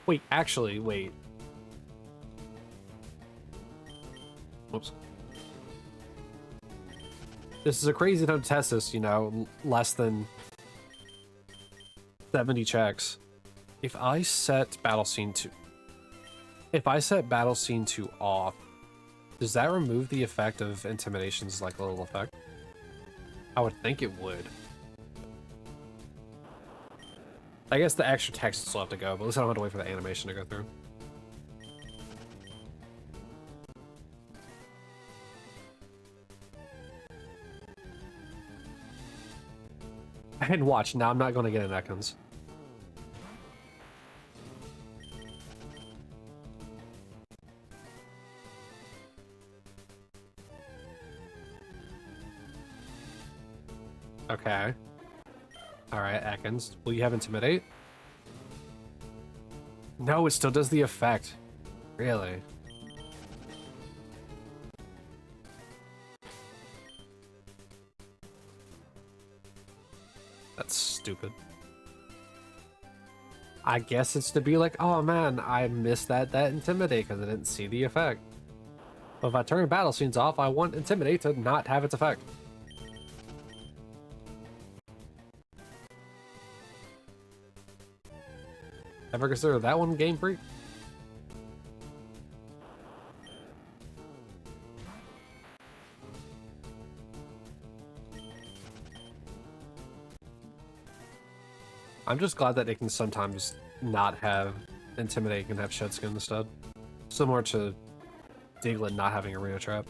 Wait, actually, wait. Whoops. This is a crazy time to test this, you know, less than 70 checks. If I set Battle Scene to off, does that remove the effect of Intimidation's like little effect? I would think it would. I guess the extra text will still have to go, but at least I don't have to wait for the animation to go through. And watch, now I'm not going to get an Ekans. Okay. Alright, Ekans. Will you have Intimidate? No, it still does the effect. Really? That's stupid. I guess it's to be like, oh man, I missed that Intimidate because I didn't see the effect. But if I turn Battle Scenes off, I want Intimidate to not have its effect. Ever consider that one, Game Freak? I'm just glad that it can sometimes not have Intimidate, can have Shed Skin instead. Similar to Diglett not having Arena Trap.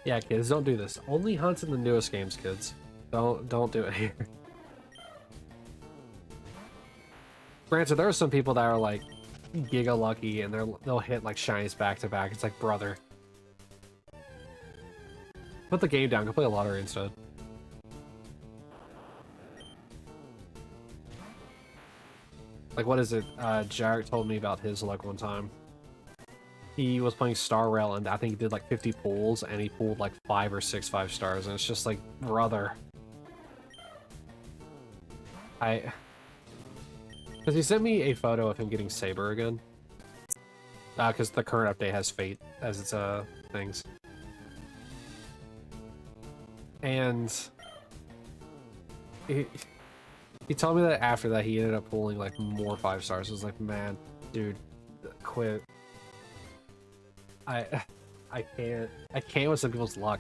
Yeah, kids, don't do this. Only hunt in the newest games, kids. Don't do it here. Granted, there are some people that are like giga lucky and they'll hit like shinies back to back. It's like, brother, put the game down. Go play a lottery instead. Like, what is it? Jarek told me about his luck one time. He was playing Star Rail, and I think he did like 50 pulls, and he pulled like 5 or 6 5-stars, and it's just like, brother. Because he sent me a photo of him getting Saber again. Because the current update has Fate as its things. And he told me that after that he ended up pulling like more 5-stars. I was like, man, dude, quit. I can't with some people's luck.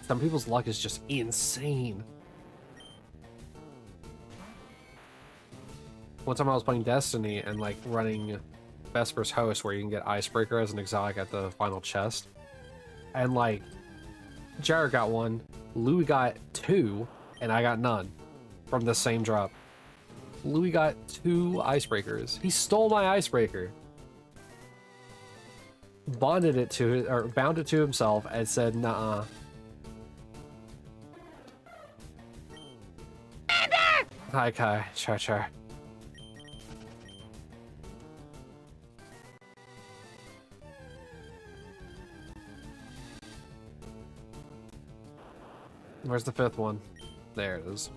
Some people's luck is just insane. One time I was playing Destiny and like running Vesper's Host, where you can get Icebreaker as an exotic at the final chest, and like Jared got 1, Louis got 2, and I got none from the same drop. Louis got 2 Icebreakers. He stole my Icebreaker. Bonded it to it, or bound it to himself, and said, "Nuh-uh." Hi, Kai. Char. Where's the 5th one? There it is.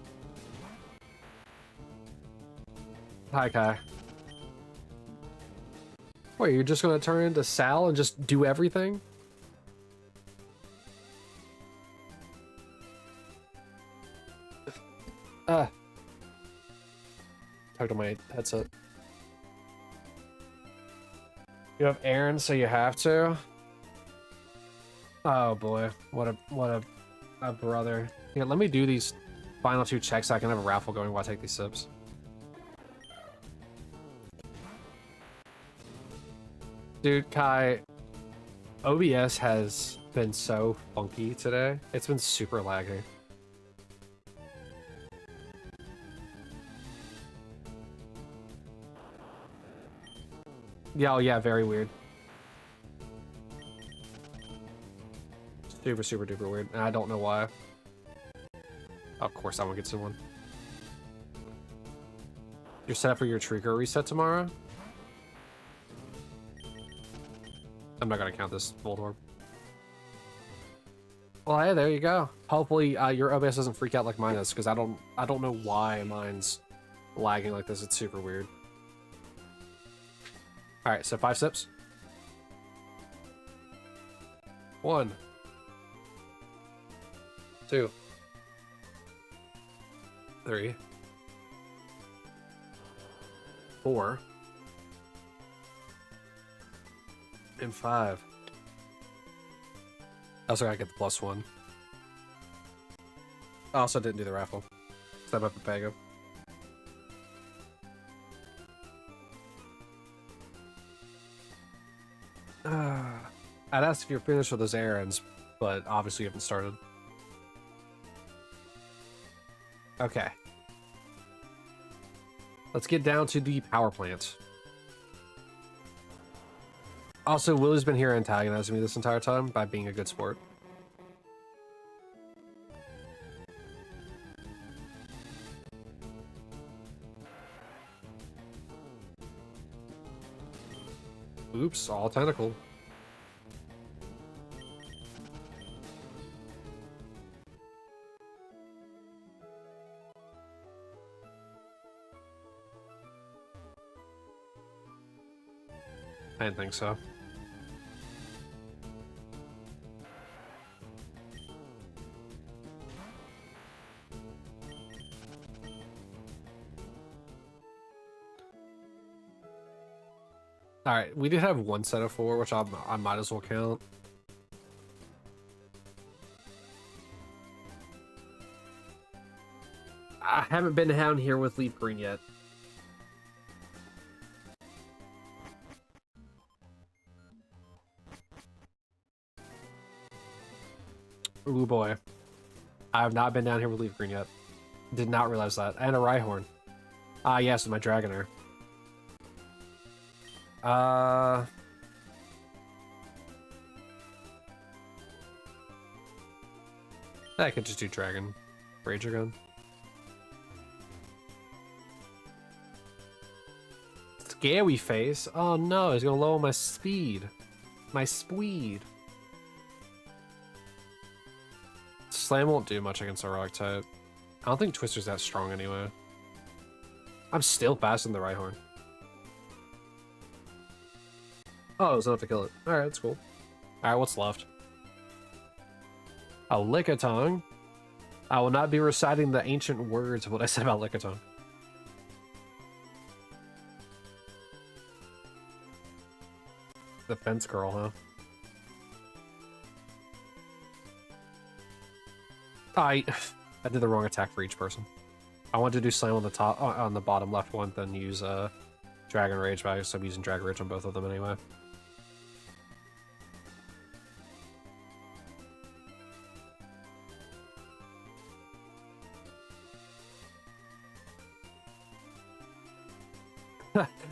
Hi, Kai. Wait, you're just gonna turn into Sal and just do everything? Talk to my headset. You have Aaron, so you have to? Oh boy, what a brother. Here, let me do these final 2 checks so I can have a raffle going while I take these sips. Dude, Kai, OBS has been so funky today. It's been super laggy. Yeah, oh yeah, very weird. Super, super duper weird. And I don't know why. Of course I won't get to one. You're set up for your Trico reset tomorrow? I'm not gonna count this Volt Orb. Well, hey, there you go. Hopefully, your OBS doesn't freak out like mine is, because I don't know why mine's lagging like this. It's super weird. All right, so 5 sips. 1, 2, 3, 4, and 5. I also gotta get the +1. I also didn't do the raffle. Step up the Pago. I'd ask if you're finished with those errands, but obviously you haven't started. Okay. Let's get down to the power plant. Also, Willie's been here antagonizing me this entire time by being a good sport. Oops, all tentacle. I didn't think so. All right, we did have 1 set of 4, which I might as well count. I haven't been down here with Leaf Green yet. Ooh boy. I have not been down here with Leaf Green yet. Did not realize that. And a Rhyhorn. Ah, yes, with my Dragonair. I could just do Dragon Rage again. Scary face. Oh no, he's gonna lower my speed. My speed. Slam won't do much against a rock type. I don't think Twister's that strong anyway. I'm still faster than the Rhyhorn. Oh, it was enough to kill it. Alright, that's cool. Alright, what's left? A Lickitung. I will not be reciting the ancient words of what I said about Lickitung. The fence girl, huh? I did the wrong attack for each person. I wanted to do slam on the top, on the bottom left one, then use Dragon Rage, but I guess I'm using Dragon Rage on both of them anyway.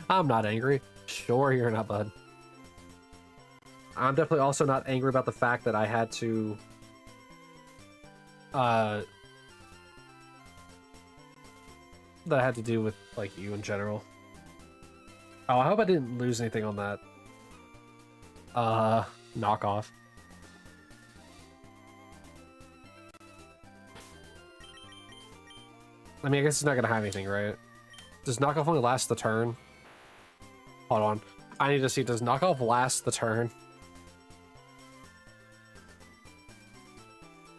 I'm not angry. Sure, you're not, bud. I'm definitely also not angry about the fact that I had to that I had to do with like you in general. Oh, I hope I didn't lose anything on that knockoff. I mean, I guess it's not gonna have anything, right? Does knockoff only last the turn? Hold on. I need to see, does knockoff last the turn?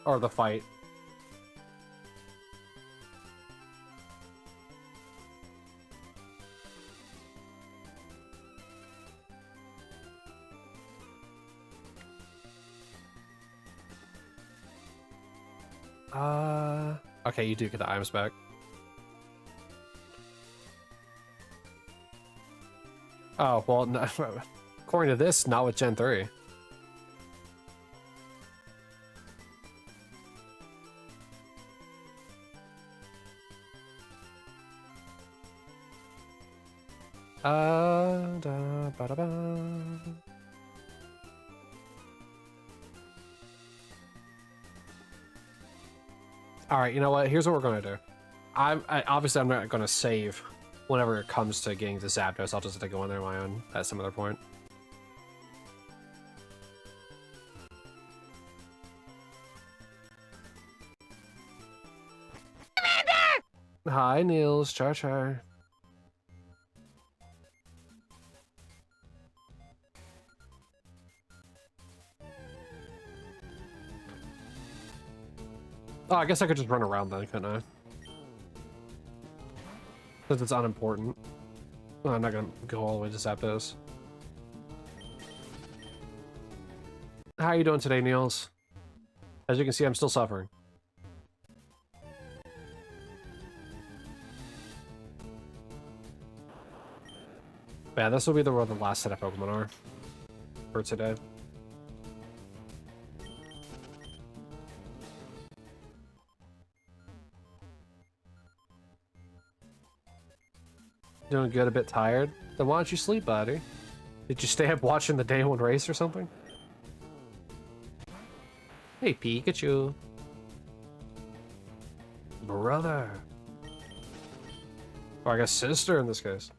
Or the fight? Okay, you do get the items back. Oh, well, no, according to this, not with Gen 3. Da, ba, da, ba. All right, you know what? Here's what we're gonna do. Obviously I'm not gonna save whenever it comes to getting to Zapdos. I'll just have to go in there on my own at some other point. Hi, Niels. Char. Oh, I guess I could just run around then, couldn't I? Since it's unimportant. Well, I'm not gonna go all the way to Zapdos. How are you doing today, Niels? As you can see, I'm still suffering. Yeah, this will be the last set of Pokemon are for today. Doing good, a bit tired? Then why don't you sleep, buddy? Did you stay up watching the day one race or something? Hey, Pikachu. Brother. Or I guess sister in this case.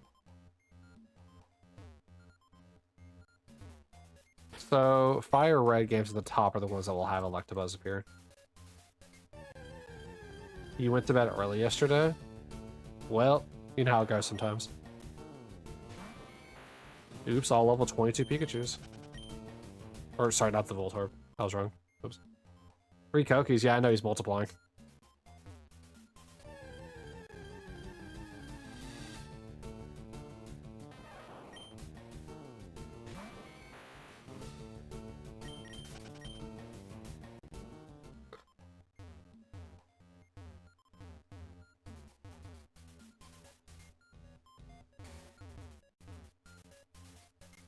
So, Fire Red games at the top are the ones that will have Electabuzz appear. You went to bed early yesterday? Well, you know how it goes sometimes. Oops, all level 22 Pikachus. Or, sorry, not the Voltorb. I was wrong. Oops. 3 Kokis, yeah, I know he's multiplying.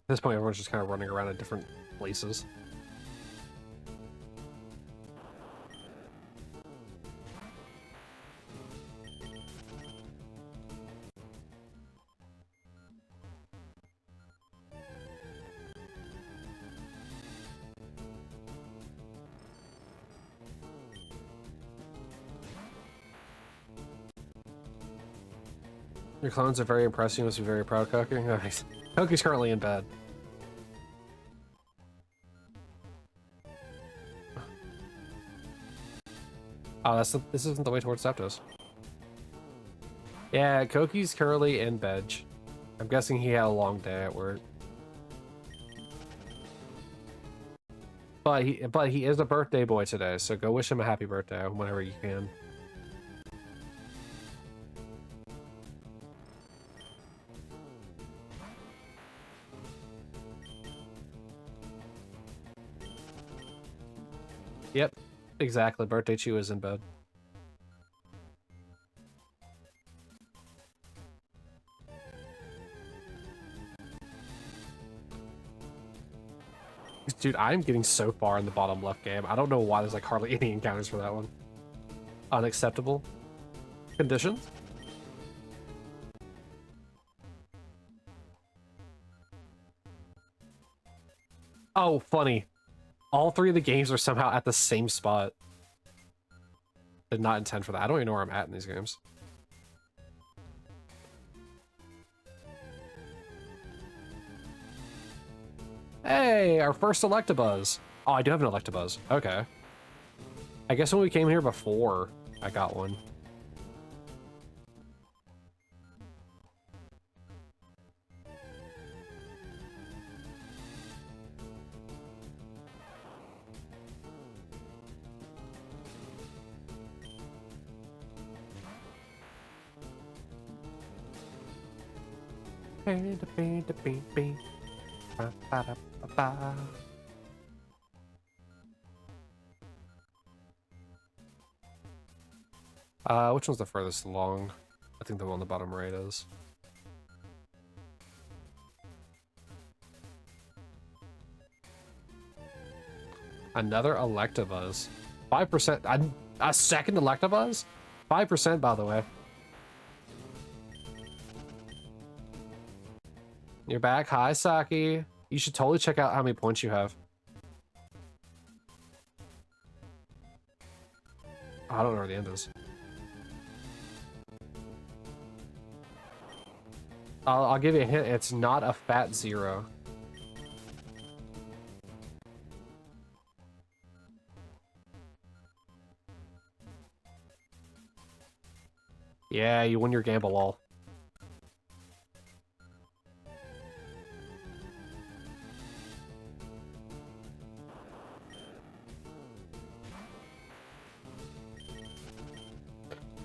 At this point, everyone's just kind of running around at different places. Your clones are very impressive. You must be very proud, Koki. Nice. Koki's currently in bed. Oh, this isn't the way towards Zapdos. Yeah, Koki's currently in bed. I'm guessing he had a long day at work. But he is a birthday boy today, so go wish him a happy birthday whenever you can. Yep, exactly. Birthday Chew is in bed. Dude, I'm getting so far in the bottom left game. I don't know why there's like hardly any encounters for that one. Unacceptable conditions. Oh, funny. All 3 of the games are somehow at the same spot. Did not intend for that. I don't even know where I'm at in these games. Hey, our first Electabuzz. Oh, I do have an Electabuzz. Okay. I guess when we came here before, I got one. Which one's the furthest along? I think the one on the bottom right is. Another Electabuzz. 5%. A second Electabuzz? 5%, by the way. You're back. Hi, Saki. You should totally check out how many points you have. I don't know where the end is. I'll give you a hint. It's not a fat 0. Yeah, you win your gamble all.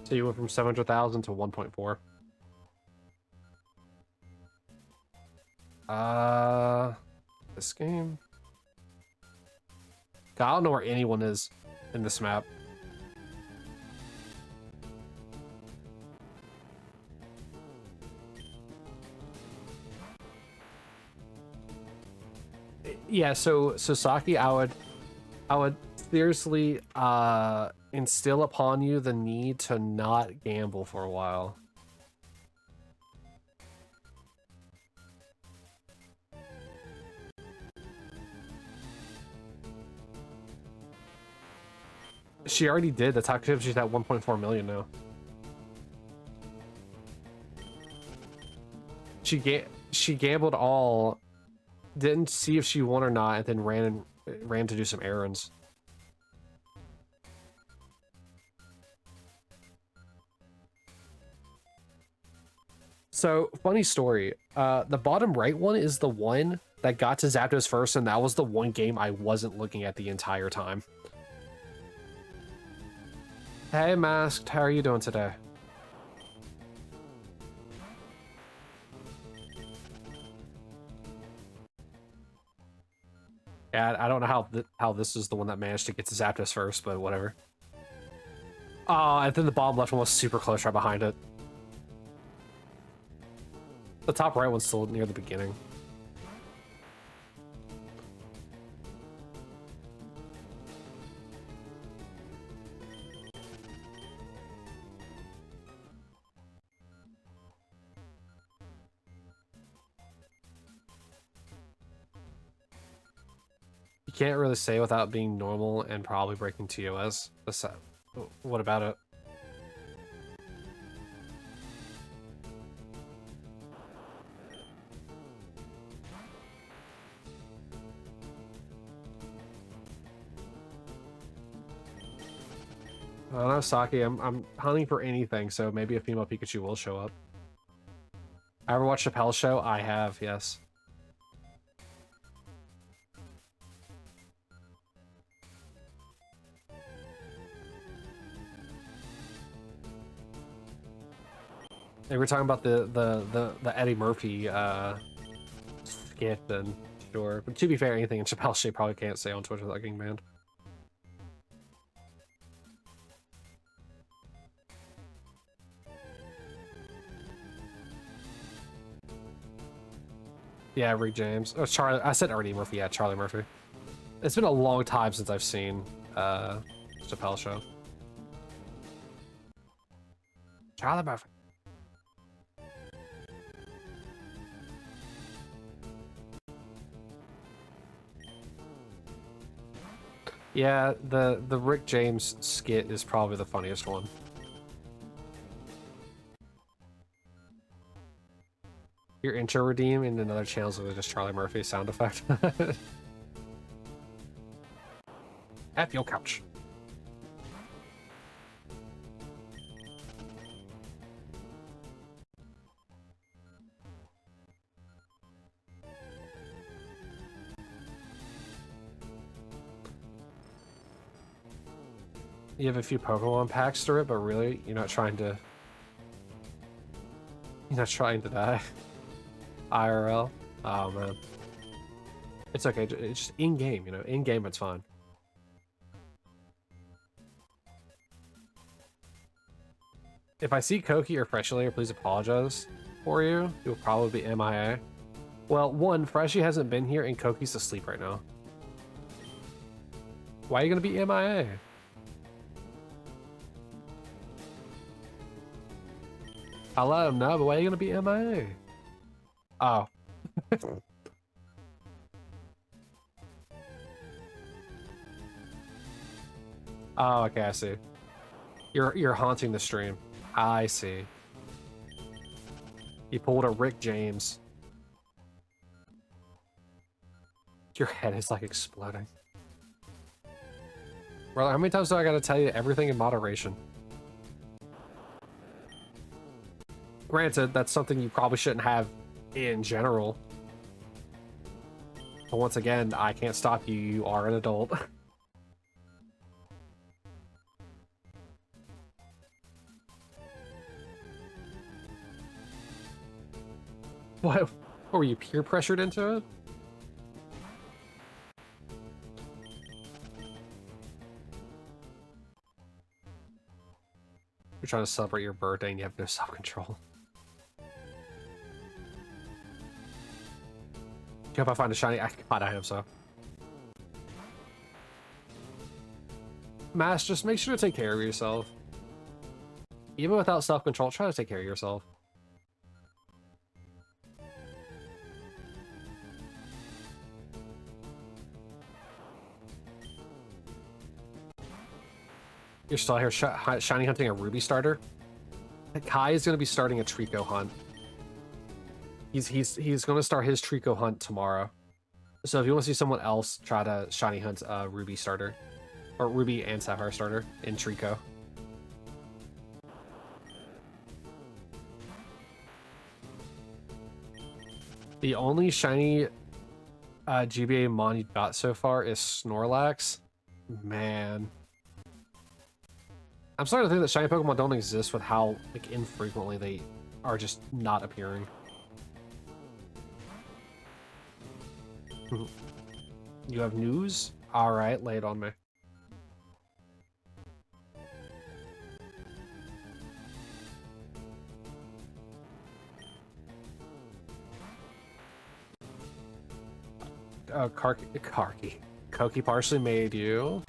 So you went from 700,000 to 1.4. This game. God, I don't know where anyone is in this map. Yeah, so Saki, I would seriously instill upon you the need to not gamble for a while. She already did. That's how come she's at 1.4 million now. She gambled all, didn't see if she won or not, and then ran to do some errands. So, funny story. The bottom right one is the one that got to Zapdos first, and that was the one game I wasn't looking at the entire time. Hey, Masked, how are you doing today? Yeah, I don't know how this is the one that managed to get to Zapdos first, but whatever. Oh, and then the bottom left one was super close right behind it. The top right one's still near the beginning. You can't really say without being normal and probably breaking TOS. What about it? I don't know, Saki. I'm hunting for anything, so maybe a female Pikachu will show up. I ever watched Chappelle's show? I have, yes. They were talking about the Eddie Murphy skit, then sure. But to be fair, anything in Chappelle's show probably can't say on Twitch without getting banned. Yeah, Rick James. Oh, Charlie. I said Eddie Murphy. Yeah, Charlie Murphy. It's been a long time since I've seen Chappelle's show. Charlie Murphy. Yeah, the Rick James skit is probably the funniest one. Your intro redeem in another channel is just Charlie Murphy sound effect. At your couch. You have a few Pokemon packs through it, but really, you're not trying to die. IRL? Oh, man. It's okay. It's just in-game, you know? In-game, it's fine. If I see Koki or Freshly later, please apologize for you. You'll probably be MIA. Well, one, Freshly hasn't been here and Koki's asleep right now. Why are you gonna be MIA? I'll let him know, but why are you gonna be MIA? Oh. Oh, okay, I see. You're haunting the stream. I see. You pulled a Rick James. Your head is like exploding. Brother, how many times do I gotta tell you everything in moderation? Granted, that's something you probably shouldn't have in general. But once again, I can't stop you. You are an adult. What were you peer pressured into it? You're trying to celebrate your birthday and you have no self-control. I hope I find a shiny. God, I hope so. Mass, just make sure to take care of yourself. Even without self-control, try to take care of yourself. You're still here shiny hunting a Ruby starter? Kai is going to be starting a Trico hunt. He's going to start his Trico hunt tomorrow. So if you want to see someone else try to shiny hunt a Ruby starter, or Ruby and Sapphire starter in Trico. The only shiny GBA mon you've got so far is Snorlax. Man. I'm starting to think that shiny Pokemon don't exist with how like infrequently they are just not appearing. You have news? Alright, lay it on me. Karki. Koki partially made you.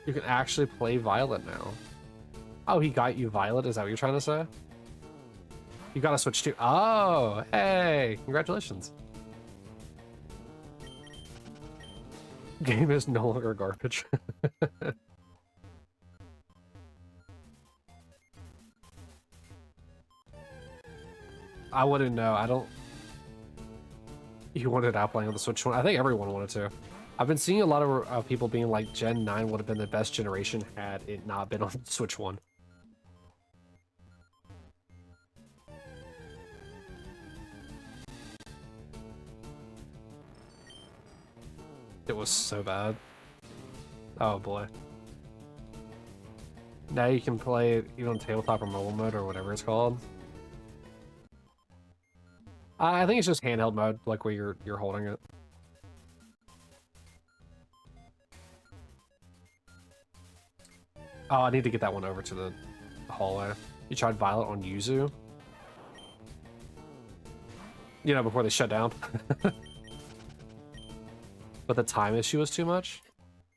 You can actually play Violet now. Oh, he got you Violet? Is that what you're trying to say? You gotta switch to... Oh, hey! Congratulations. Game is no longer garbage. I wouldn't know. I don't... You wanted out playing on the Switch one? I think everyone wanted to. I've been seeing a lot of people being like, Gen 9 would have been the best generation had it not been on Switch 1. It was so bad. Oh boy. Now you can play it even on tabletop or mobile mode or whatever it's called. I think it's just handheld mode, like where you're holding it. Oh, I need to get that one over to the hallway. You tried Violet on Yuzu? You know, before they shut down. But the time issue was too much?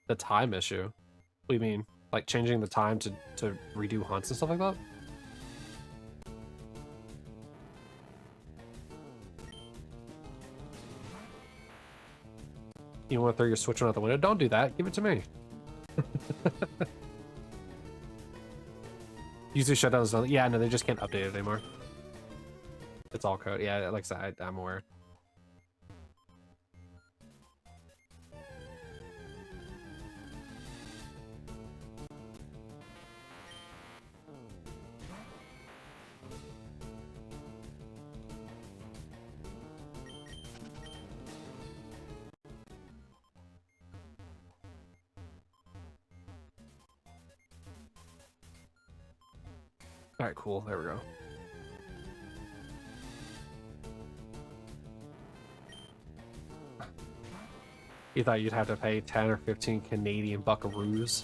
The time issue? What do you mean? Like changing the time to redo hunts and stuff like that? You want to throw your Switch one out the window? Don't do that. Give it to me. Usually shutdowns don't. Yeah, no, they just can't update it anymore. It's all code. Yeah, like I said, I'm aware. All right, cool. There we go. You thought you'd have to pay 10 or 15 Canadian buckaroos.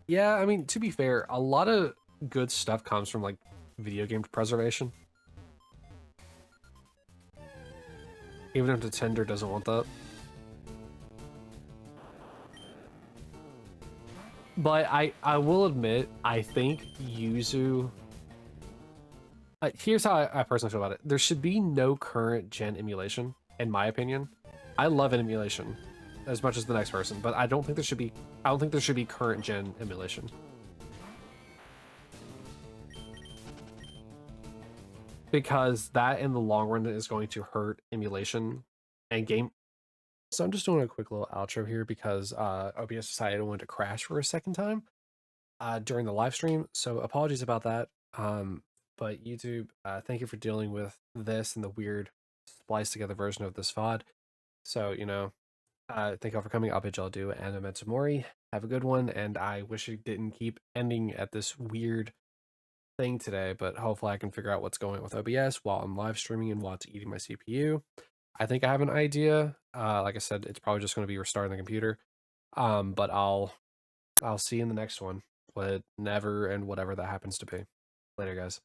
Yeah, I mean, to be fair, a lot of good stuff comes from, like, video game preservation. Even if Nintendo doesn't want that. But I will admit, I think Yuzu... here's how I personally feel about it. There should be no current gen emulation, in my opinion. I love an emulation as much as the next person, but I don't think there should be current gen emulation. Because that in the long run is going to hurt emulation and game. So I'm just doing a quick little outro here because OBS decided it wanted to crash for a second time during the live stream. So apologies about that. But YouTube, thank you for dealing with this and the weird spliced together version of this VOD. So, you know, thank you all for coming. I'll bid y'all do and Mori. Have a good one, and I wish it didn't keep ending at this weird thing today, but hopefully I can figure out what's going on with OBS while I'm live streaming and while it's eating my CPU. I think I have an idea. Like I said, it's probably just going to be restarting the computer. But I'll see you in the next one, whatever that happens to be. Later, guys.